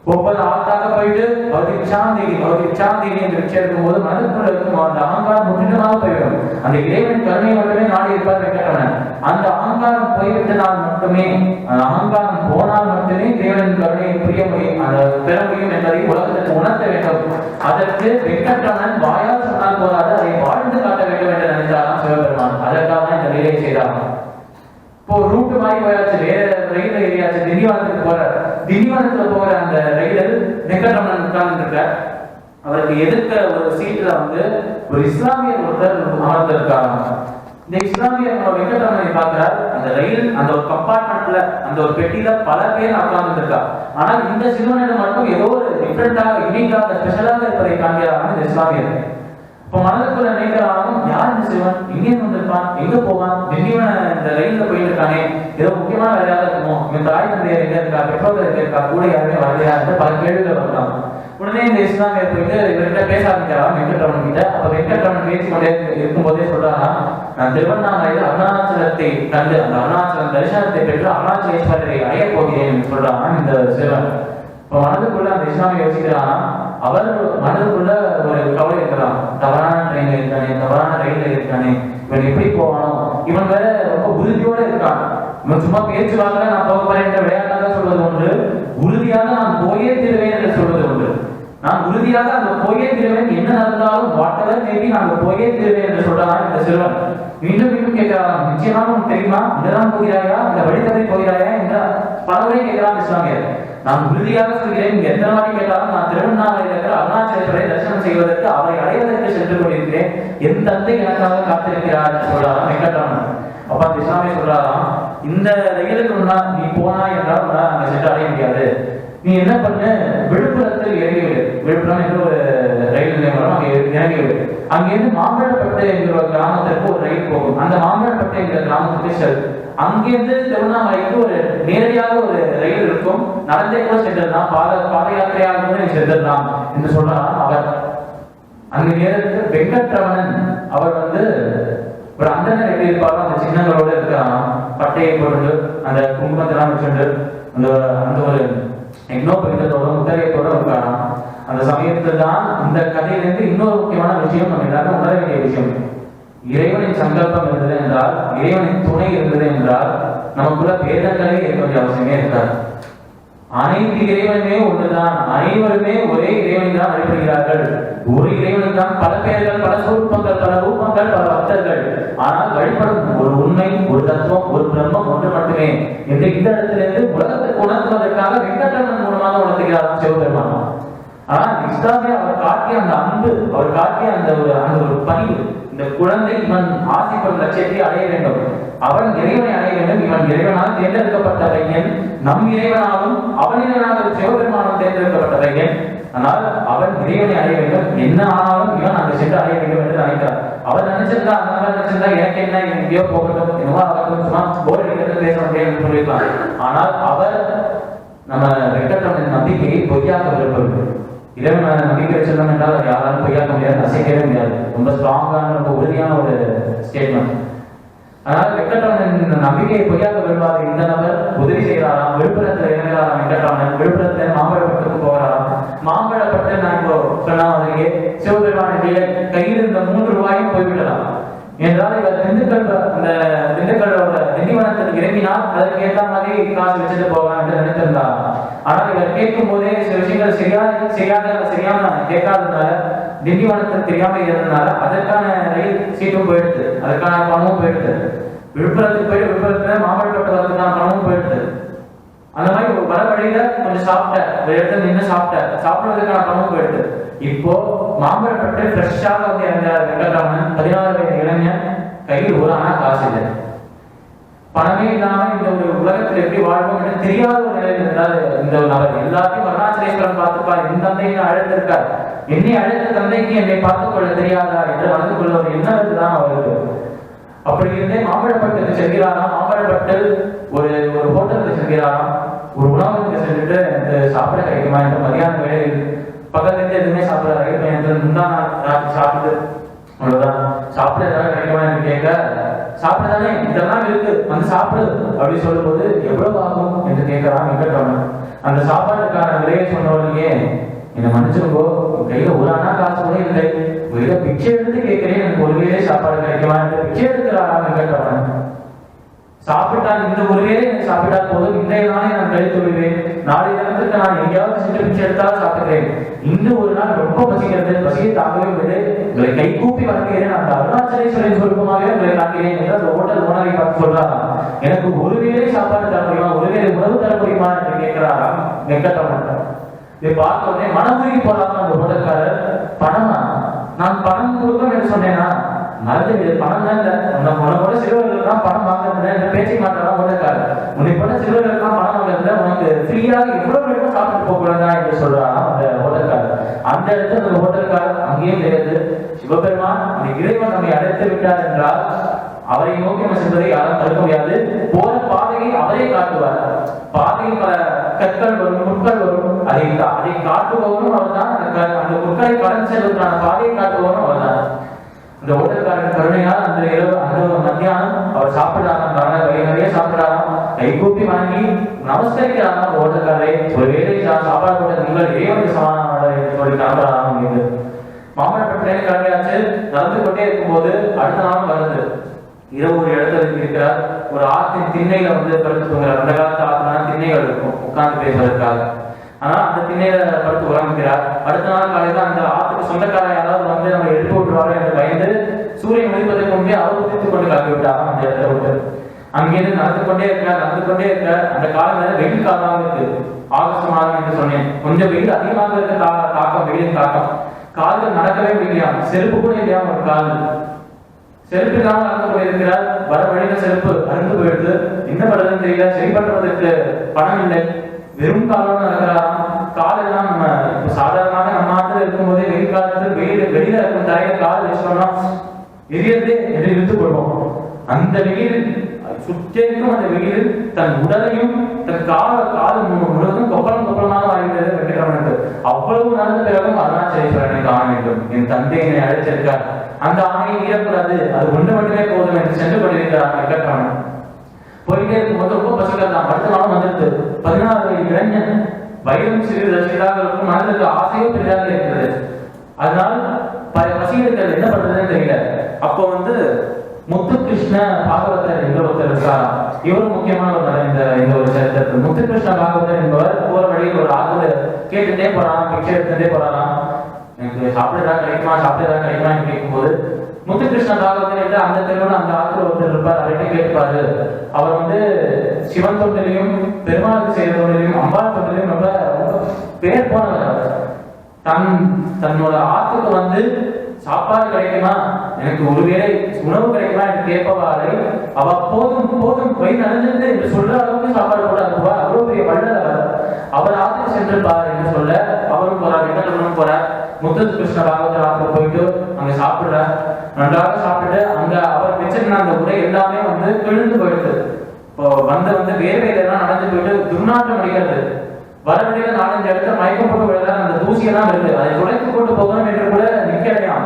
30 ஆத்தாக போயிட்டு பௌதிக்ஷாந்தேகி என்று பிக்ஷை எடுக்கும் போது மனதுக்குள்ள இருக்கும் அந்த அகங்காரம் முற்றிலுமாக போய்விடும். அந்த இறைவனின் கருணை மட்டுமே நாடி இருப்பார் வெங்கட்ரமணன். அந்த அகங்காரம் போய்விட்டதால் மட்டுமே, அந்த அகங்காரம் போனால் மட்டுமே இறைவனின் கருணையை புரிய முடியும், அந்த பெற முடியும் என்பதை உலகத்திற்கு உணர்த்த வேண்டும். அதற்கு வெங்கட்ரமணன் வாயால் சொன்னால் போதாது, அதை வாழ்ந்து காட்ட வேண்டும் என்று நினைத்தாராம் சிவபெருமான். அதற்காக தான் இந்த லீலை செய்தாராம். இப்போ ரூட் மாறி போயாச்சு, வேற ரயில் ஏரியாச்சு, திண்டிவனத்துக்கு போற. திண்டிவனத்துல போகிற அந்த ரயிலில் வெங்கட்ரமணன் உட்கார்ந்து இருக்க, அவருக்கு எதிர்க்க ஒரு சீட்ல வந்து ஒரு இஸ்லாமியர் ஒருத்தர் அமர்ந்திருக்காங்க. இந்த இஸ்லாமியர் வெங்கட்ரமணனை பார்க்கிறார். அந்த ரயில் அந்த ஒரு கம்பார்ட்மெண்ட்ல அந்த ஒரு பெட்டியில பல பேர் உட்கார்ந்து இருக்கா. ஆனால் இந்த சிறுவனிடம் மட்டும் ஏதோ ஒரு டிஃபரெண்டாக, யூனிக்காக, ஸ்பெஷலாக இருப்பதை காண்கிறாங்க இந்த இஸ்லாமியர். இப்போ மனதுக்குள்ள நினைக்கிறாலும், யார் இந்த சிவன், எங்கே வந்திருப்பான், எங்க போவான், திண்டிவன இந்த ரயில்ல போயிட்டு இருக்கானே, ஏதோ முக்கியமான வேலையாக இருக்குமோ, இவன் தாய் தந்தையர் எங்க இருக்கா, பெற்றோர்கள் எங்க இருக்கா, கூட யாருமே வரலையா என்று பல கேள்விகள் வரலாம். உடனே இந்த இஸ்லாமியர் போயிட்டு இவர்கிட்ட பேச ஆரம்பிக்கிறாராம் வெங்கட்ரமணன் கிட்ட. அப்ப வெங்கட்ரமணன் பேசிக்கொண்டே இருக்கும்போதே சொல்றாராம், நான் திருவண்ணாமலையில் அருணாச்சலத்தை கண்டு அந்த அருணாச்சலம் தரிசனத்தை பெற்று அருணாச்சலேஸ்வரரை அடைய போகிறேன் என்று சொல்றாராம் இந்த சிவன். இப்ப மனதுக்குள்ள அந்த இஸ்லாமிய யோசிக்கிறான், அவர் மனதுக்குள்ள ஒரு கவலை இருக்கலாம், தவறான ட்ரெயின்ல இருக்கானே, தவறான ரயில்ல இருக்கானே, இவன் எப்படி போவானோ, இவன் வேற ரொம்ப உறுதியோட இருக்கான். இவன் சும்மா பேச்சுவாங்க நான் போக போறேன் என்ற விளையாட்டாக சொல்வது ஒன்று, உறுதியாக நான் போயே தீருவேன் என்று சொல்வது ஒன்று. நான் உறுதியாக அங்க போயே தீருவேன், என்ன நடந்தாலும் வாட்டவர் மேபி நான் போயே தீருவேன் என்று சொல்றான் இந்த சிறுவன். மீண்டும் மீண்டும் கேட்கிறான், நிச்சயமாக உனக்கு தெரியுமா, இங்கதான் போகிறாயா, இந்த வழித்தலை போகிறாயா என்ற பலவரை கேட்கிறான் இஸ்லாமியர். நான் உறுதியாக சொல்கிறேன், எத்தனை வாட்டி கேட்டாலும் நான் திருவண்ணாமலையில் இருக்கிற அருணாச்சலேஸ்வரை தரிசனம் செய்வதற்கு, அவரை அடைவதற்கு சென்று கொண்டிருக்கிறேன். என் தந்தை எனக்காக காத்திருக்கிறார் என்று சொல்றாராம் வெங்கட்ரமணன். அப்ப அந்த இஸ்லாமியர் சொல்றாராம், இந்த ரயிலுக்கு நீ போனா என்றால் அங்க சென்று அடைய முடியாது. நீ என்ன பண்ணு, விழுப்புரத்தில் இறங்கிவிடு. விழுப்புரம் என்று ஒரு ரயில் நிலையம் வரும், அங்கே இறங்கிவிடு. அங்கிருந்து மாம்பழப்பட்டு என்கிற ஒரு கிராமத்திற்கு ஒரு ரயில் போகும். அந்த மாம்பழப்பட்டு என்கிற கிராமத்துக்கு செல். அங்கிருந்து திருவண்ணாமலைக்கு ஒரு நேரடியாக ஒரு ரயில் இருக்கும், நடந்தே கூட சென்றிடலாம், பாத யாத்திரையாக கூட நீ சென்றிடலாம் என்று சொல்றாராம் அவர். அந்த நேரத்தில் வெங்கட்ரமணன் அவர் வந்து ஒரு அந்தனர் எப்படி இருப்பாரோ அந்த சின்னங்களோட இருக்கலாம், பட்டையை போட்டு அந்த குங்குமத்தெல்லாம் வச்சுட்டு அந்த அந்த ஒரு எக்னோபரிதத்தோட முத்திரையத்தோட இருக்கலாம். அந்த சமயத்துல தான் இந்த கதையிலிருந்து இன்னொரு முக்கியமான விஷயம் நம்ம எல்லாரும் உணர வேண்டிய விஷயம். இறைவனின் சங்கல்பம் இருந்தது என்றால், இறைவனின் துணை இருந்தது என்றால் நமக்குள்ள பேதங்களே இருக்க வேண்டிய அவசியமே இருக்காது. அனைத்து இறைவனுமே ஒன்றுதான், அனைவருமே ஒரே இறைவனை தான் வழிபடுகிறார்கள். ஒரு இறைவனுக்கு தான் பல பெயர்கள், பல சொரூபங்கள், பல ரூபங்கள், பல பக்தர்கள். ஆனால் வழிபடும் ஒரு உண்மை, ஒரு தத்துவம், ஒரு பிரம்மம் ஒன்று மட்டுமே என்று இந்த இடத்திலிருந்து உலகத்துக்கு உணர்த்துவதற்காக வெங்கட்ரமணன் மூலமாக உணர்த்துகிறார் சிவபெருமான். ஆனா இஸ்லாமே அவர் காட்டிய அந்த அன்பு, அவர் காட்டிய அந்த ஒரு பணிவு, இந்த குழந்தை இவன் ஆசைப்படும் லட்சியத்தை அடைய வேண்டும், அவன் இறைவனை அடைய வேண்டும், இவன் இறைவனால் தேர்ந்தெடுக்கப்பட்ட பையன், நம் இறைவனாலும் அவன் இறைவனாக சிவபெருமானும் தேர்ந்தெடுக்கப்பட்ட பையன். ஆனால் அவன் இறைவனை அடைய வேண்டும், என்ன ஆனாலும் இவன் அங்கு சென்று அடைய வேண்டும் என்று நினைக்கிறார். அவர் நினைச்சிருந்தா அந்த மாதிரி நினைச்சிருந்தா எனக்கு என்ன எங்கேயோ போகட்டும், என்னவோ அவர்கள் சும்மா போர் அடிக்கிறது பேச முடியாது சொல்லியிருக்கலாம். ஆனால் அவர் நம்ம வெங்கட்ரமணன் நம்பிக்கையை பொய்யாக்க விரும்பவில்லை. இறைவன் நம்பிக்கை வச்சிருந்தோம் என்றால் அது யாராலும் பொய்யாக்க முடியாது, அசைக்கவே முடியாது. ரொம்ப ஸ்ட்ராங்கான, ரொம்ப உறுதியான ஒரு ஸ்டேட்மெண்ட். அதனால வெங்கட்ரமணன் நம்பிக்கையை பொய்யாக்க விரும்பாத இந்த நபர் உதவி செய்யறாராம். விழுப்புரத்துல இறங்குறாராம் வெங்கட்ரமணன். விழுப்புரத்துல மாம்பழப்பட்டுக்கு போகிறாராம். மாம்பழப்பட்டு நான் இப்போ சொன்ன மாதிரியே சிவபெருமான கையில் இருந்த 3 ரூபாயும் போய்விடலாம் என்றால் இவர் திண்டுக்கல்லோட திண்டிவனத்தில் இறங்கினால் அதற்கு ஏற்ற மாதிரி காசு வச்சுட்டு போகலாம் என்று நினைத்திருந்தார். ஆனால் இவர் கேட்கும் போதே சில விஷயங்கள் சரியாம கேட்காததுனால, திண்டிவனத்தில் தெரியாம இருந்ததுனால அதற்கான ரயில் சீட்டும் போயிடுது, அதற்கான பணமும் போயிடுது. விழுப்புரத்துக்கு போய் விழுப்புரத்துல மாம்பழப்பட்டு வரதுக்கான பணமும் போயிடுது. அந்த மாதிரி வர வழியில கொஞ்சம் ஒரு இடத்துல நின்று சாப்பிடுறதுக்கான பணமும் போயிடுது. இப்போ மாம்பழப்பட்டு ஃப்ரெஷ்ஷாக வந்து இறந்த வெங்கட்ரமணன் 16 வயது இளைஞன், கையில் ஒரு அணா காசு இல்லை, பணமே இல்லாம இந்த ஒரு உலகத்தில் எப்படி வாழ்வோம் என்று தெரியாத ஒரு நிலையில் இருந்தால் இந்த ஒரு நபர் எல்லாத்தையும் அருணாச்சலேஸ்வரன் பார்த்துப்பார். என் தந்தையை அழைத்திருக்கார், என்னை அழைத்த தந்தைக்கு என்னை பார்த்துக் கொள்ள தெரியாதா என்று மனது கொள்ள ஒரு எண்ணம் இருக்குதான் அவருக்கு. அப்படி இருந்தே மாம்பழப்பட்டுக்கு செல்கிறாராம். மாம்பழப்பட்டு ஒரு ஹோட்டலுக்கு செல்கிறாராம். ஒரு உணவகத்துக்கு சென்றுட்டு எனக்கு சாப்பிட கிடைக்குமா என்று மதியான வேலையில் பக்கத்துல இருந்து எதுவுமே சாப்பிட முந்தான சாப்பிட்டு அவ்வளவுதான் சாப்பிட ஏதாவது கிடைக்குமா என்று கேட்க, சாப்பிடதானே இதெல்லாம் இருக்கு வந்து சாப்பிடு அப்படின்னு சொல்லும் போது எவ்வளவு ஆகும் என்று கேட்கறான் வெங்கட்ரமணன். அந்த சாப்பாட்டுக்கான விலையை சொன்னவர்களே, என்னை மன்னிச்சுக்கோ, கையில ஒரு அணா காசு கூட இல்லை, கையில பிச்சை எடுத்து கேட்கிறேன், எனக்கு ஒரு வேளை சாப்பாடு கிடைக்குமா என்று பிச்சை எடுக்கிறாரா வெங்கட்ரமணன். சாப்பிட்டால் இந்த ஒரு வேளை எனக்கு சாப்பிட்டால் போதும், இன்றைய நாளை நான் கழித்து விடுவேன், நாளை தினத்துக்கு நான் எங்கேயாவது சென்று பிச்சை எடுத்தாலும் சாப்பிடுறேன், இன்று ஒரு நாள் ரொம்ப பசிக்கிறது, பசியை தாக்கவே முடியாது, உங்களை கை கூப்பி வணங்குகிறேன், அந்த அருணாச்சலேஸ்வரன் சுருக்கமாகவே உங்களை காக்கிறேன் என்று அந்த ஹோட்டல் ஓனரை பார்த்து சொல்றாராம். எனக்கு ஒரு வேளை சாப்பாடு தர முடியுமா, ஒரு வேளை உணவு தர முடியுமா என்று கேட்கிறாராம் வெங்கட்ரமணன். இதை பார்த்த உடனே மனமுருகி போறாங்க அந்த ஹோட்டல்காரர். பணமா, நான் பணம் கொடுக்கணும் என்று சொன்னேனா, நல்லது பணம் தான் இல்லை, உனக்கு சிறுவர்கள் தான் பணம் வாங்குறது இந்த பேச்சை மாற்றலாம் ஹோட்டல்காரர். உன்னை போல சிறுவர்கள் தான் பணம் வாங்குறதுல உனக்கு ஃப்ரீயாக எவ்வளவு வேணுமோ சாப்பிட்டு போகக்கூடாதா என்று சொல்றாராம் அந்த ஹோட்டல்காரர். அந்த இடத்துல அந்த ஹோட்டல்காரர் அங்கேயே தெரியாது, சிவபெருமான் அந்த இறைவன் நம்மை அழைத்து விட்டார் என்றால் அவரை நோக்கி நம்ம செல்வதை யாரும் தடுக்க முடியாது. போற பாதையை அவரே காட்டுவார். பாதையில் பல கற்கள் வரும், முட்கள் வரும், அதை காட்டுபவரும் அவர் தான். அந்த முட்களை கடந்து செல்வதற்கான பாதையை காட்டுபவரும் அவர் தான். இந்த ஹோட்டல்காரன் கருணையால் அந்த இரவு அந்த மத்தியானம் அவர் சாப்பிடாராம், வகை நிறைய சாப்பிடாராம், கைகூப்பி வணங்கி நமஸ்கரிக்கிறாராம். அந்த ஹோட்டல்காரரை ஒரு வேலை சாப்பாடு போட்ட நீங்கள் இறைவனுக்கு சமாதான சொல்லி கிளம்புறாராம் அப்படின்னு. மாம்பழப்பட்டு கிளம்பியாச்சு. நடந்து கொண்டே இருக்கும்போது அடுத்த நாளும் வருது. இரவு ஒரு இடத்துல இருக்கிறார், ஒரு ஆற்றின் திண்ணையில வந்து படுத்து தூங்குறார். அந்த காலத்து ஆற்றுனா திண்ணைகள் இருக்கும் உட்கார்ந்து பேசுவதற்காக. ஆனா அந்த திண்ணையில படுத்து உறங்குகிறார். அடுத்த நாள் காலையில அந்த ஆற்றுக்கு சொந்தக்கார யாராவது வந்து நம்ம எழுப்பி விட்டுருவாரு என்று பயந்து சூரியன் முடிப்பதற்கு முன்பே அவர் உதிர்த்து கொண்டு கிளம்பி விட்டாராம் அந்த இடத்துல விட்டு. அங்கிருந்து நடந்து கொண்டே இருக்கார். அந்த காலம் வெயில் காலமாக இருக்கு, ஆகஸ்ட் மாதம் என்று சொன்னேன். கொஞ்சம் வெயில் அதிகமாக இருக்க தாக்கம், வெயிலின் தாக்கம். கால்கள் நடக்கவே முடியலையாம், செருப்பு கூட இல்லையாம் ஒரு கால். செருப்பு இல்லாமல் நடந்து போயிருக்கிறார். வர வழியில செருப்பு அறுந்து போயிடுது. என்ன பண்றதுன்னு தெரியல, சரி பண்றதுக்கு பணம் இல்லை, வெறும் காலம் நடக்கிறாராம். கால் எல்லாம் இப்ப சாதாரணமாக நம்ம நாட்டில் இருக்கும் போதே வெயில் காலத்தில் வெளியில இருக்கும் தரையில கால் வச்சோம்னா எரியது என்று இழுத்து கொள்வோம். அந்த வெயில் சுற்றிருக்கும் அந்த வெயில் தன் உடலையும் தன் கால் முழுவதும் கொப்பளமாக வாழ்கிறது வெங்கட்ரமணனுக்கு. அவ்வளவு நடந்த பிறகும் அருணாச்சலேஸ்வரன் அருணாச்சலேஸ்வரனை காண வேண்டும், என் தந்தை என்னை அழைத்திருக்கார், அந்த ஆணையை மீறக்கூடாது, அது ஒன்று மட்டுமே போதும் என்று சென்று கொண்டிருக்கிறார் வெங்கட்ராமன். போயிட்டே இருக்கும்போது ரொம்ப பசிக்கலாம். அடுத்த நாளும் வந்துருது. 16 வயது இளைஞன், வயதும் சிறிதாக இருக்கும், மனதிற்கு ஆசையும் பெரிதாக இருக்கிறது. அதனால் பசி எடுக்கிறது என்ன பண்றதுன்னு தெரியல. அப்போ முத்துகிருஷ்ண பாகவதர் என்ற ஒருத்தர் இருக்கார். இவரும் முக்கியமான ஒரு இந்த ஒரு சரித்திரத்தில். முத்துகிருஷ்ண பாகவதர் என்பவர் போற வழியில் ஒரு ஆத்துல கேட்டுட்டே போறாராம், பிக்சை எடுத்துட்டே போறாராம். எனக்கு சாப்பிடுறதா கிடைக்குமா கேட்கும்போது முத்துகிருஷ்ண பாகவதர் என்று அந்த தெருவில் அந்த ஆத்துல ஒருத்தர் இருப்பார். அவர்கிட்ட கேட்பாரு. அவர் சிவன் தொண்டிலையும் பெருமாளுக்கு செய்த தொண்டிலையும் அம்பாள் தொண்டிலையும் ரொம்ப பேர் போனவர். தன்னோட ஆத்துக்கு சாப்பாடு கிடைக்குமா, எனக்கு ஒருவேளை உணவு கிடைக்குமா என்று கேட்பவாரை அவ போதும் வயிறு நனைஞ்சது என்று சொல்ற அளவுக்கு சாப்பாடு போட அனுப்புவா. அவ்வளவு பெரிய வள்ளல் அவர் ஆத்துக்கு சென்றிருப்பார் என்று சொல்ல அவரும் போறார், வெங்கடரமனும் போறார். முத்துகிருஷ்ண பாகவதர் ஆத்துல போயிட்டு அங்க சாப்பிடுறார். நன்றாக சாப்பிட்டு அங்க அவர் வச்சிருந்த அந்த உடை எல்லாமே கிழிந்து போயிடுது. இப்போ வேர்வையிலாம் நடந்து போயிட்டு துர்நாற்றம் அடிக்கிறது. வரவழியில 4-5 இடத்துல மயக்கம் போட்டு விழுதான் அந்த தூசியெல்லாம் வருது. அதை துடைத்து கொண்டு போகணும் என்று கூட நிற்கலையாம்.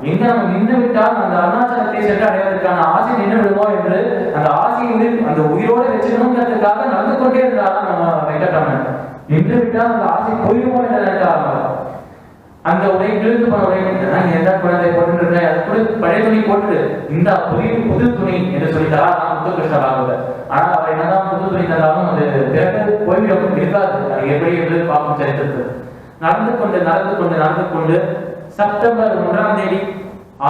எங்க நம்ம நின்று விட்டால் அந்த அருணாச்சலத்தை சென்று அடைவதற்கான ஆசை நின்று விடுமோ என்று அந்த ஆசையை அந்த உயிரோடு வச்சுக்கணுங்கிறதுக்காக நடந்து கொண்டே இருந்தாலும் நம்ம வெங்கட்ராமன். நின்று விட்டால் அந்த ஆசை போயிடுமோ என்று நினைக்கிறாங்க. அந்த உடை கிழிந்து போன உடை எந்த குழந்தை போட்டு இருக்க, அது கூட பழைய துணி போட்டு இந்த புது துணி என்று சொல்லிட்டாரா முத்துகிருஷ்ண பாகவதர். ஆனா அவர் என்னதான் புது துணி தந்தாலும் அது பிறகு போய்விடும் இருக்காது. அது எப்படி என்று பார்க்கும் சரித்திரத்தில் நடந்து கொண்டு செப்டம்பர் 1ஆம் தேதி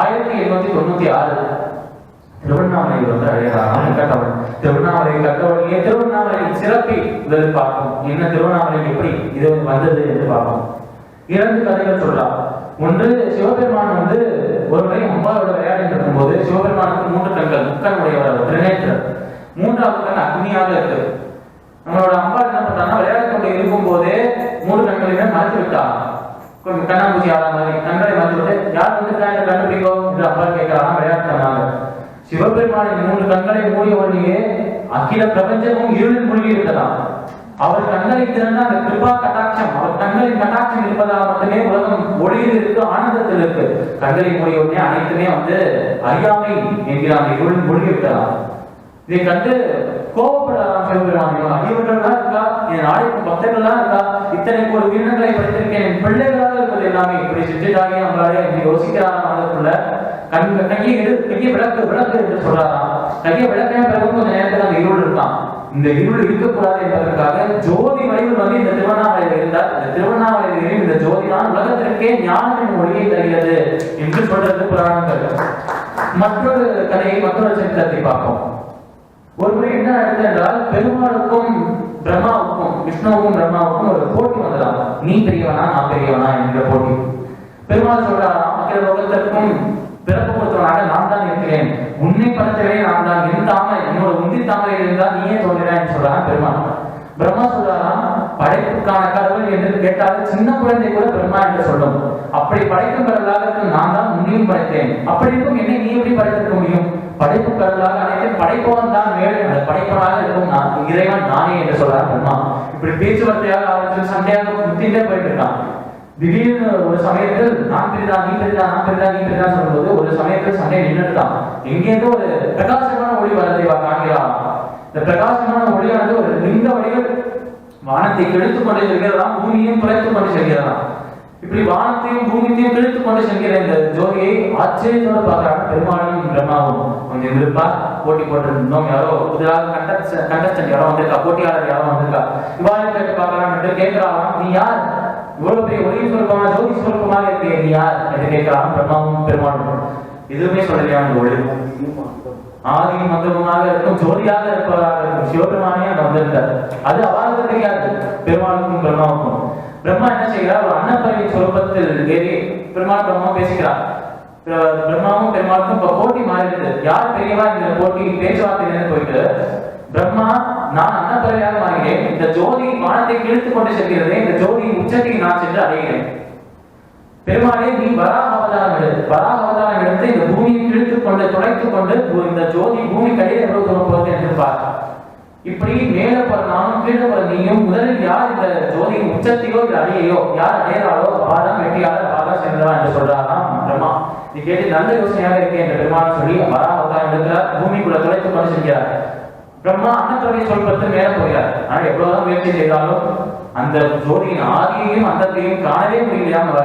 1896 திருவண்ணாமலை அடையாளம். திருவண்ணாமலை கட்டவழியே திருவண்ணாமலையின் சிறப்பை முதலில் பார்ப்போம். என்ன திருவண்ணாமலை எப்படி இது வந்தது என்று பார்ப்போம். 2 கதைகள் சொல்லலாம். ஒன்று, சிவபெருமான் ஒரு முறை அம்பாவோட விளையாடிட்டு இருக்கும்போது சிவபெருமானுக்கு 3 கண்கள், முக்கன் உடையவர், திரிநேற்றர். 3வது கண் அக்னியாக இருக்கு. நம்மளோட அம்பாள் என்ன பண்றாங்கன்னா விளையாடி கொண்டு இருக்கும் போதே 3 கண்களையுமே மறைத்து விட்டாங்க. கொஞ்சம் கண்ணாம்பூச்சி ஆட மாதிரி கண்களை மறைத்து விட்டு யார் வந்துட்டாங்க கண்டுபிடிக்கோ என்று அம்பாள் கேட்கறாங்க. விளையாட்டுனாங்க. சிவபெருமானின் 3 கண்களை மூடிய உடனேயே அகில பிரபஞ்சமும் இருளில் மூழ்கி விட்டதாம். அவர் கண்களை திறந்த அந்த கிருபா கட்டாட்சம், அவர் கண்களின் கட்டாட்சம் இருப்பதால் மட்டுமே உலகம் ஒளியில் இருக்கு, ஆனந்தத்தில் இருக்கு. கண்களை மூடிய உடனே அனைத்துமே அறியாமை என்கிற அந்த இருளில் மூழ்கி விட்டதாம். இதை கண்டு கோபப்படலாம் சிவபெருமான். அடியவர்கள்லாம் இருக்கா, என் நாளைக்கு பக்தர்கள்லாம் இருக்கா, இத்தனை ஒரு உயிரினங்களை படித்திருக்கேன், என் பிள்ளைகளாக இருப்பது எல்லாமே இப்படி செஞ்சுட்டாங்க அவங்களாலே என்று யோசிக்கிறாராம். அதற்குள்ள கையை விளக்கு என்று சொல்றாராம். கையை விளக்கின பிறகு கொஞ்ச நேரத்தில் அந்த இருள் இருக்கான். இந்த இருள் இருக்கக்கூடாது என்பதற்காக ஜோதி வடிவில் இந்த திருவண்ணாமலையில் இருந்தார். இந்த திருவண்ணாமலையில் இந்த ஜோதி தான் உலகத்திற்கே ஞானத்தின் ஒளியை தருகிறது என்று சொல்றது புராணங்கள். மற்றொரு கதையை, மற்றொரு சரித்திரத்தை பார்ப்போம். ஒரு முறை என்ன நடந்தது என்றால், பெருமாளுக்கும் பிரம்மாவுக்கும், விஷ்ணுவுக்கும் பிரம்மாவுக்கும் ஒரு போட்டி வந்ததாம். நீ பெரியவனா நான் பெரியவனா என்கிற போட்டி. பெருமாள் சொல்றாராம், அகில லோகத்திற்கும் பிறப்பு கொடுத்தவனாக நான் தான் இருக்கிறேன், உன்னை படைத்தவனே நான் தான், என் தாமரை என்னோட உந்தி தாமரையில் இருந்தால் நீயே தோன்றினாய் சொல்றான் பெருமாள். பிரம்மா சொல்றாராம், படைப்புக்கான கடவுள் என்று கேட்டால் சின்ன குழந்தை கூட பிரம்மா என்று சொல்லும். அப்படி படைக்கும் கடவுளாக இருக்கும் நான் தான் உன்னையும் படைத்தேன். அப்படி இருக்கும் என்னை நீ எப்படி படைத்திருக்க முடியும்? படைப்பு கடவுளாக அனைத்து படைப்பவன் தான் மேல், அந்த படைப்பவனாக இருக்கும் நான் இறைவன் நானே என்று சொல்றார் பிரம்மா. இப்படி பேச்சுவார்த்தையாக ஆரம்பிச்சு சண்டையாக முத்திட்டே போயிட்டு இருக்கான். திடீர்னு ஒரு சமயத்தில் நான் பெரிதா நீ பெரிதா நான் பெரிதா நீ பெரிதா சொல்லும்போது ஒரு சமயத்தில் சண்டை நின்றுட்டான். எங்கேருந்து ஒரு பிரகாசமான ஒளி வரதை காண்கிறான். இந்த பிரகாசமான ஒளியானது ஒரு லிங்க வடிவில் வானத்தை கெடுத்துக் கொண்டு செல்கிறதாம், பூமியையும் குறைத்துக் கொண்டு செல்கிறதாம். இப்படி வானத்தையும் பூமியையும் கிழித்துக் கொண்டு செல்கிற இந்த ஜோதியை ஆச்சரியத்தோடு பார்க்கிறாங்க பெருமாளும் பிரம்மாவும். கொஞ்சம் இருப்பா போட்டி போட்டிருந்தோம், யாரோ புதிதாக கண்டஸ்டன்ட் யாரோ வந்திருக்கா, போட்டியாளர் யாரோ வந்திருக்கா, இவ்வாறு கேட்டு பார்க்கலாம் என்று கேட்கிறாராம். நீ யார்? இவ்வளவு பெரிய ஒளி சொல்பமா ஜோதி சொல்பமாக இருக்கே, நீ யார் என்று கேட்கிறான் பிரம்மாவும் பெருமாளும். எதுவுமே சொல்லலையா? ஒளி ஆதியும் மந்தமாக இருக்கும், ஜோதியாக இருப்பதாக இருக்கும் சிவபெருமானே அங்க வந்திருந்தார். அது அவருக்கு தெரியாது, பெருமாளுக்கும் பிரம்மாவுக்கும். பிரம்மா என்ன செய்கிறார்? ஒரு அன்னப்பறவை சொரூபத்தில் ஏறி பெருமாள் பிரம்மா பேசுகிறார். பிரம்மாவும் பெருமாளுக்கும் இப்ப போட்டி மாறிடுது. யார் பெரியவா இந்த போட்டி பேச்சுவார்த்தை போயிட்டு, பிரம்மா நான் அன்னப்பறவையாக மாறுகிறேன், இந்த ஜோதி வானத்தை கிழித்துக் கொண்டு செல்கிறதே, இந்த ஜோதியின் உச்சத்தை நான் சென்று அடைகிறேன். பெருமாளே நீ வராக அவதாரம் எடுத்து, வராக அவதாரம் எடுத்து இந்த பூமியை கிழித்துக் கொண்டு துடைத்துக் கொண்டு இந்த ஜோதி பூமி கடையில் எவ்வளவு தூரம் போகுது என்று பார்க்க. இப்படி மேல போற நானும் கீழே போற நீயும் முதலில் யார் இந்த ஜோதியின் உச்சத்தையோ இந்த அடியையோ யார் அடையாளோ அவதான் வெற்றியாளர், அவதான் சேர்ந்தவன் என்று சொல்றாராம் பிரம்மா. நீ கேட்டு நல்ல யோசனையாக இருக்கே என்று பெருமாள் சொல்லி வராக அவதாரம் எடுக்கிறார். பூமிக்குள்ள துளைத்து கொண்டு செல்கிறார். பிரம்மா அன்னத்துடைய சொல்பத்து மேல போகிறார். ஆனால் எவ்வளவுதான் முயற்சி செய்தாலும் அந்த ஜோதியின் ஆதியையும் அந்தத்தையும் காணவே முடியலையாம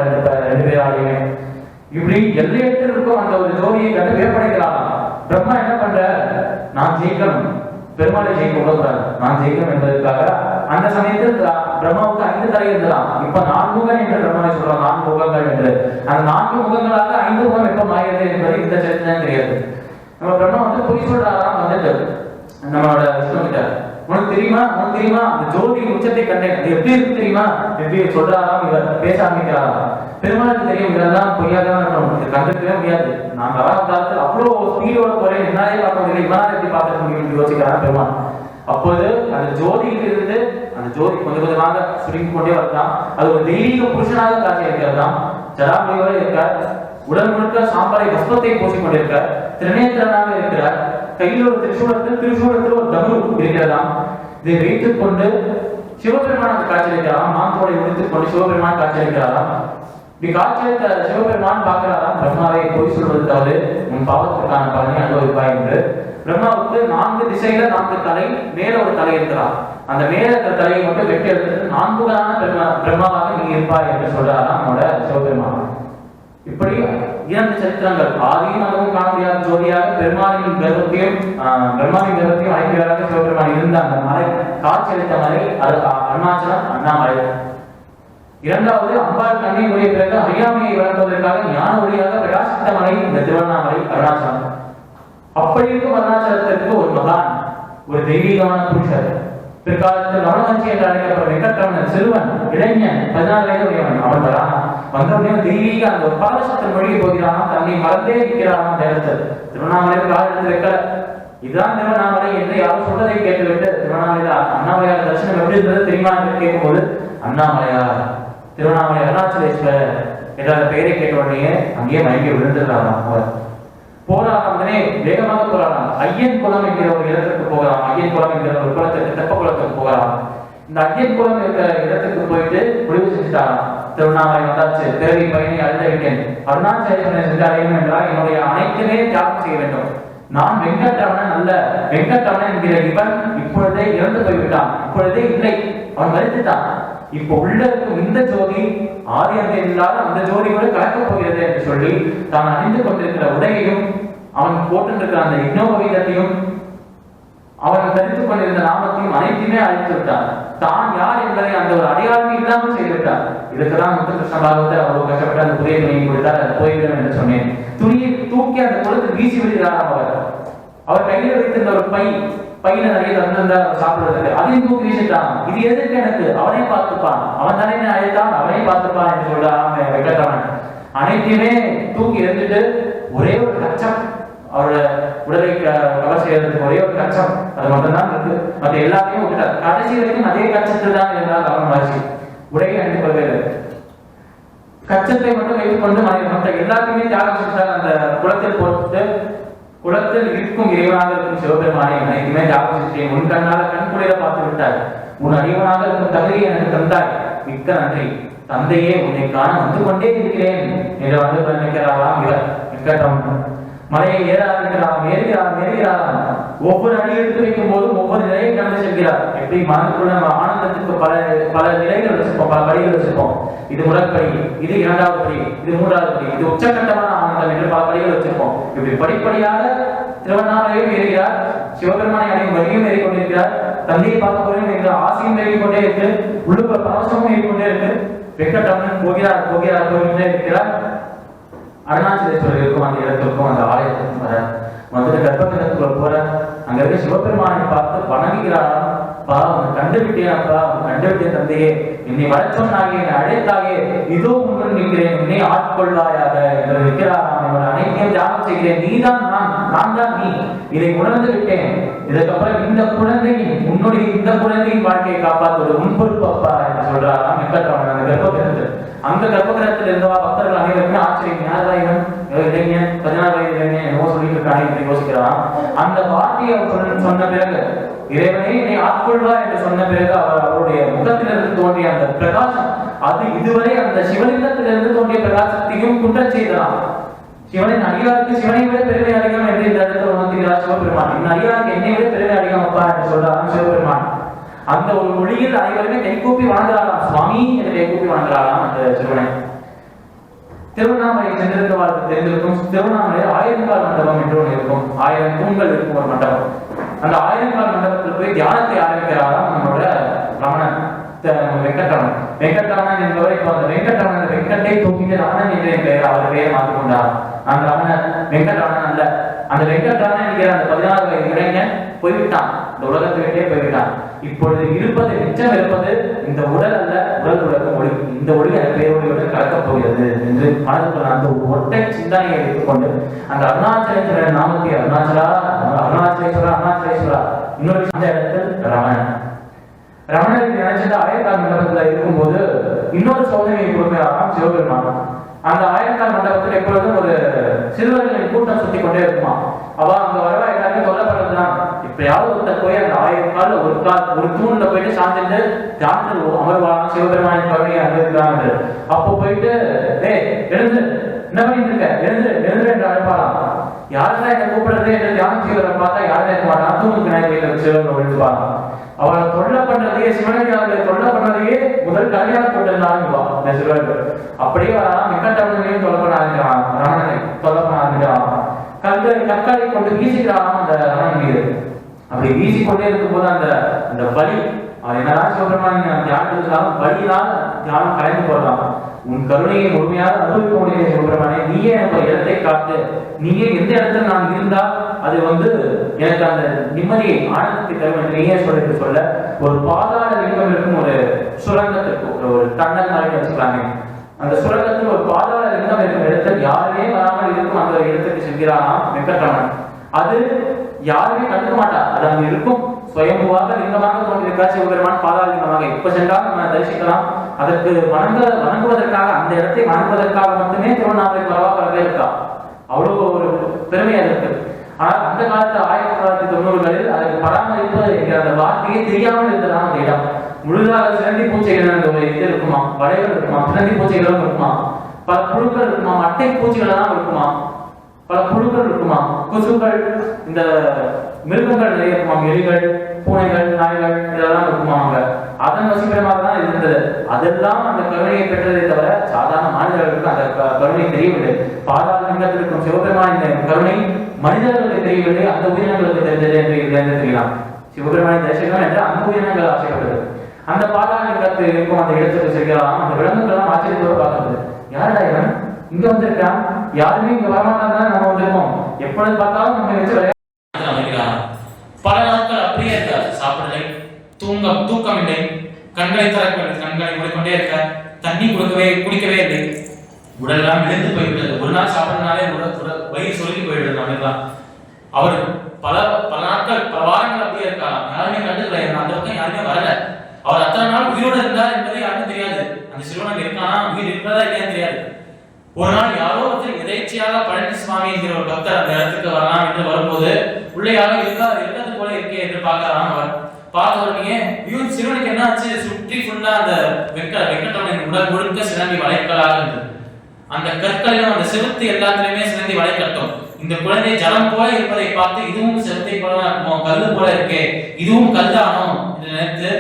ரெண்டு பேராலையுமே. இப்படி எல்லையற்று இருக்கும் அந்த ஒரு ஜோதியை கண்டு வியப்படைகிறாராம். பிரம்மா என்ன பண்ற, நான் ஜெயிக்கணும், பெருமாளை ஜெயிக்க கூடாது, நான் ஜெயிக்கணும் என்பதற்காக அந்த சமயத்தில் பிரம்மாவுக்கு 5 தலை இருந்தலாம். இப்ப 4 முகம் என்று பிரம்மாவை சொல்றாங்க, 4 முகங்கள் என்று. அந்த 4 முகங்களாக 5 முகம் எப்ப மாறியது என்பது இந்த சரித்திரம் தெரியாது. நம்ம பிரம்மா வந்து பொய் சொல்றாராம் வந்துட்டு நம்மளோட விஷ்ணு கிட்ட, உனக்கு தெரியுமா அந்த ஜோதி உச்சத்தை கண்டேன், அது எப்படி இருக்கு தெரியுமா, எப்படி சொல்றாராம். இவர் பேச ஆரம்பிக்கிறாராம். பெருமாளுக்கு தெரியும் இதெல்லாம் பொய்யாதான் இருக்கணும், கண்டுக்கவே முடியாது, நான் வராதாரத்தில் அவ்வளோ ஸ்பீடோட போறேன், என்னாலே பார்க்க முடியல, இவனால எப்படி பார்க்க முடியும் யோசிக்கிறான் பெருமாள். அப்போது அந்த ஜோதியில் இருந்து அந்த ஜோதி கொஞ்சம் கொஞ்சமாக சுருங்கி கொண்டே வரலாம். அது ஒரு தெய்வீக புருஷனாக காட்சி இருக்கிறதாம். ஜடாமுடியோட இருக்கார், உடல் முழுக்க சாம்பலை வஸ்பத்தை பூசிக் கொண்டிருக்கார், திரிநேத்திரனாக இருக்கிறார், கையில் ஒரு திருசூலத்தில் ஒரு தமு இருக்கிறதாம். இதை வைத்துக் கொண்டு சிவபெருமான் காட்சியளிக்கிறாராம். மாந்தோடை உடுத்துக் கொண்டு சிவபெருமான் காட்சியளிக்கிறாராம். இப்படி காட்சியளித்த சிவபெருமான் பார்க்கிறாராம், பிரம்மாவை பொய் சொல்வது தவறு, உன் பாவத்திற்கான பலனை அனுபவிப்பாய் என்று. பிரம்மாவுக்கு 4 திசையில 4 தலை, மேல ஒரு தலை இருக்கிறார். அந்த மேல இருக்கிற தலையை மட்டும் வெட்டி எடுத்துட்டு 4 பிரம்மாவாக நீ இருப்பாய் என்று சொல்றாராம் நம்மளோட சிவபெருமான். இப்படி 2 சரித்திரங்கள், ஆதியும் அதுவும் காண முடியாத ஜோதியாக பிரம்மாவின் கர்ப்பத்தையும் அழைப்பவராக சிவபெருமான் இருந்த அந்த மலை, காட்சியளித்த மலை அது அருணாச்சலம், அண்ணாமலை. 2வது அம்பாள் கண்ணை உடைய பிறகு அறியாமையை வளர்ப்பதற்காக ஞான ஒளியாக பிரகாசித்த மலை இந்த திருவண்ணாமலை, அருணாச்சலம். அப்படி இருக்கும் அருணாச்சலத்திற்கு ஒரு மகான், ஒரு தெய்வீகமான புருஷர், பிற்காலத்தில் ரமணமஞ்சி என்று அழைக்கப்பட்ட வெங்கட்ரமணன், சிறுவன், இளைஞன், 14 வயது உடையவன். அவன் வரான் வந்தவுடனே தெய்வீக அந்த ஒரு பாரசத்தில் மொழியை போகிறானா, தன்னை மறந்தே இருக்கிறானா அந்த இடத்தில். திருவண்ணாமலையில் கால் எடுத்து வைக்கல, இதுதான் திருவண்ணாமலை என்று யாரும் சொல்றதை கேட்டுவிட்டு திருவண்ணாமலையில் அண்ணாமலையார் தரிசனம் எப்படி இருந்தது தெரியுமா என்று கேட்கும்போது, அண்ணாமலையார் திருவண்ணாமலை அருணாச்சலேஸ்வரர் என்ற பெயரை கேட்ட உடனே அங்கேயே மயங்கி விழுந்துடுறாராம். அவர் போராடாம், உடனே வேகமாக போராடாம். ஐயன் குளம் என்கிற ஒரு இடத்துக்கு போகலாம். ஐயன் குளம் என்கிற ஒரு குளத்துக்கு, தெப்ப குளத்துக்கு போகலாம். இந்த ஐயன் குளம் இருக்கிற இடத்துக்கு போயிட்டு முடிவு செஞ்சுட்டாராம், திருவண்ணாமலை வந்தாச்சு, பிறவி பயனை அழுதவிட்டேன், அருணாச்சலேஸ்வரனை சென்று அடையணும் என்றால் என்னுடைய அனைத்துமே தியாகம் செய்ய வேண்டும். நான் வெங்கட்ரமணன் அல்ல, வெங்கட்ரமணன் என்கிற இவன் இப்பொழுதே இறந்து போய்விட்டான், இப்பொழுதே இல்லை, அவன் மறித்துட்டான். இப்போ உள்ள இருக்கும் இந்த ஜோதி ஆதியந்தை இல்லாத அந்த ஜோதி கூட கலக்கப் போகிறது என்று சொல்லி தான் அணிந்து கொண்டிருக்கிற உடையையும் அவன் போட்டிருக்கிற அந்த யஜ்னோபவீதத்தையும் அவன் தரித்துக் கொண்டிருந்த நாமத்தையும் அனைத்துமே அழித்து விட்டான். தான் யார் என்பதை அந்த ஒரு அடையாளமே இல்லாமல் செய்துவிட்டார். இதுக்குதான் முத்துகிருஷ்ண பாகவதர் அவ்வளவு கஷ்டப்பட்டு அந்த புதிய துணியை கொடுத்தார், அது போய்விடும் என்று சொன்னேன். துணியை தூக்கி அந்த குளத்தில் வீசி விடுகிறாராம். அவர் கையில் வைத்திருந்த ஒரு பையில நிறைய தந்திருந்தா சாப்பிடுறதுக்கு, அதையும் தூக்கி வீசிட்டான். இது எதுக்கு எனக்கு, அவனே பார்த்துப்பான், அவன் தானே அழைத்தான், அவனே பார்த்துப்பான் என்று சொல்றான் வெங்கட்ரமணன். அனைத்தையுமே தூக்கி எரிஞ்சிட்டு ஒரே ஒரு கச்சம், அவரோட உடலை கவர் செய்யறதுக்கு ஒரே ஒரு கச்சம், அது மட்டும்தான் இருக்கு, மற்ற எல்லாத்தையும் விட்டுட்டார். கடைசி வரைக்கும் அதே கச்சத்தில் தான் இருந்தால் அவன் மகிழ்ச்சி, உடையை அணிந்து கொள்வது, கச்சத்தை மட்டும் வைத்துக் கொண்டு மற்ற எல்லாத்தையுமே தியாகம் செஞ்சார். அந்த குளத்தில் போட்டு குளத்தில் இருக்கும் இறைவனாக இருக்கும் சிவபெருமானை அனைத்துமே தியாகம் செஞ்சேன், உன் கண்ணால கண் குளிர பார்த்து விட்டாய், உன் அறிவனாக இருக்கும் தகுதியை எனக்கு தந்தாய், மிக்க நன்றி தந்தையே, உன்னை காண வந்து கொண்டே இருக்கிறேன் என்று வந்து நினைக்கிறாராம் இவர் வெங்கட்ரமணன். மலையை ஏற ஆரம்பிக்கிறாராம், ஏறுகிறாராம். ஒவ்வொரு அடி எடுத்து வைக்கும் போதும் ஒவ்வொரு நிலையை கடந்து செல்கிறார். எப்படி மனதுக்குள்ள நம்ம ஆனந்தத்துக்கு பல நிலைகள் வச்சிருப்போம், பல படிகள் வச்சிருப்போம். இது முதற்படி, இது 2வது படி, இது 3வது படி, இது உச்சகட்டமான ஆனந்தம் என்று பல படிகள் வச்சிருப்போம். இப்படி படிப்படியாக திருவண்ணாமலையும் ஏறுகிறார், சிவபெருமானை அடையும் வழியும் ஏறிக்கொண்டிருக்கிறார், தந்தையை பார்க்க போறேன் என்ற ஆசையும் ஏறிக்கொண்டே இருக்கு, உள்ளுக்குள்ள பரவசமும் ஏறிக்கொண்டே இருக்கு. வெங்கட்ரமணன் போகின்றே இருக்கிறார். அருணாச்சலேஸ்வரர் இருக்கும் அந்த இடத்திற்கும் அந்த ஆலயத்திற்கும் வர வந்துட்டு கர்ப்பகிரகத்துக்குள்ள போற, அங்க இருக்க சிவபெருமானை பார்த்து வணங்குகிறாராம். அப்பா உன்னை கண்டுவிட்டேன், அப்பா உன்னை கண்டுவிட்டேன் தந்தையே, என்னை வளர்ச்சோன்னாகிய என்னை அழைத்தாயே, இதோ உங்கள் நிற்கிறேன், என்னை ஆட்கொள்ளாயாக என்று இருக்கிறாராம். என்னோட அனைத்தையும் தியாகம் செய்கிறேன், நீதான் நான் தான் நீ, இதை உணர்ந்து விட்டேன். இதுக்கப்புறம் இந்த குழந்தையின் உன்னுடைய இந்த குழந்தையின் வாழ்க்கையை காப்பாற்றுவது உன் பொறுப்பு அப்பா என்று சொல்றாராம் வெங்கட்ரமணன். அந்த கர்ப்பகிரகத்தில், அந்த கர்ப்பகிரகத்தில் இருந்தவா பக்தர்கள் அனைவருமே ஆச்சரியம், யாரா இவன், இளைஞன் 14 வயது இளைஞன் என்னவோ சொல்லிட்டு இருக்கானே என்று யோசிக்கிறான். அந்த வார்த்தையை அவர் சொன்ன பிறகு, இறைவனே என்னை ஆட்கொள்வார் என்று சொன்ன பிறகு அவருடைய முகத்திலிருந்து தோன்றிய அந்த பிரகாசம் அது இதுவரை அந்த சிவலிங்கத்திலிருந்து தோன்றிய பிரகாசத்தையும் குன்றச் செய்தலாம். சிவனின் அடியாருக்கு சிவனை விட பெருமை அதிகம் என்று இந்த இடத்துல உணர்த்துகிறார் சிவபெருமான். என் அடியாருக்கு என்னை விட பெருமை அதிகம் அப்பா என்று சொல்றாராம் சிவபெருமான். அந்த ஒரு மொழியில் அனைவருமே கைகூப்பி வணங்குறாராம், சுவாமி என்று கைகூப்பி வணங்குறாராம் அந்த சிவனை. திருவண்ணாமலை சென்றிருந்தவர்களுக்கு தெரிந்திருக்கும், திருவண்ணாமலையில் 1000 கால் மண்டபம் என்று ஒன்று இருக்கும். 1000 தூண்கள் இருக்கும் ஒரு மண்டபம். அந்த 1000 கால் மண்டபத்தில் போய் தியானத்தை ஆரம்பிக்கிறாராம் நம்மளோட ரமணன் வெங்கட்ரமணன். வெங்கட்ரமணன் என்பவர் இப்போ அந்த வெங்கட்ரமணன் வெங்கட்டை தூக்கிட்டு ரமணன் என்ற பெயர் அவர் பெயர் மாற்றிக்கொண்டார். அந்த ரமணன் வெங்கட்ரமணன் அல்ல, அந்த வெங்கட்ரமணன் என்கிற அந்த 16 வயது இளைஞன் போய்விட்டான், இந்த உலகத்தை விட்டே போய்விட்டான். இப்பொழுது இருப்பது மிச்சம் இருப்பது இந்த உடல் அல்ல, உடல் உலகம் ஒளி. இந்த ஒளி அந்த பேரொழியுடன் கலக்கப் போகிறது என்று மனதுக்குள்ள அந்த ஒற்றை சிந்தனையை எடுத்துக்கொண்டு அந்த அருணாச்சலேஸ்வர நாமத்தை அருணாச்சலா அருணாச்சலேஸ்வரா அருணாச்சலேஸ்வரா இன்னொரு அந்த இடத்தில் ரமணன் ரமணருக்கு நினைச்சிட்டு 1000 கால் மண்டபத்துல இருக்கும்போது இன்னொரு சோதனையை கொடுக்கிறாராம் சிவபெருமான். அந்த 1000 கால் மண்டபத்தில் எப்பொழுதும் ஒரு சிறுவர்களின் கூட்டம் சுத்தி கொண்டே இருக்குமா. அவ அங்க வரவா எல்லாருமே கொல்லப்படுறதுதான். எப்பயாவது ஒருத்தர் போய் அந்த 1000 கால் ஒரு தூண்ல போயிட்டு சார்ந்துட்டு தியானத்தில் அமர்வாங்க, சிவபெருமானின் கருணையை அனுபவிக்கிறாங்க. அப்போ போயிட்டு எழுந்து என்ன பண்ணிட்டு இருக்க, எழுந்து எழுந்து என்று அழைப்பாராம். யாருதான் என்ன கூப்பிடுறது என்று தியானம் செய்வதை பார்த்தா யாரும் இருக்க மாட்டான், தூணுக்கு நாயகியில் சிவன் விழுந்துப்பாங்க. அவளை தொல்லை பண்றதையே சிவனடியார்களை தொல்லை பண்றதையே முதல் கல்யாணம் கொண்டிருந்தாங்க சிவர்கள். அப்படியே வரான் வெங்கட்ரமணனையும் தொல்லை பண்ண ஆரம்பிக்கிறான், ரமணனை தொல்லை பண்ண ஆரம்பிக்கிறான். கற்களை கொண்டு வீசிக்கிறான் அந்த ரமணன் மீது. அப்படி வீசிக்கொண்டே இருக்கும் போது அந்த அந்த பலி அவன் என்னதான் சிவபெருமான் தியானத்தினாலும் பலியினால் தியானம் கலைந்து போடலாம். உன் கருணையை முழுமையாக அனுபவிக்க முடியல சிவபெருமானே, நீயே எனக்கு ஒரு இடத்தை காட்டு, நீயே எந்த இடத்துல நான் இருந்தா அது எனக்கு அந்த நிம்மதியை ஆனந்தத்தை தரும் என்று நீயே சொல்ல ஒரு பாதாள லிங்கம் இருக்கும் ஒரு சுரங்கத்திற்கு ஒரு டன்னல் மாதிரி வச்சுக்கலாமே. அந்த சுரங்கத்தில் ஒரு பாதாள லிங்கம் இருக்கும் இடத்தில் யாருமே வராமல் இருக்கும் அந்த இடத்துக்கு செல்கிறானாம் வெங்கட்ரமணன். அது யாருமே கண்டுக்க மாட்டார், அது அங்கு இருக்கும் சுயம்புவாக லிங்கமாக தோன்றியிருக்கா சிவபெருமான் பாதாள லிங்கமாக. இப்ப சென்றால் நம்ம தரிசிக்கலாம். அதற்கு வணங்குவதற்காக அந்த இடத்தை வணங்குவதற்காக மட்டுமே திருவண்ணாமலை வரவே இருக்கா, அவ்வளவு ஒரு பெருமை அதற்கு. ஆனால் அந்த காலத்து 1990களில் அதற்கு பராமரிப்பு என்கிற அந்த வார்த்தையே தெரியாமல் இருந்ததான் அந்த இடம். முழுதாக சிலந்தி பூச்சைகள் ஒரு இது இருக்குமா, வளைகள் இருக்குமா, சிலந்தி பூச்சைகளும் இருக்குமா, பல புழுக்கள் இருக்குமா, அட்டை பூச்சிகள் எல்லாம் இருக்குமா, பல புழுக்கள் இருக்குமா, கொசுக்கள், இந்த மிருகங்கள் நிறைய இருக்குமா, எலிகள், பூனைகள், நாய்கள் இதெல்லாம் இருக்குமா. அங்க அதன் வசிப்பிடமாக தான் இருந்தது. அதெல்லாம் அந்த கருணையை பெற்றதை தவிர சாதாரண மனிதர்களுக்கு அந்த கருணை தெரியவில்லை. பாதாள லிங்கத்தில் இருக்கும் சிவபெருமானின் கருணை மனிதர்களுக்கு தெரியவில்லை, அந்த உயிரினங்களுக்கு தெரிந்தது என்று தெரியலாம். சிவபெருமானின் தரிசனம் என்று அந்த உயிரினங்கள் ஆசைப்பட்டது. அந்த பாதாள லிங்கத்தில் இருக்கும் அந்த இடத்துக்கு செல்கிறான். அந்த விலங்குகள்லாம் ஆச்சரியத்தோடு பார்க்கிறது, யாரா இவன் இங்க வந்திருக்கான், யாருமே இங்க வரமாட்டாங்க, நம்ம வந்திருக்கோம், எப்பொழுது பார்த்தாலும் நம்ம வச்சு விளையாடுறான். பல நாட்கள் அப்படியே இருக்கார், சாப்பிடலை, தூக்கம் இல்லை, கண்களை திறக்கவில்லை, கண்களை மூடிக்கொண்டே இருக்க, தண்ணி குடிக்கவே இல்லை, உடலெல்லாம் விழுந்து போய்விட்டது. ஒரு நாள் சாப்பிடனாலே வயிறு சொல்லி போயிடுது. நம்மளுக்கு அவர் பல நாட்கள் பல வாரங்கள் அப்படியே இருக்கலாம், யாருமே கண்டுக்கல, அந்த பக்கம் யாருமே வரல. அவர் அத்தனை நாள் உயிரோடு இருந்தார் என்பதை யாருக்கும் தெரியாது. அந்த சிறுவனுக்கு இருக்கானா, உயிர் இருக்கிறதா இல்லையான்னு தெரியாது. ஒரு நாள் யாரோ ஒருத்தர் எதேச்சியாக பழனிசுவாமி என்கிற ஒரு பக்தர் அந்த இடத்துக்கு வரலாம் என்று வரும்போது உள்ளே யாரோ இருக்கிறது போல இருக்கே என்று பார்க்கலாம். அவர் பார்த்தவரையே சிறுவனுக்கு என்ன ஆச்சு, சுற்றி ஃபுல்லா அந்த வெங்கட்ரமணன் உடல் முழுக்க சிலந்தி வளைக்கலாக இருந்தது. அந்த கற்களிலும் அந்த சிறுத்து எல்லாத்திலுமே சிலந்தி வளைக்கட்டும். இந்த குழந்தை ஜலம் போல இருப்பதை பார்த்து இதுவும் சிறுத்தை போல இருக்குமோ, கல்லு போல இருக்கே, இதுவும் கல்லானோ என்று நினைத்து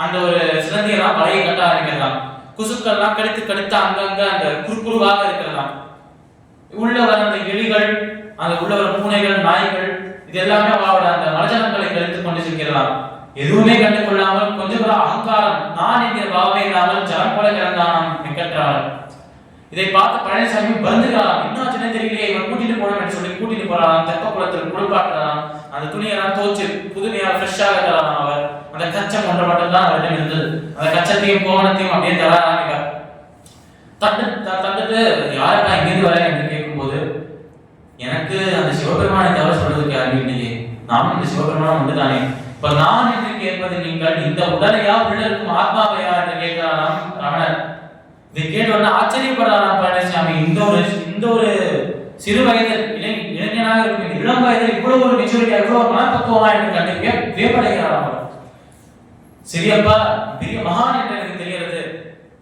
அந்த ஒரு சிலந்தியெல்லாம் வலையை கட்ட ஆரம்பிக்கலாம். குசுக்கள்லாம் கடித்து அங்கங்க அந்த குறுகுறுவாக இருக்கலாம். உள்ள வர அந்த எலிகள், அந்த உள்ள வர பூனைகள், நாய்கள் இது எல்லாமே அவரோட அந்த மலஜலங்களை கழித்துக் கொண்டு செல்கிறான். எதுவுமே கண்டுகொள்ளாமல் கொஞ்சம் கூட அகங்காரம் நான் என்கிற பாவமே இல்லாமல் ஜலம் போல கிடந்தான் வெங்கட்ரமணன். இதை பார்த்து பழனிசாமி வருந்துகிறான். இன்னும் சின்ன தெரியலையே, இவன் கூட்டிட்டு போனோம் என்று சொல்லி கூட்டிட்டு போறான். தெப்ப குளத்தில் குளிப்பாட்டுறான். அந்த துணியெல்லாம் தோச்சு புதுமையா ஃப்ரெஷ்ஷாக இருக்கிறான். அவர் அந்த கச்சம் ஒன்று மட்டும்தான் அவரிடம் இருந்தது. அந்த கச்சத்தையும் கோவணத்தையும் அப்படியே தராங்க. தந்துட்டு யாருக்கா இங்கிருந்து வர என்று கேட்கும்போது, எனக்கு அந்த சிவபெருமானை தவிர சொல்றதுக்கு யாருமே இல்லையே, நானும் இந்த சிவபெருமானம் வந்துதானே, இப்ப நான் என்று கேட்பது நீங்கள் இந்த உடலையா உள்ள இருக்கும் ஆத்மாவையா என்று கேட்கிறாராம் ரமணர். இதை கேட்டோன்னா ஆச்சரியப்படுறாராம் பழனிசாமி. இந்த ஒரு சிறு வயதில் இளைஞனாக இருக்கும் இளம் வயதில் இவ்வளவு ஒரு மெச்சூரிட்டியா, இவ்வளவு ஒரு மனப்பக்குவமா என்று கண்டு வியப்படைகிறாராம். சரியப்பா, பெரிய மகான் என்று எனக்கு தெரிகிறது,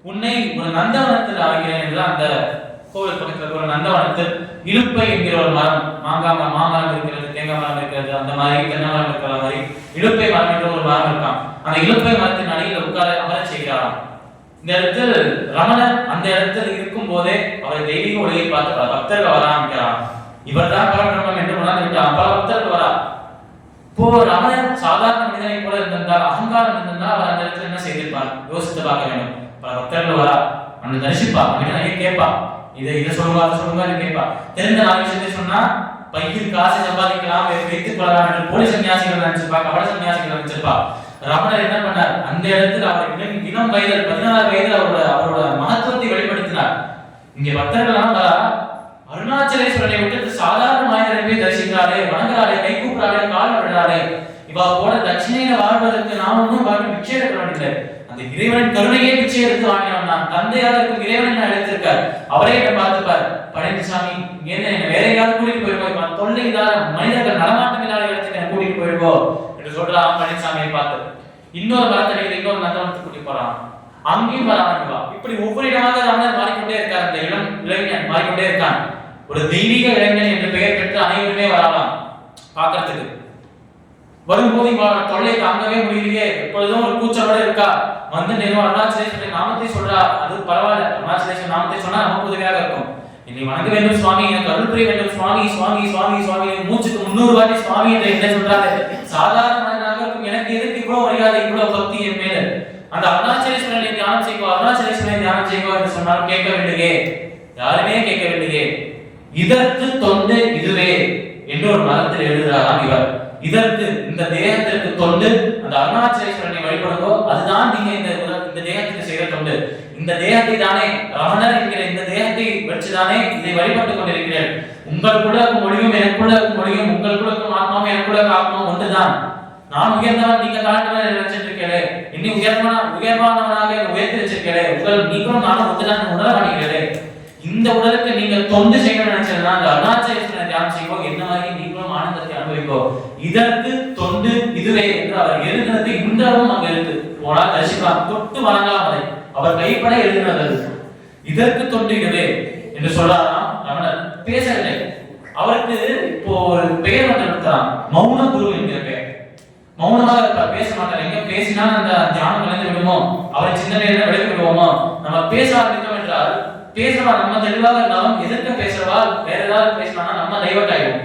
உன்னை ஒரு நந்தவனத்தில் அமைக்கிறேன் என்று அந்த கோவில் பக்கத்தில் ஒரு நந்தவனத்தில் இலுப்பை என்கிற ஒரு மரம், மாமரம் இருக்கிறது, தேங்காய் மரம் இருக்கிறது, அந்த மாதிரி தென்னை மரம் இருக்கிற மாதிரி இலுப்பை மரம் என்ற ஒரு மரம் இருக்கான். அந்த இலுப்பை மரத்தின் அடியில் உட்கார அமர செய்கிறாராம். இந்த இடத்தில் ரமணர் அந்த இடத்தில் இருக்கும் போதே அவரை தெய்வீக ஒளியை பார்த்து பல பக்தர்கள் வர ஆரம்பிக்கிறார். இவர் தான் பரபிரம்மம் என்று உணர்ந்து விட்டார். பல பக்தர்கள் வரா. இப்போ ரமணர் சாதாரண மனிதனை போல இருந்திருந்தால், அகங்காரம் இருந்திருந்தால் அவர் அந்த இடத்துல என்ன செய்திருப்பார் யோசித்து பார்க்க வேண்டும். பல பக்தர்கள் வரா, அவனை தரிசிப்பா, அவன் கேட்பா, இதை சொல்லுவா கேட்பா. தெரிந்த 4 விஷயத்தை சொன்னா பையில் காசு சம்பாதிக்கலாம், வைத்துக் கொள்ளலாம் என்று போலி சன்னியாசிகள் நினைச்சிருப்பா, கபட சன்னியாசிகள் நினைச்சிருப்பா. ரமணர் என்ன பண்ணார், அந்த இடத்துல அவர் இளம் வயதில் 16 வயதில் அவரோட மகத்துவத்தை வெளிப்படுத்தினார். இங்க பக்தர்கள்லாம் அருணாச்சலேஸ்வரனை விட்டு சாதாரண மனிதரை தரிசிக்கிறாரே, வணங்குறாரே, கை கூப்பிடாரே, கால் விடுறாரே, இவா போல தட்சிணையில வாழ்வதற்கு நாம் ஒன்றும் பிச்சை எடுக்க வேண்டியதில்லை. அந்த இறைவனின் கருணையே பிச்சை எடுத்து வாங்கினவன் நான். தந்தையாக இருக்கும் இறைவனை நான் எடுத்திருக்கார். அவரே என்ன பார்த்துப்பார், பழனிசாமி என்ன வேற யாரும் கூட்டிட்டு போயிருப்போம், தொல்லை இல்லாத மனிதர்கள் நடமாட்டம் இல்லாத இடத்துக்கு என்ன கூட்டிட்டு போயிருப்போம் என்று சொல்றான் பழனிசாமியை பார்த்து. இன்னொரு மரத்தடியில் இன்னொரு நந்தவனத்துக்கு கூட்டிட்டு போறான். அங்கேயும் வராம இப்படி ஒவ்வொரு இடமாக ரமணர் மாறிக்கொண்டே இருக்கார். அந்த இளைஞன் மாறிக்கொண்டே இருக்கான். ஒரு தெய்வீக இளைஞன் என்று பெயர் பெற்று அனைவருமே வரலாம் பார்க்கறதுக்கு. வரும்போது தொல்லை தாங்கவே முடியலையே, எப்பொழுதும் ஒரு கூச்சலோட இருக்கா. வந்து நிறுவனம் அருணாச்சலேஸ்வரர் நாமத்தை சொல்றா, அது பரவாயில்ல, அருணாச்சலேஸ்வரர் நாமத்தை சொன்னா நமக்கு உதவியாக இருக்கும். என்னை வணங்க வேண்டும் சுவாமி, எனக்கு அருள் புரிய வேண்டும் சுவாமி, சுவாமி சுவாமி சுவாமி, மூச்சுக்கு 300 வாட்டி சுவாமி என்று என்ன சொல்றாரு. சாதாரண மனிதனாக இருக்கும் எனக்கு எதுக்கு இவ்வளவு மரியாதை, இவ்வளவு பக்தி என் மேல. அந்த அருணாச்சலேஸ்வரனை தியானம் செய்வோ, அருணாச்சலேஸ்வரனை தியானம் செய்வோ என்று சொன்னாலும் கேட்கவில்லையே, யாருமே கேட்கவில்லையே. இதற்கு தொண்டு இதுவே என்று ஒரு மதத்தில் எழுதுகிறாராம் இவர். இதற்கு இந்த தேகத்திற்கு தொண்டு, அந்த அருணாச்சலேஸ்வரனை வழிபடுவோ அதுதான் நீங்க இந்த தேகத்துக்கு செய்கிற தொண்டு. இந்த தேகத்தை தானே ரமணர் என்கிற இந்த தேகத்தை வச்சுதானே இதை வழிபட்டுக் கொண்டிருக்கிறீர்கள். உங்களுக்குள்ள மொழியும் எனக்குள்ள மொழியும், உங்களுக்குள்ள ஆத்மாவும் எனக்குள்ள ஆத்மாவும் ஒன்றுதான். நான் உயர்ந்தவன், நீங்க தாழ்ந்தவன் நினைச்சிருக்கீங்களே, இன்னி உயர்வானவனாக உயர்த்தி வச்சிருக்கீங்களே, நீங்களும் நானும் ஒன்றுதான் உணர மாட்டீங்களே. இந்த உடலுக்கு நீங்க தொண்டு செய்யணும்னு நினைச்சதுன்னா அந்த அருணாச்சலேஸ்வரனை தியானம் செய்வோம், என்ன மாதிரி நீங்களும் ஆனந்தத்தை அனுபவிப்போம். இதற்கு தொண்டு இதுவே என்று அவர் எழுதுனது இன்றளவும் அங்க இருக்கு. போனால் தரிசிக்கலாம், தொட்டு வணங்கலாம். அதை அவர் கைப்பட எழுதினது. இதற்கு தொண்டு இதுவே என்று சொல்லலாம். ரமணர் பேசவில்லை. அவருக்கு இப்போ ஒரு பெயர் மட்டும் எடுத்தான், மௌன குரு என்கிற பெயர். மௌனமாக இருப்பார், பேச மாட்டார். எங்க பேசினா அந்த தியானம் கலந்து விடுமோ, அவரை சிந்தனையில விளக்கி விடுவோமோ. நம்ம பேச ஆரம்பித்தோம் என்றால் பேசுறவா நம்ம தெளிவாக இருந்தாலும் எதிர்க்க பேசுறவா வேற ஏதாவது பேசினா நம்ம டைவர்ட் ஆயிடும்.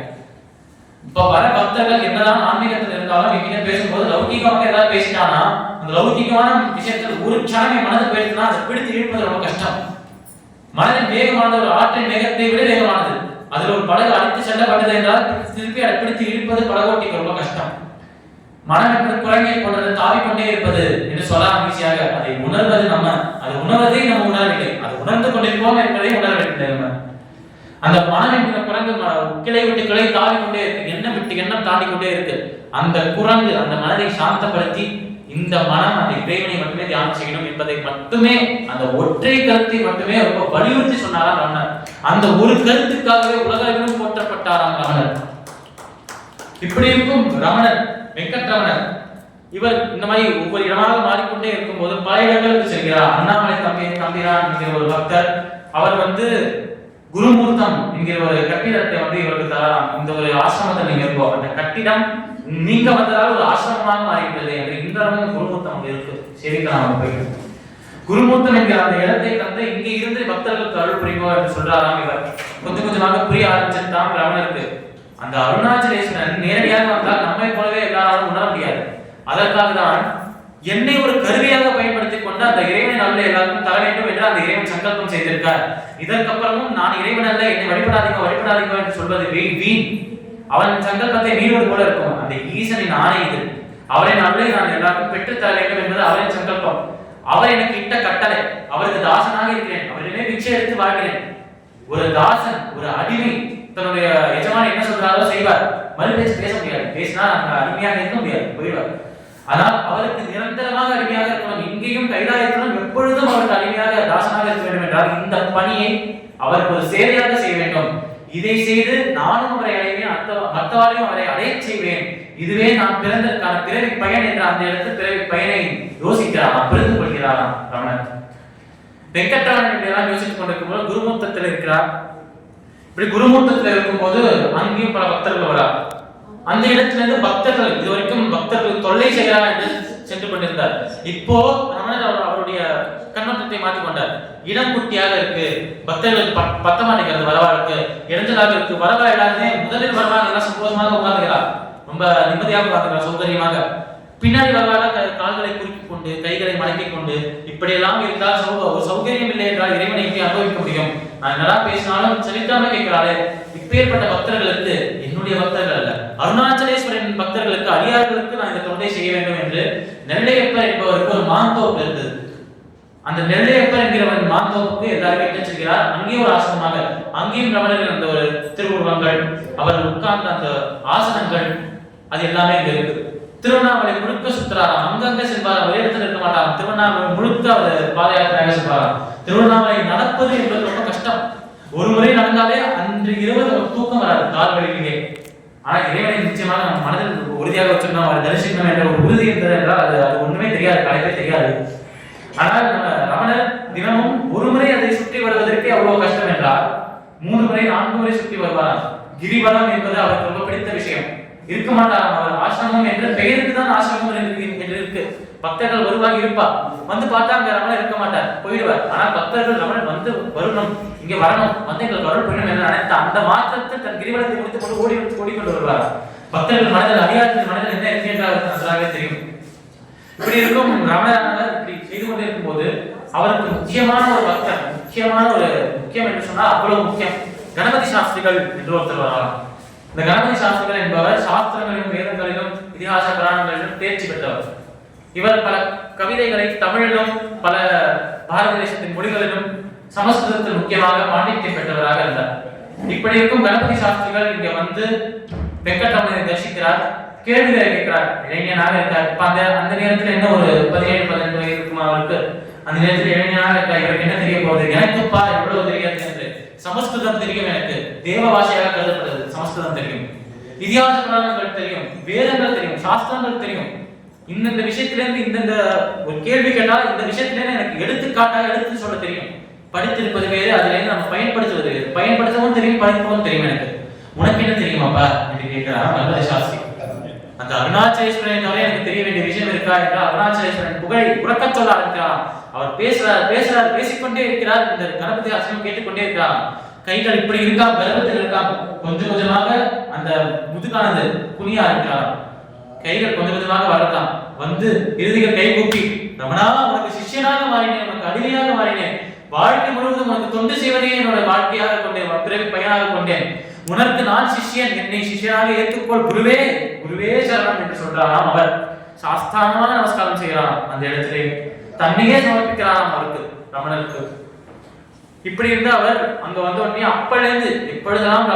இப்ப வர பக்தர்கள் என்னதான் ஆன்மீகத்தில் இருந்தாலும் எங்கிட்ட பேசும்போது லௌகிகமாக ஏதாவது பேசிட்டானா அந்த லௌகிகமான விஷயத்தில் ஒரு க்ஷணமே மனது போயிருக்குன்னா அதை பிடித்து இழுப்பது ரொம்ப கஷ்டம். மனதின் வேகமானது ஒரு ஆற்றின் வேகத்தை விட வேகமானது. அதுல ஒரு படகு அழைத்து செல்லப்பட்டது என்றால் திருப்பி அதை பிடித்து இழுப்பது படகோட்டிக்கு ரொம்ப கஷ்டம். மனம் என்பது குரங்கை போன்றது, தாவிக்கொண்டே இருப்பது என்று சொல்லலாம் ஈஸியாக. அதை உணர்வது நம்ம, அது உணர்வதை நம்ம உணரவில்லை, அது உணர்ந்து கொண்டிருப்போம் என்பதை உணரவில்லை. நம்ம அந்த மனம் என்கிற குரங்கு கிளை விட்டு கிளை தாவிக்கொண்டே இருக்கு, எண்ணம் விட்டு எண்ணம் தாண்டி கொண்டே இருக்கு. அந்த குரங்கு அந்த மனதை சாந்தப்படுத்தி இந்த மனம் அந்த இறைவனை மட்டுமே தியானம் செய்யணும் என்பதை மட்டுமே, அந்த ஒற்றை கருத்தை மட்டுமே ரொம்ப வலியுறுத்தி சொன்னாராம் ரமணர். அந்த ஒரு கருத்துக்காகவே உலகம் போற்றப்பட்டாராம் ரமணர். இப்படி இருக்கும் ரமணர், வெங்கட்ரமணர், இவர் இந்த மாதிரி ஒவ்வொரு இடமாக மாறிக்கொண்டே இருக்கும் போது பல இடங்களுக்கு செல்கிறார். அண்ணாமலை தம்பிரான் என்கிற ஒரு பக்தர், அவர் குருமூர்த்தம் என்கிற ஒரு கட்டிடத்தை இவருக்கு தரலாம். இந்த ஒரு ஆசிரமத்தில் நீங்க இருக்கோம், அந்த கட்டிடம் நீங்க வந்ததால் ஒரு ஆசிரமமாக மாறிவிட்டது என்று இன்றளவும் குருமூர்த்தம் இருக்கு. சரிக்கலாம் போயிட்டு குருமூர்த்தம் என்கிற அந்த இடத்தை தந்து இங்க இருந்து பக்தர்களுக்கு அருள் புரிவோம் என்று சொல்றாராம் இவர். கொஞ்சம் கொஞ்சமாக புரிய ஆரம்பிச்சுட்டான் ரமணருக்கு. அந்த அருணாச்சலேஸ்வரன் நேரடியாக வந்தால் நம்மை போலவே எல்லாராலும் உணர முடியாது. அதற்காக தான் என்னை ஒரு கருவியாக பயன்படுத்திக் கொண்டு அந்த இறைவனை நல்ல எல்லாருக்கும் தர வேண்டும் என்று அந்த இறைவன் சங்கல்பம் செய்திருக்கார். இதற்கப்புறமும் நான் இறைவன் அல்ல, என்னை வழிபடாதீங்க என்று சொல்வது வீண். அவன் சங்கல்பத்தை மீறுவது போல இருக்கும். அந்த ஈசனின் ஆணை இது. அவரின் அருளை நான் எல்லாருக்கும் பெற்றுத்தர வேண்டும் என்பது அவரின் சங்கல்பம். அவர் எனக்கு இட்ட கட்டளை. அவருக்கு தாசனாக இருக்கிறேன், அவரிடமே பிச்சை எடுத்து வாழ்கிறேன். ஒரு தாசன், ஒரு அடிமை தன்னுடைய எஜமான் என்ன சொல்றாரோ செய்வார். மறுபேச்சு பேச முடியாது, பேசினா அங்க அடிமையாக இருக்க முடியாது, போயிடுவார். ஆனால் அவருக்கு நிரந்தரமாக அடிமையாக இருக்கணும். இங்கேயும் கைலாயத்திலும் எப்பொழுதும் அவருக்கு அடிமையாக தாசனாக இருக்க வேண்டும் என்றால் இந்த பணியை அவருக்கு ஒரு சேவையாக செய்ய வேண்டும். இதை செய்து நானும் அவரை அடைவேன், மற்றவரையும் அவரை அடைய செய்வேன். இதுவே நான் பிறந்ததற்கான பிறவி பயன் என்ற அந்த இடத்து பிறவி பயனை யோசிக்கிறாராம், புரிந்து கொள்கிறாராம் ரமணர். வெங்கட்ராமன் இப்படியெல்லாம் யோசித்துக் கொண்டிருக்கும் போது குருமூர்த்தத்தில் இருக்கிறார். இப்படி குருமூர்த்தத்தில் இருக்கும்போது அங்கேயும் பல பக்தர்கள் வரார். அந்த இடத்திலிருந்து பக்தர்கள் இதுவரைக்கும் பக்தர்கள் தொல்லை செய்கிறார் என்று சென்று கொண்டிருந்தார். இப்போ ரமணர் அவருடைய கண்ணோட்டத்தை மாற்றிக்கொண்டார். இடம் குட்டியாக இருக்கு, பக்தர்களுக்கு பத்த மாட்டேங்கிறது, வரவா இருக்கு, இடைஞ்சலாக இருக்கு, வரவா எல்லாருமே முதலில் வருவாங்க, எல்லாம் சந்தோஷமாக உட்கார்ந்துகிறார், ரொம்ப நிம்மதியாக உட்கார்ந்துகிறார், சௌகரியமாக. பின்னாடி வரவாக கால்களை குறுக்கிக் கொண்டு கைகளை மடக்கிக் கொண்டு இப்படியெல்லாம் இருந்தால் ஒரு சௌகரியம் இல்லை என்றால் இறைவனை எப்படி அனுபவிக்க முடியும்? நான் என்னடா பேசினாலும் சரித்தாம கேட்கிறாளே. இப்பேற்பட்ட பக்தர்களுக்கு, என்னுடைய பக்தர்கள் அல்ல, அருணாச்சலேஸ்வரன் பக்தர்களுக்கு, அடியார்களுக்கு நான் இந்த தொண்டை செய்ய வேண்டும் என்று நெல்லையப்பர் என்பவருக்கு ஒரு மாந்தோப்பு இருந்தது. அந்த நெல்லையப்பர் என்கிறவன் மாந்தோப்புக்கு எல்லாருமே என்ன செய்கிறார், அங்கேயும் ஒரு ஆசனமாக, அங்கேயும் ரமணர்கள் அந்த ஒரு திருவுருவங்கள், அவர் உட்கார்ந்த அந்த ஆசனங்கள், அது எல்லாமே இங்க இருக்கு. திருவண்ணாமலை முழுக்க சுற்றுறாராம், அங்கங்க செல்வாராம், ஒரே இடத்துல இருக்க மாட்டாராம். திருவண்ணாமலை முழுக்க அவர் பாத யாத்திரையாக செல்வாராம். திருவண்ணாமலை நடப்பது என்பது ரொம்ப கஷ்டம். ஒரு முறை நடந்தாலே அன்று இரவு தூக்கம் வராது கால் வலியிலே. ஆனா இறைவனை நிச்சயமாக நம்ம மனதில் உறுதியாக வச்சிருந்தோம், அவரை தரிசிக்கணும் என்ற ஒரு உறுதி இருந்தது என்றால் அது ஒண்ணுமே தெரியாது, கலைப்பே தெரியாது. ஆனால் நம்ம ரமணர் தினமும் ஒரு முறை அதை சுற்றி வருவதற்கே அவ்வளவு கஷ்டம் என்றால் 3 முறை 4 முறை சுற்றி வருவாராம். கிரிவலம் என்பது அவருக்கு ரொம்ப பிடித்த விஷயம். இருக்க மாட்டாராம். அவர் ஆசிரமம் என்ற பெயருக்கு தான் ஆசிரமம் என்று இருக்கு. பக்தர்கள் வருவாங்க, இருப்பா, வந்து பார்த்தா அங்க ரமணர் இருக்க மாட்டார், போயிடுவார். ஆனா பக்தர்கள் ரமணர் வந்து வரணும், இங்க வரணும், வந்து எங்களுக்கு அருள் புரியணும் என்று நினைத்த அந்த மாற்றத்தை தன் கிரிவலத்தை முடித்துக் கொண்டு ஓடிக்கொண்டு வருவார். பக்தர்கள் மனதில், அடியார்கள் மனதில் என்ன இருக்கு என்று அவருக்கு நன்றாகவே தெரியும். இப்படி இருக்கும் ரமணர் இப்படி செய்து கொண்டே இருக்கும் போது அவருக்கு முக்கியமான ஒரு பக்தர், முக்கியம் என்று சொன்னால் அவ்வளவு முக்கியம், கணபதி சாஸ்திரிகள் என்று ஒருத்தர் வரலாம். இந்த கணபதி சாஸ்திரிகள் என்பவர் சாஸ்திரங்களிலும் வேதங்களிலும் இதிகாச புராணங்களிலும் தேர்ச்சி பெற்றவர். இவர் பல கவிதைகளை தமிழிலும் பல பாரத தேசத்தின் மொழிகளிலும் சமஸ்கிருதத்தில் முக்கியமாக பாண்டித்யம் பெற்றவராக இருந்தார். இப்படி இருக்கும் கணபதி சாஸ்திரிகள் இங்க வந்து வெங்கட்ரமணனை தரிசிக்கிறார், கேள்விகளை கேட்கிறார். இளைஞனாக இருக்கார். இப்ப அந்த நேரத்தில் என்ன ஒரு 17-18 வயது இருக்குமா அவருக்கு? அந்த நேரத்தில் இளைஞனாக இருக்கார். இவருக்கு என்ன தெரிய போகுது? எனக்குப்பா எவ்வளவு தெரியாது என்று. சமஸ்கிருதம் தெரியும், எனக்கு தேவ பாஷையாக கருதப்படுது, சமஸ்கிருதம் தெரியும், இதிகாச புராணங்கள் தெரியும், வேதங்கள் தெரியும், சாஸ்திரங்கள் தெரியும். இந்த விஷயத்திலிருந்து இந்த ஒரு கேள்வி கேட்டால் இந்த விஷயத்திலிருந்து எனக்கு எடுத்துக்காட்டாக எடுத்து சொல்ல தெரியும். படித்திருப்பது வேறு, அதிலிருந்து நம்ம பயன்படுத்துவது வேறு. பயன்படுத்தவும் தெரியும், படிக்கவும் தெரியும். எனக்கு உனக்கு என்ன தெரியுமாப்பா என்று கேட்கிறார் கணபதி சாஸ்திரி. அந்த அருணாச்சலேஸ்வரனை தவிர எனக்கு தெரிய வேண்டிய விஷயம் இருக்கா என்றால் அருணாச்சலேஸ்வரன் புகழை உறக்க சொல்ல ஆரம்பிக்கிறார். அவர் பேசுறார், பேசிக்கொண்டே இருக்கிறார். இந்த கணபதி சாஸ்திரம் கேட்டுக்கொண்டே இருக்கிறார். கைகள் இப்படி இருக்கா, கர்வத்தில் இருக்கா, கொஞ்சம் கொஞ்சமாக அந்த முதுகானது குனியா இருக்கிறார். கைகள் கொஞ்சம் கொஞ்சமாக வரலாம். வந்து இறுதியில் கை கூப்பி, ரமணா, உனக்கு சிஷ்யனாக மாறினேன், உனக்கு அடிமையாக மாறினேன், வாழ்க்கை முழுவதும் உனக்கு தொண்டு செய்வதே என்னோட வாழ்க்கையாக கொண்டேன், பிறகு பயனாக கொண்டேன், உனக்கு நான் சிஷ்யன், என்னை சிஷ்யனாக ஏற்றுக்கொள், குருவே குருவே சரணம் என்று சொல்றாராம். அவர் சாஸ்தானமாக நமஸ்காரம் செய்கிறாராம். அந்த இடத்திலே தன்னையே சமர்ப்பிக்கிறாராம் அவருக்கு, ரமணருக்கு. இப்படி இருந்து அவர் அங்க வந்த உடனே அப்பொழுது எப்பொழுதெல்லாம்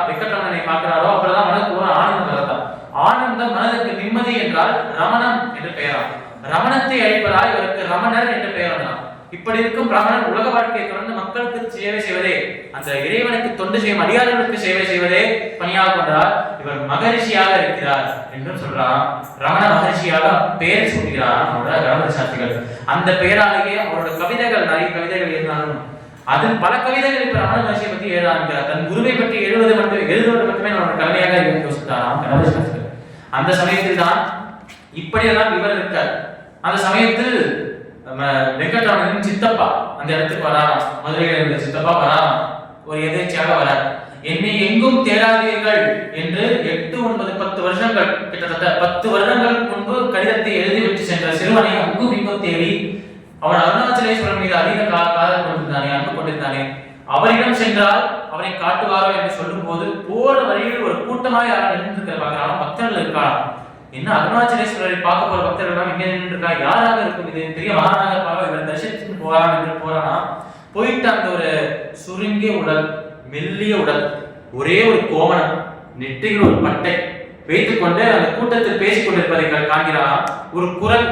வெங்கட்ரமணனை பார்க்கிறாரோ அப்பொழுதுதான் மனதுக்கு ஒரு ஆனந்தம் வரலாம். ஆனந்தம் மனதுக்கு நிம்மதி என்றால் ரமணம் என்று பெயராம். ரமணத்தை அழிப்பதால் இவருக்கு ரமணர் என்று பெயர் வந்தான். இப்படி இருக்கும் ரமணன் உலக வாழ்க்கையை தொடர்ந்து மக்களுக்கு சேவை செய்வதே, அந்த இறைவனுக்கு தொண்டு செய்யும் அடியார்களுக்கு சேவை செய்வதே பணியாக கொண்டார். இவர் மகரிஷியாக இருக்கிறார் என்றும் சொல்றான். ரமண மகரிஷியாக பெயர் சூட்டுகிறார் அவரோட கணபதி சாஸ்திரிகள். அந்த பெயராலேயே அவரோட கவிதைகள், நிறைய கவிதைகள் இருந்தாலும் அதில் பல கவிதைகள் இப்ப ரமண மகரிஷியை பற்றி எழுத ஆரம்பிக்கிறார். தன் குருவை பற்றி எழுதுவது மட்டுமே அவரோட கவிதையாக யோசித்தாராம் கணபதி சாஸ்திரிகள். அந்த சமயத்தில் தான் இப்படியெல்லாம் இவர் இருக்கார். அந்த சமயத்தில் நம்ம வெங்கட்ரமணனின் சித்தப்பா அந்த இடத்துக்கு வராராம். மதுரையில் இருந்த சித்தப்பா வராராம். ஒரு எதேச்சையாக வரார். என்னை எங்கும் தேடாதீர்கள் என்று 8, 9, 10 வருஷங்கள், கிட்டத்தட்ட 10 வருடங்களுக்கு முன்பு கடிதத்தை எழுதிவிட்டு சென்ற சிறுவனை அங்கும் இங்கும் தேடி, அவன் அருணாச்சலேஸ்வரன் மீது அதிக காதல் கொண்டிருந்தானே, அன்பு கொண்டிருந்தானே, அவரிடம் சென்றால் அவனை காட்டுவாரோ என்று சொல்லும் போது போற வழியில் ஒரு கூட்டமாக யாரும் நின்று பார்க்கிறாலும் பக்தர்கள் இருக்கலாம். என்ன அருணாச்சலேஸ்வரரை பார்க்க போற பக்தர்கள் இங்க நின்று இருக்கா, யாராக இருக்கும், இது பெரிய மகானாக இருப்பாங்க, இவர் தரிசனத்துக்கு போகலாம் என்று போறானா. போயிட்டு அந்த ஒரு சுருங்கிய உடல், மெல்லிய உடல், ஒரே ஒரு கோவணம், நெற்றியில் ஒரு பட்டை வைத்துக் கொண்டு அந்த கூட்டத்தில் பேசிக் கொண்டிருப்பதை காண்கிறாராம். ஒரு குரல்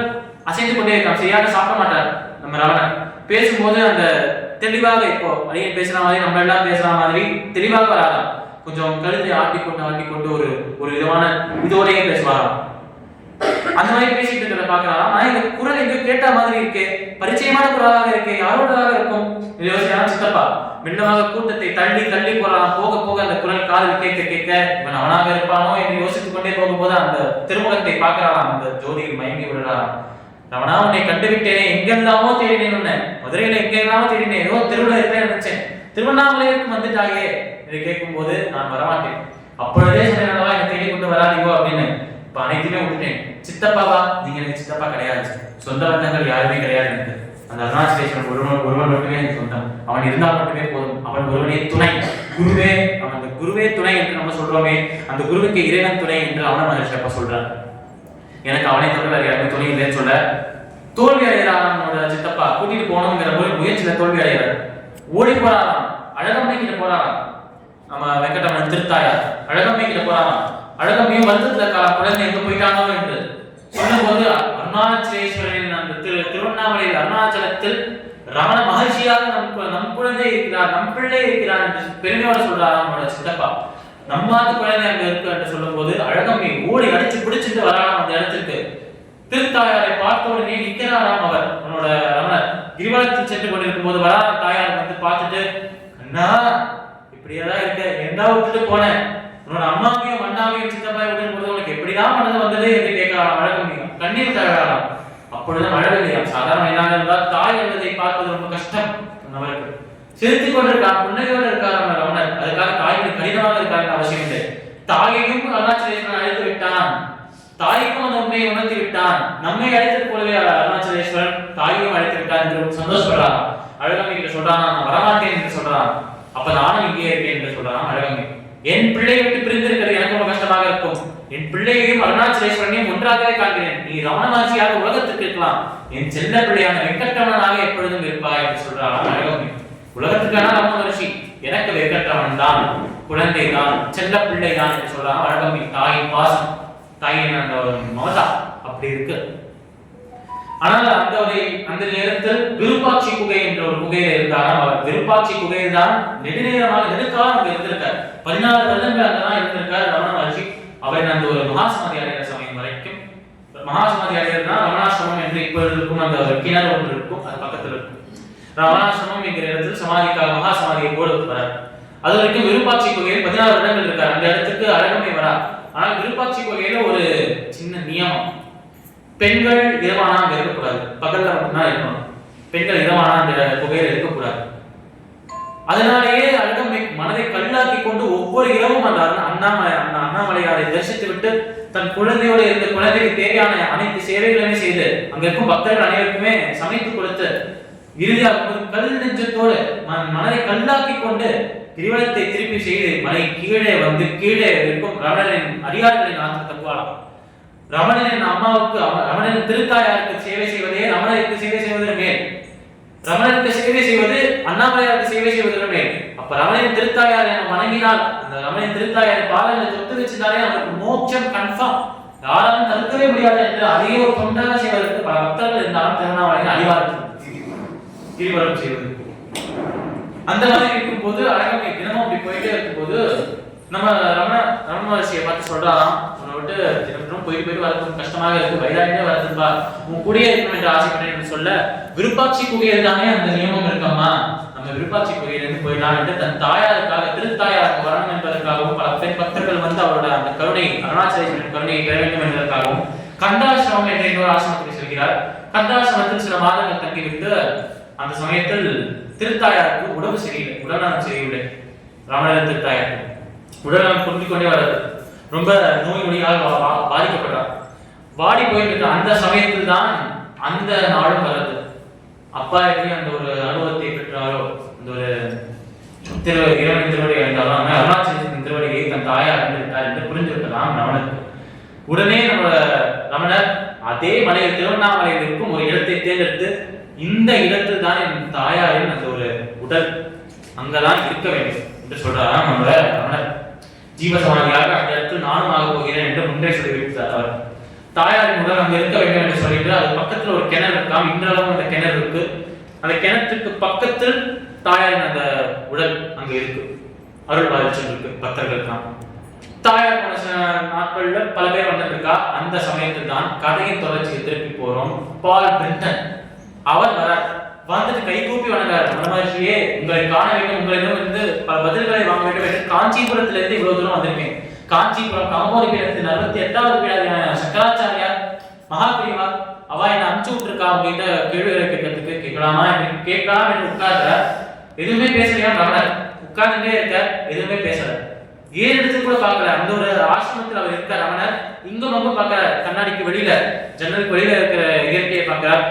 அசைந்து கொண்டே இருக்கான். சரியாக சாப்பிட மாட்டார் நம்ம ரமணன். பேசும்போது அந்த தெளிவாக, இப்போ அடியே பேசுற மாதிரி, நம்ம எல்லாம் பேசுற மாதிரி தெளிவாக வராதாம். கொஞ்சம் கழுத்தை ஆட்டிக்கொண்டு ஒரு விதமான இதோடையே பேசுவாராம். அந்த மாதிரி பேசிட்டு இருக்கிறத பாக்குறாராம். ஆனா இந்த குரல் எங்க கேட்ட மாதிரி இருக்கே, பரிச்சயமான குரலாக இருக்கே, யாரோடதாக இருக்கும் சித்தப்பா மெல்லமாக கூட்டத்தை தள்ளி தள்ளி போறான். போக போக அந்த குரல் காதில் கேட்க கேட்க இவன் அவனாக இருப்பானோ என்று யோசித்துக் கொண்டே போகும்போது அந்த திருமுகத்தை பார்க்கிறான். அந்த ஜோதியில் மயங்கி விடுறான். ரமணா, உன்னை கண்டுவிட்டேனே, எங்கெல்லாமோ தேடினேன், உன்னை மதுரையில எங்கெல்லாமோ தேடினேன், ஏதோ திருவிழா இருப்பேன் நினைச்சேன், திருவண்ணாமலைக்கு வந்துட்டாயே இதை கேட்கும் போது நான் வரமாட்டேன். அப்பொழுதே சொன்னவா என்னை தேடி கொண்டு வராதீங்கோ அப்படின்னு. இப்ப அனைத்துமே விட்டுட்டேன். சித்தப்பாவா? நீங்க எனக்கு சித்தப்பா கிடையாது, சொந்த பந்தங்கள் யாருமே கிடையாது எனக்கு. அந்த அருணாச்சலேஸ்வரன் ஒருவன் மட்டுமே எனக்கு சொந்தம். அவன் இருந்தால் மட்டுமே போதும். அவன் ஒருவனே துணை, குருவே. அவன் அந்த குருவே துணை என்று நம்ம சொல்றோமே, அந்த குருவுக்கு இறைவன் துணை என்று ரமண மகர்ஷி அப்ப சொல்றான். எனக்கு அவனை தவிர வேற யாருமே துணை இல்லைன்னு சொல்ல தோல்வி அடைகிறான். அவனோட சித்தப்பா கூட்டிட்டு போகணுங்கிற முயற்சியில தோல்வி அடைகிறார். ஓடி போறாராம். அழகம்மை கிட்ட போறாராம். நம்ம வெங்கடமன் திருத்தாயார் அழகம்மை கிட்ட போறாராம். அழகம்மையும் வருத்தத்துல குழந்தை எங்க போயிட்டானோ என்று சொல்லும் போது அருணாச்சலேஸ்வரரின் அந்த திருவண்ணாமலையில் அருணாச்சலத்தில் ரமண மகர்ஷியாக நம் குழந்தை இருக்கிறார், நம் பிள்ளை இருக்கிறார் என்று பெருமையோட சொல்றாராம் அவனோட சித்தப்பா. நம்மாத்து குழந்தை அங்க இருக்கு என்று சொல்லும் போது அழகம்மை ஓடி அடிச்சு பிடிச்சிட்டு வராராம் அந்த இடத்துக்கு. திருத்தாயாரை பார்த்த உடனே நிற்கிறாராம் அவர். அவனோட ரமணர் கிரிவலத்தில் சென்று கொண்டிருக்கும் போது வரா தாயார் வந்து பார்த்துட்டு, அண்ணா இப்படியேதான் இருக்க, எங்கா விட்டுட்டு போனேன், உன்னோட அம்மாவையும் அண்ணாவையும் சித்தப்பாவை விட்டு போது உனக்கு எப்படிதான் மனது வந்தது என்று கேட்கலாம். அழகம்மை கண்ணீர் தழலாம். அப்பொழுதும் அழவில்லையாம். சாதாரண இல்லாத இருந்தால் தாய் எழுதை பார்ப்பது ரொம்ப கஷ்டம் அவருக்கு. சிரித்துக் கொண்டிருக்கார், புன்னகையோடு இருக்கார் நம்ம ரமணர். அதுக்காக தாய்க்கு கடினமாக இருக்காருன்னு அவசியம் இல்லை. தாயையும் அருணாச்சலேஸ்வரன் அழைத்து விட்டான், தாய்க்கும் அந்த உண்மையை உணர்த்தி விட்டான். நம்மை அழைத்தது போலவே அருணாச்சலேஸ்வரன் தாயையும் அழைத்து விட்டான் என்று சந்தோஷப்படுறான். அழகம்மை கிட்ட சொல்றான், நான் வரமாட்டேன் என்று சொல்றான். அப்ப நானும் இங்கே இருக்கேன் என்று சொல்றான் அழகம்மை. என் பிள்ளையை விட்டு பிரிந்திருக்கிறது எனக்கு ரொம்ப கஷ்டமாக இருக்கும். என் பிள்ளையையும் அருணாச்சலேஸ்வரனையும் ஒன்றாகவே காண்கிறேன். நீ ரமண மகர்ஷியாக உலகத்துக்கு இருக்கலாம், என் செல்ல பிள்ளையான வெங்கட்ரமணனாக எப்பொழுதும் இருப்பாய் என்று சொல்றான் அழகம்மை. உலகத்துக்கான ரமண மகர்ஷி, எனக்கு வெங்கட்ரமணன் தான், குழந்தை தான், செல்ல பிள்ளை தான் என்று சொல்றான் அழகம்மை. தாயின் பாசம், தாயின் அந்த மமதா அப்படி இருக்கு. ஆனால் அந்த நேரத்தில் விருப்பாட்சி குகை என்ற ஒரு குகையில இருந்தாராம் அவர். விருப்பாட்சி குகையில் தான் நெடுநேரமாக நெடுக்காலம் அங்க இருந்திருக்கார். 14 வருடங்கள் அங்கதான் இருந்திருக்கார் ரமண மகர்ஷி. அவரின் அந்த ஒரு மகாசமாதி அடைகிற சமயம் வரைக்கும். மகாசமாதி அடைகிறதுனா ரமணாசிரமம் என்று இப்பொழுது இருக்கும் அந்த ஒரு கிணறு ஒன்று இருக்கும், அது பக்கத்தில் இருக்கும். ரமணாசிரமம் என்கிற இடத்தில் சமாதிக்காக மகாசமாதியை போடுவார். அது வரைக்கும் விருப்பாட்சி குகையில் 14 வருடங்கள் இருக்கார். அந்த இடத்துக்கு அழகம்மை வரார். ஆனால் விருப்பாட்சி குகையில ஒரு சின்ன நியமம், பெண்கள் இரவானா அங்க இருக்கக்கூடாது, பகல்ல மட்டும்தான் இருக்கணும். பெண்கள் இரவானா அந்த குகையில இருக்கக்கூடாது. அதனாலேயே அழகம்மை மனதை கல்லாக்கி கொண்டு ஒவ்வொரு இரவும் அந்த அண்ணாமலையாரை தரிசித்து விட்டு தன் குழந்தையோடு இருந்த குழந்தைக்கு தேவையான அனைத்து சேவைகளையுமே செய்து அங்க இருக்கும் பக்தர்கள் அனைவருக்குமே சமைத்து கொடுத்து இறுதியாக கல் நெஞ்சத்தோடு மனதை கல்லாக்கி கொண்டு கிரிவலத்தை திருப்பி செய்து மலை கீழே வந்து கீழே இருக்கும் ரமணனின் அடியார்களின் ஆற்று தப்புவாளாம். ரமணனின் அம்மாவுக்கு ரமணனின் திருத்தாயாருக்கு சேவை செய்வதே ரமணருக்கு சேவை செய்வதற்கு மேல், ரமணருக்கு சேவை செய்வது அண்ணாமலையாருக்கு சேவை செய்வதற்கு மேல். அப்ப ரமணனின் திருத்தாயார் வணங்கினால், அந்த ரமணனின் திருத்தாயாரை பாதங்களை தொட்டு வச்சிருந்தாலே அவருக்கு மோட்சம் கன்ஃபார்ம், யாராலும் தடுக்கவே முடியாது என்று அதையே ஒரு தொண்டாக செய்வதற்கு பல பக்தர்கள் இருந்தாலும் திருவண்ணாமலையின் அடிவாரத்தில் கிரிவலம் செய்வது. அந்த மாதிரி இருக்கும் போது அழகம்மை தினமும் அப்படி போயிட்டே இருக்கும் போது நம்ம ரமண மகர்ஷியை பார்த்து சொல்றாராம், உன்னை விட்டு தினம் போயிட்டு வரது கஷ்டமாக இருக்கு, வயதாகிட்டே வரதுப்பா, உன் கூடயே இருக்கணும் என்று ஆசைப்பட்டேன் சொல்ல, விருப்பாட்சி குகையில் தானே அந்த நியமம் இருக்கம்மா, நம்ம விருப்பாட்சி குகையிலிருந்து போயிடலாம் என்று தன் தாயாருக்காக திருத்தாயாருக்கு வரணும் என்பதற்காகவும் பல பெண் பக்தர்கள் வந்து அவரோட அந்த கருணை அருணாச்சலேஸ்வரன் கருணையை பெற வேண்டும் என்பதற்காகவும் கண்டாசிரமம் என்ற இன்னொரு ஆசிரமத்தில் செல்கிறார். கண்டாசிரமத்தில் சில மாதங்கள் தங்கிவிட்டு அந்த சமயத்தில் திருத்தாயாருக்கு உடம்பு சரியில்லை, உடல்நலம் சரியில்லை. ரமணர் திருத்தாயாருக்கு உடல்நலம் பொருந்திக் கொண்டே வர்றது, ரொம்ப நோய் நொடியால் பாதிக்கப்படுறார். வாடி போயிட்டு அந்த சமயத்தில் தான் அந்த நாளும் வர்றது. அப்பா எப்படி அந்த ஒரு அனுபவத்தை பெற்றாரோ, அந்த ஒரு இறைவனின் திருவடி அடைந்தாலும் அருணாச்சலேஸ்வரன் திருவடியை தன் தாயார் அடைந்திருக்கார் என்று புரிஞ்சிருக்கலாம் ரமணருக்கு. உடனே நம்ம ரமணர் அதே மலையில் திருவண்ணாமலையில் இருக்கும் ஒரு இடத்தை தேர்ந்தெடுத்து, இந்த இடத்தில் தான் என் தாயாரின் அந்த ஒரு உடல் அங்கதான் இருக்க வேண்டும் என்று சொல்றாராம் நம்ம ரமணர். ஜீவசமாதியாக அந்த இடத்தில் நானும் ஆக போகிறேன் என்று முன்னே சொல்லிவிட்டார் அவர். தாயாரின் உடல் அங்க இருக்க வேண்டும் என்று சொல்லிட்டு அது பக்கத்தில் ஒரு கிணறு இருக்காம். இன்றளவும் அந்த கிணறு இருக்கு. அந்த கிணற்றுக்கு பக்கத்தில் தாயாரின் அந்த உடல் அங்க இருக்கு, அருள் பாதிச்சு இருக்கு பக்தர்களுக்கு. தாயார் போன நாட்கள்ல பல பேர் வந்துருக்கா. அந்த சமயத்தில் தான் கதையின் தொடர்ச்சியை திருப்பி போறோம். பால் பிரிண்டன் அவர் வர வந்துட்டு கை கூப்பி வணங்குறார். ரமண மகர்ஷியே, உங்களை காண வேண்டும், உங்களிடம் இருந்து பல பதில்களை வாங்க வேண்டும் என்று காஞ்சிபுரத்துல இருந்து இவ்வளவு தூரம் வந்திருக்கேன். காஞ்சிபுரம் காமோதி பீடத்தின் 68வது பீடாதியான சங்கராச்சாரியார் மகாபிரிவா அவ என்ன அனுப்பிச்சு விட்டுருக்கா உங்ககிட்ட கேள்விகளை கேட்கறதுக்கு, கேட்கலாம் என்று உட்கார்ற. எதுவுமே பேசலையா ரமணர், உட்கார்ந்துட்டே இருக்க, எதுவுமே பேசல. ஏன் எடுத்து கூட பார்க்கல. அந்த ஒரு ஆசிரமத்தில் அவர் இருக்க ரமணர் இங்கும் ரொம்ப பார்க்கிறார். கண்ணாடிக்கு வெளியில, ஜன்னலுக்கு வெளியில இருக்கிற இயற்கையை பார்க்கிறார்.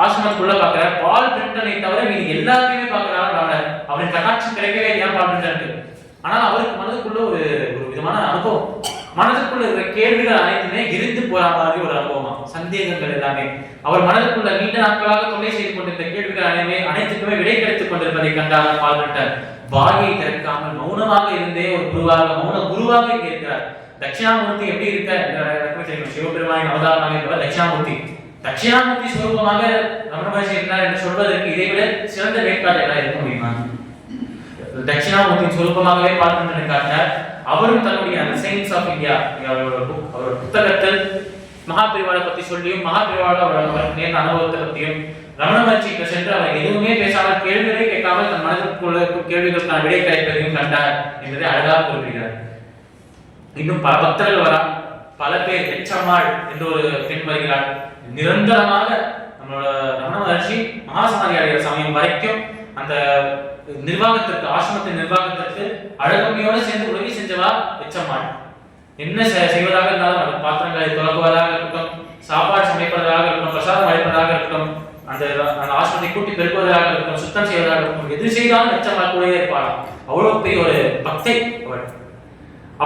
ஆசிரமத்துக்குள்ள பார்க்கிறார். பால் பிரிண்டனை தவிர மீது எல்லாத்தையுமே பார்க்கிறார் ரமணர். அவரின் கட்டாட்சி கிடைக்கவே இல்லையா பால் பிரிண்டனுக்கு. ஆனால் அவருக்கு மனதுக்குள்ள ஒரு விதமான அனுபவம். மனதுக்குள்ள இருக்கிற கேள்விகள் அனைத்துமே இருந்து போற மாதிரி ஒரு அனுபவமா, சந்தேகங்கள் எல்லாமே. அவர் மனதுக்குள்ள நீண்ட நாட்களாக தொல்லை செய்து கொண்டிருந்த கேள்விகள் அனைத்துக்குமே விடை கிடைத்துக் கொண்டிருப்பதை கண்டார் பால் பிரிண்டன். வாயை திறக்காமல் மௌனமாக இருந்தே ஒரு குருவாக, மௌன குருவாக இங்கே இருக்கிறார். தட்சிணாமூர்த்தி எப்படி இருக்க, சிவபெருமானின் அவதாரமாக இருந்தவர் தட்சிணாமூர்த்தி. தட்சிணாமூர்த்தி சுரூபமாக ரமண மகர்ஷி இருக்கிறார் என்று சொல்வதற்கு இதை விட சிறந்த வேட்பாடு எல்லாம் இருக்க முடியுமா? தட்சிணாமூர்த்தியின் சுரூபமாகவே பார்த்து காட்டினார். அவரும் தன்னுடைய அந்த சயின்ஸ் ஆஃப் இந்தியா அவரோட புத்தகத்தில் மகாபிரிவாளை பத்தி சொல்லியும், மகாபிரிவாள அவர் நேர்ந்த அனுபவத்தை பற்றியும், ரமண மகர்ஷிக்கு சென்று அவர் எதுவுமே பேசாமல், கேள்விகளை கேட்காமல் தன் மனதிற்குள்ள கேள்விகளுக்கான விடை கிடைப்பதையும் கண்டார் என்பதை அழகாக குறிப்பிடுகிறார். இன்னும் பல பக்தர்கள் வரா, பல பேர். எச்சம்மாள் என்று ஒரு பெண் வருகிறார். நிரந்தரமாக நம்மளோட ரமண மகர்ஷி மகாசமாதி அடைகிற சமயம் வரைக்கும் அந்த நிர்வாகத்திற்கு, ஆசிரமத்தின் நிர்வாகத்திற்கு அழகமையோடு சேர்ந்து உதவி செஞ்சவா எச்சம்மாள். என்ன செய்வதாக இருந்தாலும், பாத்திரங்களை துலக்குவதாக இருக்கட்டும், சாப்பாடு சமைப்பதாக இருக்கட்டும், பிரசாதம் அளிப்பதாக இருக்கட்டும், அந்த ஆசிரமத்தை கூட்டி பெருக்குவதாக இருக்கட்டும், சுத்தம் செய்வதாக இருக்கட்டும், எது செய்தாலும் எச்சம்மாள் கூடவே இருப்பாளாம். அவ்வளவு பெரிய ஒரு பக்தை அவள்.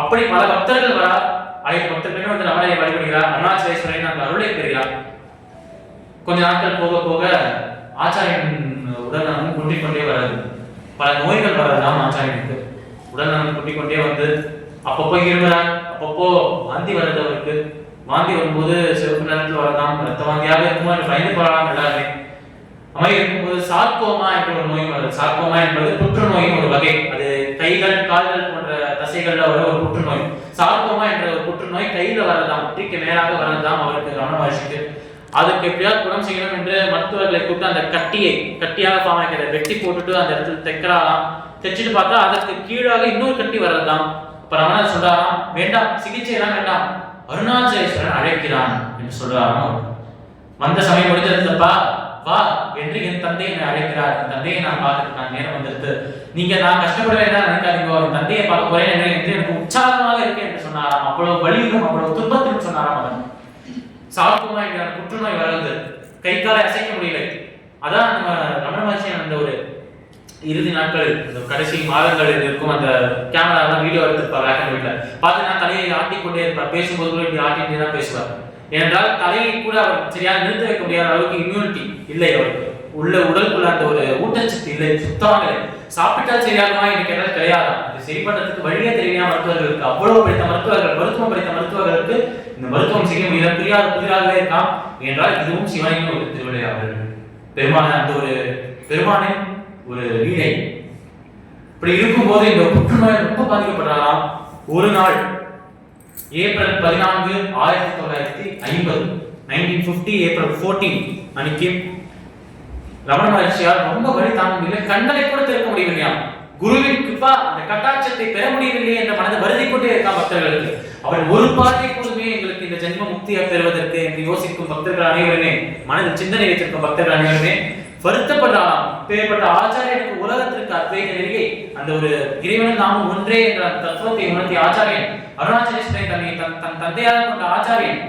அப்படி பல பக்தர்கள் வரா. அனைத்து பக்தர்களுமே வந்து ரமணரை வழிபடுகிறார். அருணாச்சலேஸ்வரன் அந்த அருளை பெறுகிறார். கொஞ்ச நாட்கள் போக போக ஆச்சாரியன் உடல்நலம் குன்றிக் கொண்டே வராது. பல நோய்கள் வரலாம் ஆச்சாரியனுக்கு. உடல்நலம் குன்றிக் கொண்டே வந்து அப்பப்போ இருமுறார், அப்பப்போ வாந்தி வருது அவருக்கு. வாந்தி வரும்போது சிவப்பு நிறத்தில் வரலாம், ரத்த வாந்தியாக இருக்குமோ என்று பயந்து போகலாம் எல்லாருமே. அவை இருக்கும்போது சார்கோமா என்ற ஒரு நோய் வருது. சார்கோமா என்பது புற்றுநோயின் ஒரு வகை. அது கைகள், கால்கள் போன்ற தசைகள்ல வர ஒரு புற்றுநோய். சார்கோமா என்ற ஒரு புற்றுநோய் கையில வரலாம், முற்றிக்கு மேலாக வரலாம் அவருக்கு, ரமண மகர்ஷிக்கு. அதுக்கு எப்படியாவது குணம் செய்யணும் என்று மருத்துவர்களை கூப்பிட்டு அந்த கட்டியாக பாமைக்கிறத வெட்டி போட்டுட்டு அந்த இடத்துல தைக்கிறாராம். தைச்சிட்டு பார்த்தா அதற்கு கீழாக இன்னொரு கட்டி வரலாம். இப்ப ரமணர் சொல்றாராம், வேண்டாம், சிகிச்சை எல்லாம் வேண்டாம், அருணாச்சலேஸ்வரன் அழைக்கிறான் என்று சொல்றாராம். வந்த சமயம் முடிஞ்சதுப்பா, வா என்று என் தந்தை என்னை அழைக்கிறார். என் தந்தையை நான் பார்க்கறதுக்கு நேரம் வந்திருக்கு. நீங்க நான் கஷ்டப்பட வேண்டாம் நினைக்காதீங்க, என் தந்தையை பார்க்க போறேன் என்று எனக்கு உற்சாகமாக இருக்கு என்று சொன்னாராம். அவ்வளவு வலியிலும் அவ்வளவு துன்பத்திலும் சொன்னாராம். அவன் சார்கோமா என்ற புற்றுநோய் வளர்ந்து கை காலை அசைக்க முடியல. அதான் நம்ம ரமண மகர்ஷி அந்த ஒரு இறுதி நாட்கள், கடைசி மாதங்களில் இருக்கும் அந்த கேமரா வீடியோ எடுத்திருப்பார். வேக்கன் வீட்டில் பார்த்தீங்கன்னா தலையை ஆட்டிக்கொண்டே இருப்பார். பேசும்போது கூட இப்படி ஆட்டிகிட்டே தான் பேசுவார். ஏனென்றால் தலையை கூட அவர் சரியாக நிறுத்த வைக்க முடியாத அளவுக்கு இம்யூனிட்டி இல்லை அவருக்கு. உடலுக்குள்ள அந்த ஒரு ஊட்டச்சத்து இல்லை, சுத்தமாக இல்லை. சாப்பிட்டால் சரியாகுமா என்று கேட்டால் கிடையாது. இது சரி பண்றதுக்கு வழியே தெரியாத மருத்துவர்களுக்கு, அவ்வளவு படித்த மருத்துவர்கள், மருத்துவம் படித்த மருத்துவர்களுக்கு இந்த மருத்துவம் செய்ய முடியாது, புதிராகவே இருக்கான். என்றால் இதுவும் சிவனின் ஒரு திருவிளையாடல், பெருமானின் ஒரு லீலை. இப்படி இருக்கும்போது இந்த புற்றுநோய் ரொம்ப பாதிக்கப்படுறாராம். ஒரு நாள் ஏப்ரல் 14, 1950 1950 ஏப்ரல் 14 அன்னைக்கு ரமண மகர்ஷியால் ரொம்ப வழி தாங்க முடியல. கண்களை கூட திறக்க முடியவில்லையா. குருவின் கிருபா, அந்த கட்டாட்சத்தை பெற முடியவில்லை என்ற மனதை வருதி கொண்டே இருக்கான் பக்தர்களுக்கு. அவன் ஒரு பார்வை போதுமே எங்களுக்கு இந்த ஜென்ம முக்தியை பெறுவதற்கு என்று யோசிக்கும் பக்தர்கள் அனைவருமே, மனதில் சிந்தனை வைத்திருக்கும் பக்தர்கள் அனைவருமே வருத்தப்படலாம். பேர்பட்ட ஆச்சாரியனுக்கு உலகத்திற்கு அத்வைத நெறியை, அந்த ஒரு இறைவன் நாமும் ஒன்றே என்ற தத்துவத்தை உணர்த்திய ஆச்சாரியன், அருணாச்சலேஸ்வரன் தன் தந்தையாக கொண்ட ஆச்சாரியன்,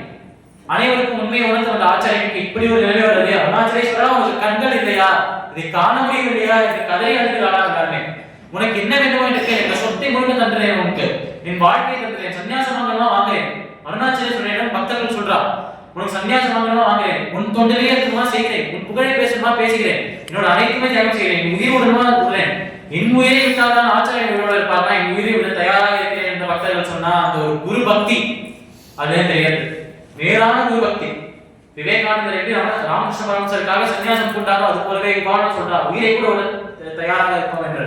அனைவருக்கும் உண்மையை உணர்த்த வந்த ஆச்சாரியனுக்கு இப்படி ஒரு நிலைமை வருது. அருணாச்சலேஸ்வரா, உனக்கு கண்கள் இல்லையா, இதை காண முடியவில்லையா என்று கதறி அழுகிறாரா எல்லாருமே. உனக்கு என்ன வேண்டும் என்று கேட்க, சொத்தை முழுக்க தந்துறேன், உனக்கு என் வாழ்க்கையை தந்துறேன், சன்னியாசம் வாங்கலாம் வாங்குறேன். அருணாச்சலேஸ்வரனிடம் பக்தர்கள் சொல்றா, உனக்கு சன்னியாசம் வாங்கலாம் வாங்குறேன், உன் தொண்டிலேயே இருக்குமா செய்கிறேன், உன் புகழை பேசுமா பேசுகிறேன், என்னோட அனைத்துமே தியாகம் செய்கிறேன், உயிர் உடனுமா விடுறேன், என் உயிரை விட்டால்தான் ஆச்சாரியன் உயிரோட இருப்பாங்க, என் உயிரை விட தயாராக இருக்கிறேன் என்ற பக்தர்கள் சொன்னா அந்த ஒரு குரு பக்தி அதுவே தெரியாது. நேரான குரு பக்தி. விவேகானந்தர் எப்படி ராமகிருஷ்ண பரமஹம்சருக்காக சன்னியாசம் கொண்டாரோ அது போலவே இவ்வாறு சொல்றார், உயிரை கூட தயாராக இருக்கும் என்று.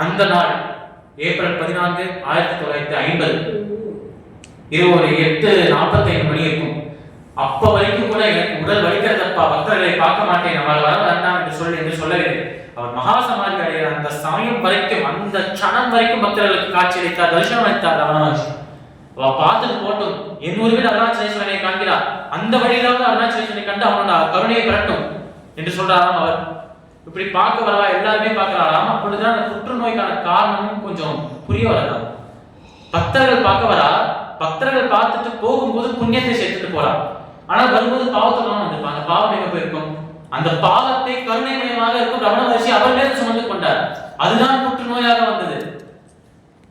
அந்த நாள் ஏப்ரல் 14, 1950 இரவு ஒரு 8:45 மணி இருக்கும். அப்ப வரைக்கும் கூட எனக்கு உடல் வலிக்கிறதப்பா, பக்தர்களை பார்க்க மாட்டேன், அவள் வர வேண்டாம் என்று சொல்லவில்லை. அவர் மகா சமாதி அடைகிற அந்த சமயம் வரைக்கும், அந்த க்ஷணம் வரைக்கும் பக்தர்களுக்கு காட்சி அளித்தார், தரிசனம் அளித்தார் ரமண மகர்ஷி. அவ பார்த்துட்டு போட்டும், என் உருவில் அருணாச்சலேஸ்வரனை காண்கிறார், அந்த வழியிலாவது அருணாச்சலேஸ்வரனை கண்டு அவனோட கருணையை பெறட்டும் என்று சொல்றாராம் அவர். இப்படி பார்க்க வரவா எல்லாருமே பார்க்கிறாராம். அப்பொழுதுதான் அந்த புற்றுநோய்க்கான காரணமும் கொஞ்சம் புரிய வரலாம். பக்தர்கள் பார்க்க வரா, பக்தர்கள் பார்த்துட்டு போகும்போது புண்ணியத்தை சேர்த்துட்டு போறா, ஆனா வரும்போது பாவத்தெல்லாம் வந்திருப்பாங்க. பாவம் எங்க போயிருக்கும்? அந்த பாவத்தை கருணைமயமாக இருக்கும் ரமண மகர்ஷி அவர் மேல் சுமந்து கொண்டார். அதுதான் புற்றுநோயாக வந்தது.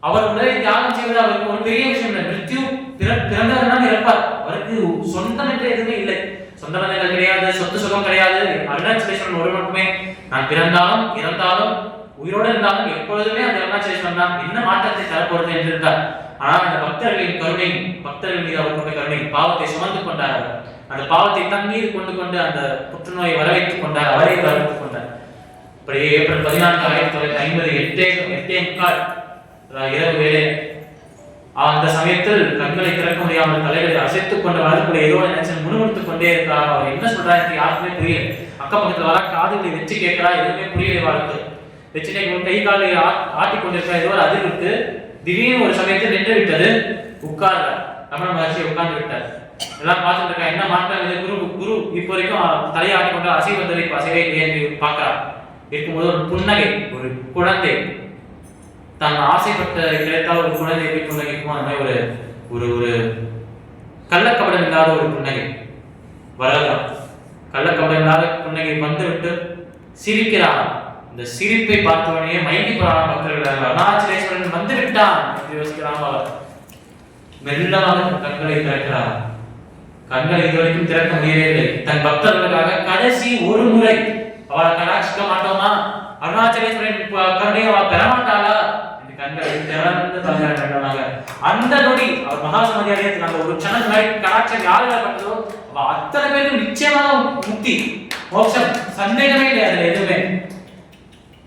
அவர் உடலை தியாகம் செய்வது அவருக்கு ஒரு பெரிய விஷயம் இல்லை. மிருத்யு பிறந்தவர்தான் இறப்பார். அவருக்கு சொந்தம் என்று எதுவுமே இல்லை. சொந்த பந்தங்கள் கிடையாது, சொத்து சுகம் கிடையாது. அருணாச்சலேஸ்வரன் ஒரு மட்டுமே. நான் பிறந்தாலும் இறந்தாலும் உயிரோடு இருந்தாலும் எப்பொழுதுமே அந்த அருணாச்சலேஸ்வரன் தான் என்ன மாற்றத்தை தரப்போறது என்று இருந்தார். ஆனால் அந்த பக்தர்களின் கருணை, பக்தர்கள் மீது அவர் கொண்ட கருணை, பாவத்தை சுமந்து கொண்டார். அந்த பாவத்தை தன் மீது கொண்டு கொண்டு அந்த புற்றுநோயை வரவைத்துக் கொண்டார், அவரை வரவைத்துக் கொண்டார். அப்படியே ஏப்ரல் 14, 1958 இரவு வேலை. அந்த சமயத்தில் கண்களை திறக்க முடியாமல் தலைகளை அசைத்துக் கொண்டு வரக்கூடிய ஏதோ நினைச்சு முணுமுணுத்துக் கொண்டே இருக்கிறார். அவர் என்ன சொல்றாரு யாருக்குமே புரியல. அக்கப்பக்கத்துல வர காதுகளை வச்சு கேட்கிறா, எதுவுமே புரியல. வாழ்க்கை வச்சுட்டே கை காலை ஆட்டி கொண்டிருக்கிற ஏதோ ஒரு அதிர்வுக்கு திடீர்னு ஒரு சமயத்தில் நின்று விட்டது. உட்கார்ந்த ரமண மகர்ஷி உட்கார்ந்து விட்டார். எல்லாம் பார்த்துட்டு இருக்கா, என்ன மாற்றம்? குரு இப்போ வரைக்கும் தலையாட்டி கொண்டு அசைவந்ததை அசைவை பார்க்கிறார். இருக்கும்போது ஒரு புன்னகை, ஒரு குழந்தை தான் ஆசைப்பட்ட கிடைத்தால் ஒரு குழந்தை எப்படி புன்னகைக்கும் அந்த மாதிரி ஒரு ஒரு கள்ளக்கபடம் இல்லாத ஒரு புன்னகை வரலாம். கள்ளக்கபடம் இல்லாத புன்னகை வந்துவிட்டு சிரிக்கிறார். இந்த சிரிப்பை பார்த்தவனையே மயங்கி போறான் பக்தர்கள். அருணாச்சலேஸ்வரன் வந்து விட்டான் என்று யோசிக்கிறான். அவர் மெல்லமாக கண்களை திறக்கிறார். கண்களை இதுவரைக்கும் திறக்க முடியவில்லை. தன் பக்தர்களுக்காக கடைசி ஒரு முறை அவளை கடாட்சிக்க மாட்டோமா, அருணாச்சலேஸ்வரன் கருணையை அவள் பெறமாட்டாளா என்று கண்களை திறந்து பார்க்கிறாங்க. அந்த நொடி அவர் மகாசமாதி அடையத்துக்கு அந்த ஒரு சனல் மாதிரி கடாட்சம் யாருப்பட்டதோ அவ அத்தனை பேருக்கு நிச்சயமாக முக்தி, மோட்சம், சந்தேகமே கிடையாது எதுவுமே.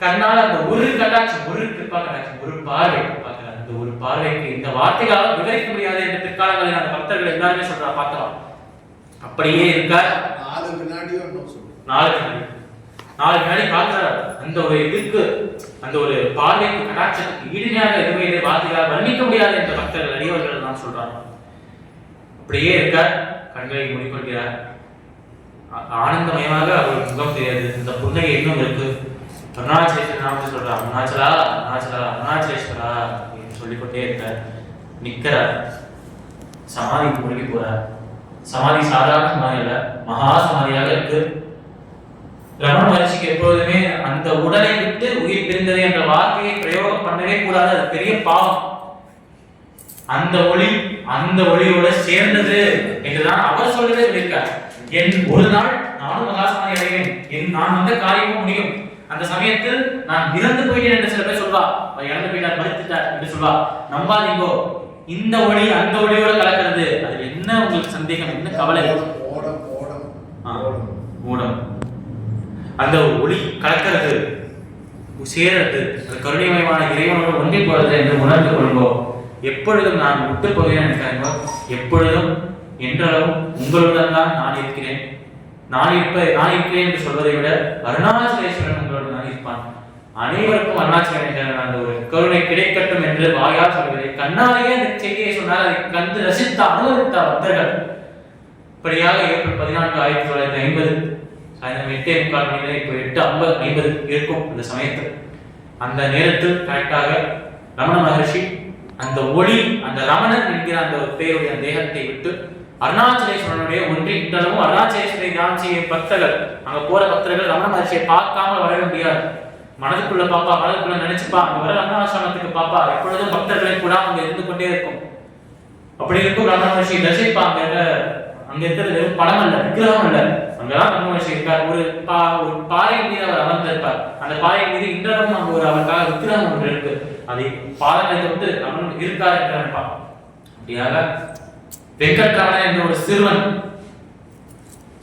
கண்ணால் அந்த ஒரு கடாட்சம், ஒரு கிருப்பா கடாட்சம், ஒரு பார்வை பார்க்கிறார். அந்த ஒரு பார்வைக்கு இந்த வார்த்தைகளால் விவரிக்க முடியாது என்று பிற்காலங்களில் அந்த பக்தர்கள் எல்லாருமே சொல்றா பார்க்கலாம். அப்படியே இருக்கார். 4 வினாடி பார்க்கிறார். அந்த ஒரு இதுக்கு, அந்த ஒரு பார்வைக்கு கடாட்சத்துக்கு ஈடுமையாக எதுவுமே வார்த்தைகளால் வர்ணிக்க முடியாது என்ற பக்தர்கள் அறிவர்கள் தான் சொல்றாங்க. அப்படியே இருக்கார். கண்களை மூடிக்கொள்கிறார். ஆனந்தமயமாக அவர் முகம் தெரியாது. இந்த புன்னகை இன்னும் இருக்கு. அருணாச்சலேஸ்வரர் நாமத்தை சொல்றார். அருணாச்சலா, அருணாச்சலா, அருணாச்சலேஸ்வரா என்று சொல்லிக்கொண்டே இருக்கார். நிற்கிறார். சமாதிக்கு முழுகி போறார். சமாதி சாதாரண சமாதி அல்ல, மகா சமாதியாக இருக்கு. ரமண மகர்ஷிக்கு எப்பொழுதுமே அந்த உடலை விட்டு உயிர் பிரிந்தது என்ற வார்த்தையை பிரயோகம் பண்ணவே கூடாது. அது பெரிய பாவம். அந்த ஒளியோட சேர்ந்தது என்றுதான் அவர் சொல்லவே சொல்லியிருக்கார். என் ஒரு நாள் நானும் மகாசமாதி அடைவேன், நான் வந்த காரியமும் முடியும். அந்த சமயத்தில் நான் இறந்து போயிட்டேன் என்று சில பேர் சொல்வா, இறந்து போயிட்டார், மறுத்துட்டார் என்று சொல்வா. நம்பாதீங்கோ, இந்த ஒளி அந்த ஒளியோட கலக்கிறது. அதுல என்ன உங்களுக்கு சந்தேகம், என்ன கவலை? மூடம். அந்த ஒளி கலக்கிறது, சேரது, அந்த கருணைமயமான இறைவனோடு ஒன்றி போறது என்று உணர்ந்து கொள்வோ. எப்பொழுதும் நான் விட்டு போகிறேன் நினைக்காதோ, எப்பொழுதும் என்றளவும் உங்களுடன் தான் நான் இருக்கிறேன். நான் இருக்கிறேன் என்று சொல்வதை விட அருணாச்சலேஸ்வரன் உங்களோடு நான் இருப்பான். அனைவருக்கும் அருணாச்சலேஸ்வரன் அந்த ஒரு கருணை கிடைக்கட்டும் என்று வாயால் சொல்வதை கண்ணாலேயே அந்த செய்தியை சொன்னால் அதை கண்டு ரசித்த அனுபவித்த பக்தர்கள். இப்படியாக ஏப்ரல் 14, 1950 சாயந்தரம் 8:45 மணி, இப்போ 8:50 இருக்கும் அந்த சமயத்தில். அந்த நேரத்தில் கரெக்டாக ரமண மகர்ஷி அந்த ஒளி, அந்த ரமணன் என்கிற அந்த பெயருடைய தேகத்தை விட்டு அருணாச்சலேஸ்வரனுடைய ஒன்றி இன்றளவும் அருணாச்சலேஸ்வரை தியானம் செய்ய பக்தர்கள், அங்க போற பக்தர்கள் ரமண மகர்ஷியை பார்க்காமல் வரவே முடியாது. மனதுக்குள்ள பாப்பா, மனதுக்குள்ள நினைச்சுப்பா, அங்க வர ரமணாசிரமத்துக்கு பாப்பா. எப்பொழுதும் பக்தர்களை கூட அங்க இருந்து கொண்டே இருக்கும். அப்படி இருக்கும் ரமண மகர்ஷி தரிசிப்பாங்க. அங்க இருக்கிறது வெறும் படம் அல்ல, விக்கிரகம் அல்ல. அங்கதான் ரமண மகர்ஷி இருக்கார். ஒரு பாறை மீது அவர் அமர்ந்திருப்பார். அந்த பாறை மீது இன்றளவும் அங்க ஒரு அவருக்காக விக்கிரகம் ஒன்று இருக்கு. அதை பாதங்களை தொட்டு ரமணன் இருக்கார் என்று நினைப்பான். அப்படியாக வெங்கட்ராமன் என்ற ஒரு சிறுவன்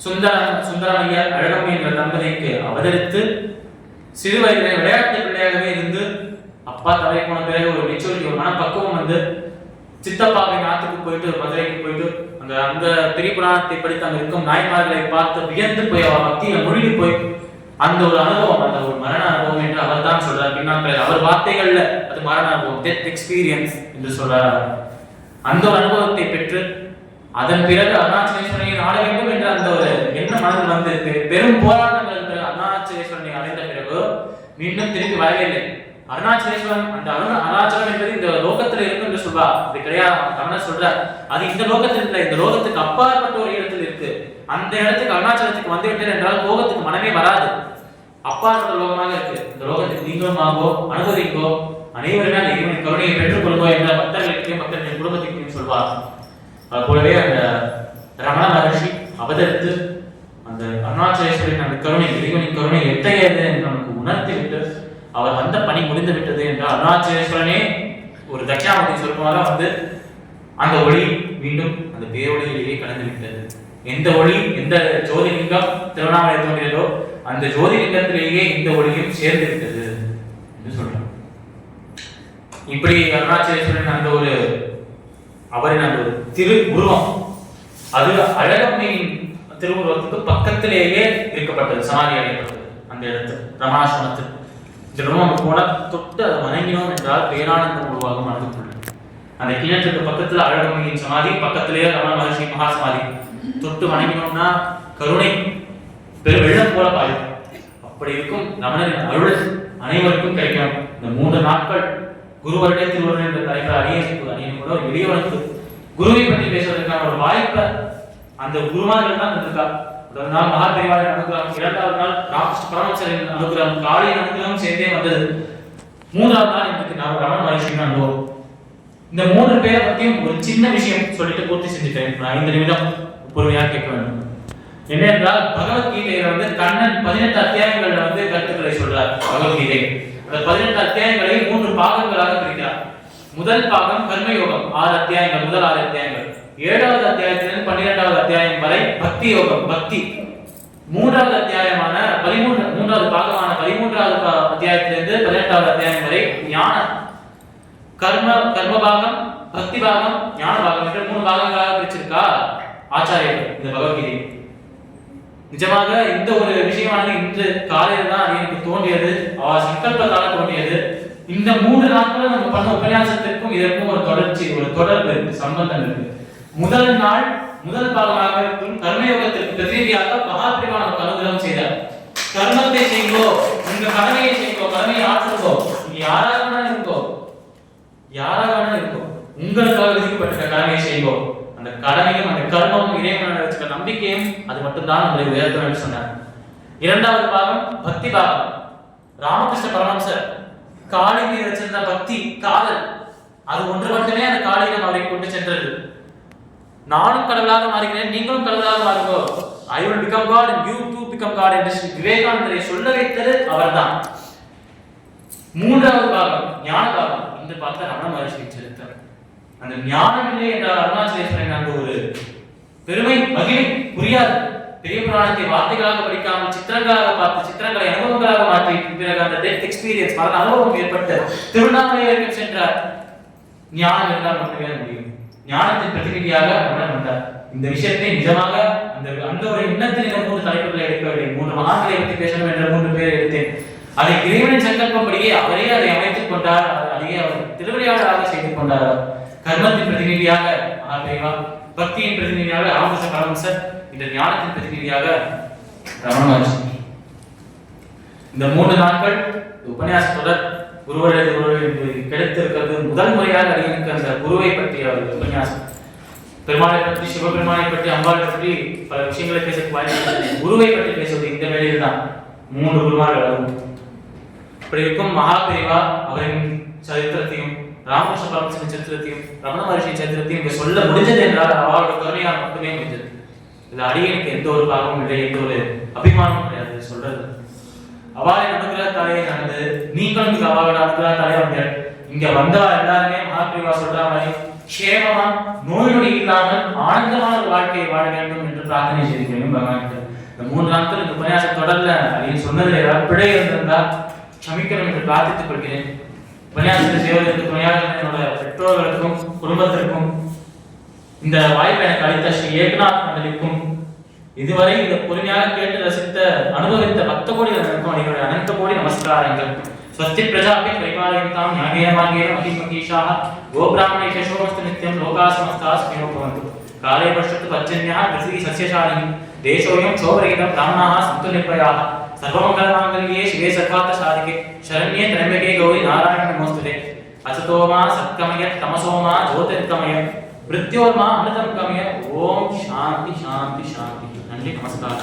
சுந்தரமையா அழகம்மை என்ற தம்பதிக்கு அவதரித்து சிறு வயதிலே விளையாட்டு பிள்ளையாகவே இருந்து அப்பா தலை போன பிறகு ஒரு மெச்சூரிட்டி, ஒரு மனப்பக்குவம் வந்து சித்தப்பாவை நாட்டுக்கு போயிட்டு மதுரைக்கு போயிட்டு அந்த பெரிய புராணத்தை படித்து அங்க இருக்கும் நாய்மார்களை பார்த்து வியந்து போய் அவர் பக்தியில மூழ்கி போய் அந்த ஒரு அனுபவம், அந்த ஒரு மரண அனுபவம் என்று அவர் தான் சொல்றார். பின்னாட்கள் அவர் வார்த்தைகள்ல அது மரண அனுபவம், டெத் எக்ஸ்பீரியன்ஸ் என்று சொல்றார். அந்த ஒரு அனுபவத்தை பெற்று அதன் பிறகு அருணாச்சலேஸ்வரனை ஆட வேண்டும் என்ற அந்த ஒரு எண்ணம் மனதில் வந்து பெரும் போராட்டங்கள் அருணாச்சலேஸ்வரனை அடைந்த பிறகு மீண்டும் திரும்பி வரவே இல்லை. அருணாச்சலேஸ்வரன் அந்த அருணாச்சலம் என்பது இந்த லோகத்துல இருக்கு என்று சொல்வா, அது கிடையாது. கண்ணன் சொல்றார் அது இந்த லோகத்தில் இல்லை, இந்த லோகத்துக்கு அப்பாற்பட்ட ஒரு இடத்தில் இருக்கு. அந்த இடத்துக்கு அருணாச்சலத்துக்கு வந்து விட்டேன் என்றால் லோகத்துக்கு மனமே வராது, அப்பாற்பட்ட லோகமாக இருக்கு. இந்த லோகத்துக்கு நீங்களும் ஆகோ அனுமதிக்கோ அனைவருமே அந்த இறைவனின் கருணையை பெற்றுக் கொள்ளுங்கோ என்ற பக்தர்களுக்கு பக்தர்களின் குடும்பத்துக்கு சொல்வார். அது போலவே அந்த ரமண மகர்ஷி அவதரித்து அந்த அருணாச்சலேஸ்வரின் அந்த கருணை, இறைவனின் கருணை எத்தகையது என்று நமக்கு உணர்த்தி விட்டு அவர் அந்த பணி முடிந்து விட்டது என்றால் அருணாச்சலேஸ்வரனே ஒரு தட்சிணாமூர்த்தி சொல்லுவாங்க வந்து அந்த ஒளி மீண்டும் அந்த பேரொளியிலேயே கலந்து விட்டது. எந்த ஒளி, எந்த ஜோதிலிங்கம் திருவண்ணாமலை தோன்றியதோ அந்த ஜோதிலிங்கத்திலேயே இந்த ஒளியும் சேர்ந்து விட்டது என்று சொல்றாங்க. இப்படி அருணாச்சலேஸ்வரன் அந்த ஒரு அவரின் அந்த திரு உருவம் அது அழகம்மையின் திருவுருவத்துக்கு பக்கத்திலேயே இருக்கப்பட்டது, சமாதி அடையப்பட்டது அந்த இடத்துல ரமணாசிரமத்தில். நம்ம போன தொட்டு அதை வணங்கினோம் என்றால் பேரானந்தம் உருவாகும் மனதுக்குள்ள. அந்த கிணற்றுக்கு பக்கத்துல அழகம்மையின் சமாதி, பக்கத்திலேயே ரமண மகர்ஷி மகா சமாதி. தொட்டு வணங்கினோம்னா கருணை பெரு வெள்ளம் போல பாயும். அப்படி இருக்கும் ரமணரின் அருள் அனைவருக்கும் கிடைக்கணும். இந்த 3 நாட்கள் குருவருடைய திருவருள் என்ற தலைப்பில் அணியனோட எளியவனுக்கு குருவை பற்றி பேசுவதற்கான ஒரு வாய்ப்பை அந்த குருமார்கள் தான் தந்திருக்கா. முதல் நாள் மகாபெரிவாரின் அனுகிரகம், 2வது நாள் ராமகிருஷ்ண பரமஹம்சரின் அனுகிரகம், காளியின் அனுகிரகம் சேர்ந்தே வந்தது. 3வது நாள் எனக்கு நான் ரமண மகர்ஷியின் அனுபவம். இந்த 3 பேரை பத்தியும் ஒரு சின்ன விஷயம் சொல்லிட்டு பூர்த்தி செஞ்சுட்டேன். 5 நிமிடம் பொறுமையாக கேட்க வேண்டும். என்னென்றால் பகவத்கீதையில வந்து கண்ணன் 18 அத்தியாயங்கள்ல வந்து கருத்துக்களை சொல்றார். பகவத்கீதை அந்த 18 அத்தியாயங்களை 3 பாகங்களாக பிரிக்கிறார். முதல் பாகம் கர்மயோகம், 6 அத்தியாயங்கள், முதல் 6 அத்தியாயங்கள். 7வது அத்தியாயத்திலிருந்து 12வது அத்தியாயம் வரை பக்தி யோகம், பக்தி. 3வது அத்தியாயமான 13வது பாகமான 13வது அத்தியாயத்திலிருந்து 18வது அத்தியாயம் வரை ஞானம். கர்ம பாகம், பக்தி பாகம், ஞான பாகம் என்ற 3 பாகங்களாக பிரிச்சிருக்கா ஆச்சாரியர்கள் இந்த பகவத்கீதை. நிஜமாக இந்த ஒரு விஷயமானது இன்று காலையில் தான் எனக்கு தோன்றியது, சங்கல்பத்தால் தோன்றியது. இந்த 3 நாட்களும் நம்ம பண்ண உபன்யாசத்திற்கும் இதற்கும் ஒரு தொடர்ச்சி, ஒரு தொடர்பு இருக்கு, சம்பந்தம் இருக்கு. முதல் நாள் முதல் பாகமாக இருக்கும் கர்மயோகத்திற்கு பிரதிநிதியாக மகாபிரிவா நமக்கு அனுகிரகம் செய்தார். கர்மத்தை செய்யுங்கோ, உங்க கடமையை செய்யுங்கோ, கடமையை ஆற்றுங்கோ, நீங்க யாராக வேணாலும் இருக்கோ, யாராக வேணாலும் இருக்கோ, உங்களுக்காக விதிக்கப்பட்ட கடமையை செய்யுங்கோ. அந்த கடமையும் அந்த கர்மமும் இறைவன் வச்சுக்க நம்பிக்கையும் அது மட்டும்தான் உங்களை உயர்த்த வேண்டும் சொன்னார். 2வது பாகம் பக்தி பாகம். ராமகிருஷ்ண பரமஹம்சர் காளி மீது வச்சிருந்த பக்தி, காதல், அது ஒன்று மட்டுமே அந்த காளியிடம் அவரை கொண்டு சென்றது. நானும் கடவுளாக மாறுகிறேன், நீங்களும் கடவுளாக மாறுங்கோ, I will become God and you too become God என்று விவேகானந்தரை சொல்ல வைத்தது அவர்தான். 3வது பாகம் ஞான பாகம். இந்த பார்த்த ரமண மகர்ஷியின் சரித்திரம். அந்த ஞானம் இல்லை என்றால் அருணாச்சலேஸ்வரன் அந்த ஒரு பெருமை மகிழ் புரியாது. பெரிய புராணத்தை வார்த்தைகளாக படிக்காமல் சித்திரங்களாக பார்த்து சித்திரங்களை அனுபவங்களாக மாற்றி பிறகு அந்த டெத் எக்ஸ்பீரியன்ஸ் மரண அனுபவம் ஏற்பட்டு திருவண்ணாமலை வரைக்கும் சென்றார். ஞானம் இருந்தால் மட்டுமே முடியும். ஞானத்தின் பிரதிநிதியாக ரமணன் வந்தார். இந்த விஷயத்தை நிஜமாக அந்த ஒரு எண்ணத்தில் இந்த 3 தலைப்புகளை எடுக்கவில்லை. 3 மகான்களை பற்றி பேசணும் என்ற 3 பேரை எடுத்தேன். அதை இறைவனின் சங்கல்பப்படியே அவரே அதை அமைத்துக் கொண்டார். அதையே அவர் திருவிளையாடலாக செய்து கொண்டார். கர்மத்தின் பிரதிநிதியாக மகாபெரிவா, பக்தியின் பிரதிநிதியாக ராமகிருஷ்ண பரமஹம்சர், இந்த ஞானத்தின் பிரதிநிதியாக ரமண மகர்ஷி. இந்த 3 நாட்கள் உபன்யாச தொடர் குருவருடைய கிடைத்திருக்கிறது. முதல் முறையாக அறிஞருக்கு அந்த குருவை பற்றி அவர் உபன்யாசம், பெருமாளை பற்றி, சிவபெருமானை பற்றி, அம்பாளை பற்றி பல விஷயங்களை பேச வாய்ப்பு. குருவை பற்றி பேசுவது இந்த வேளையில் தான் 3 குருமார்கள். இப்படி இருக்கும் மகாபெரிவா அவரின் சரித்திரத்தையும் ராமகிருஷ்ண பரமஹம்சரின் சரித்திரத்தையும் ரமண மகர்ஷியின் சரித்திரத்தையும் இங்க சொல்ல முடிஞ்சது என்றால் அவரோட கருணையால் மட்டுமே முடிஞ்சது. இது அடியனுக்கு எந்த ஒரு பாகமும் இல்லை, எந்த ஒரு அபிமானமும் கிடையாது சொல்றது. அவாரின் அனுகிரகத்தாலே நடந்தது. நீங்களும் அவரோட அனுகிரகத்தாலே வந்த இங்க வந்தவா எல்லாருமே மகாபெரிவா சொல்ற மாதிரி க்ஷேமமா நோய் நொடி இல்லாமல் ஆனந்தமான ஒரு வாழ்க்கையை வாழ வேண்டும் என்று பிரார்த்தனை செய்திருக்கிறேன் பகவான். இந்த 3 நாட்கள் இந்த உபன்யாச தொடர்ல அப்படின்னு சொன்னதுல ஏதாவது பிழை இருந்திருந்தால் க்ஷமிக்கணும் என்று பிரார்த்தித்துக் கொள்கிறேன். உபன்யாசத்தை செய்வதற்கு துணையாக என்னோட பெற்றோர்களுக்கும் குடும்பத்திற்கும் இந்த வாய்ப்பை எனக்கு அளித்த ஸ்ரீ ஏக்நாத் மண்டலிக்கும் இதுவரை இந்த பொறுமையாக கேட்டு ரசித்த அனுபவித்த பக்த கோடிகளுக்கும் அடிகளுடைய அனந்த கோடி நமஸ்காரங்கள். स्वस्ति प्रजापति परिपालयन्तां न्यायेन मार्गेण महिमहीषाः गोब्राह्मणेभ्यः शोभमस्तु नित्यं लोकाः समस्ताः सुखिनो भवन्तु. काले पश्यतु पर्जन्यः पृथिवी सस्यशालिनी देशोऽयं क्षोभरहितः ब्राह्मणाः सन्तु निर्भयाः. सर्वमङ्गलमाङ्गल्ये शिवे सर्वार्थसाधिके शरण्ये त्र्यम्बके गौरी नारायणे नमोस्तुते. असतो मा सत्कमय तमसो मा ज्योतिर्गमय मृत्योर्मा अमृतं गमय. ओम शांति शांति शांति. नंदी नमस्कार.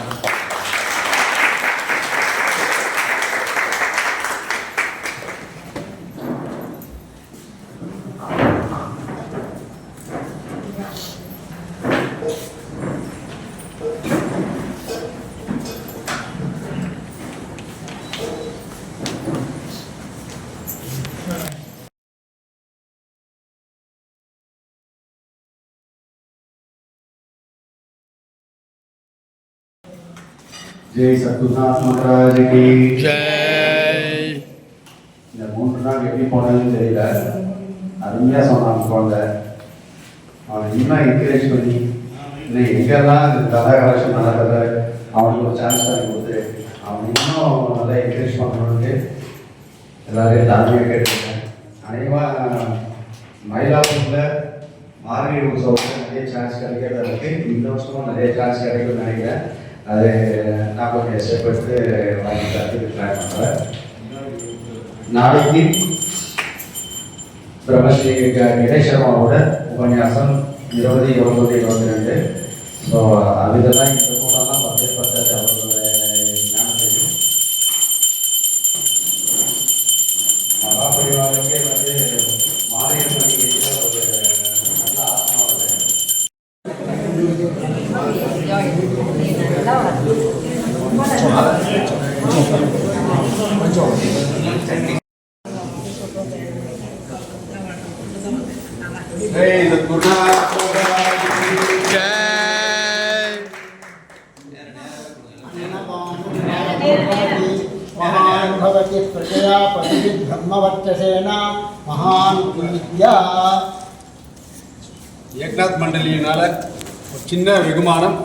जय सतगुरुनाथ महाराज की ஜெய். இந்த 3 நாள் எப்படி போனதுன்னு தெரியல. அருமையாக சொன்னான் குழந்தை. அவனை இன்னும் என்கரேஜ் பண்ணி இன்னும் எங்கெல்லாம் கலா கலெக்ஷன் நடக்குது அவனுக்கு ஒரு சான்ஸ் பண்ணி கொடுத்து அவன் இன்னும் நல்லா என்கரேஜ் பண்ணணுன்ட்டு எல்லாரையும் தாழ்மையாக கேட்டுருக்கேன். அநேகமாக மயிலாப்பூரில் மார்கழி உற்சவத்தில் நிறைய சான்ஸ் கிடைக்கிறதா இருக்குது. இந்த வருஷமும் நிறைய சான்ஸ் கிடைக்கும்னு நினைக்கிறேன். அது நான் கொஞ்சம் ஸ்டெப் எடுத்து வாங்கி தரத்துக்கு ட்ரை பண்ணுறேன். நாளைக்கு பிரம்மஸ்ரீ கணேஸ்வரமாவோட உபன்யாசம் 20, 21, 22. ஸோ அதெல்லாம் இந்த கூட்டம்லாம் பத்தது அவர்களோட ஞானத்தையும் மகாபரிவாரக்கே வந்து மாலைய பண்டிகையில் ஒரு நல்ல ஆத்மா வருது. महान भवति प्रजया ब्रह्मवर्चसेन महान विद्या. ஏக்நாத் மண்டலியினால ஒரு சின்ன வெகுமானம்.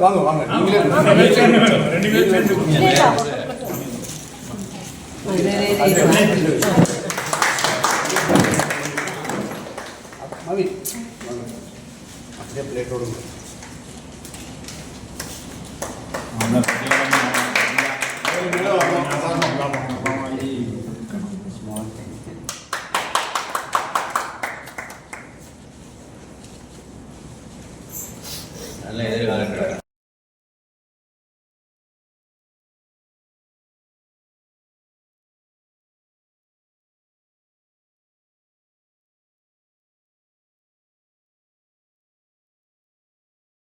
வாங்க வாங்க நீங்களே மவி அப்படியே பிளேட்டோடு நல்ல எதிர்காலம்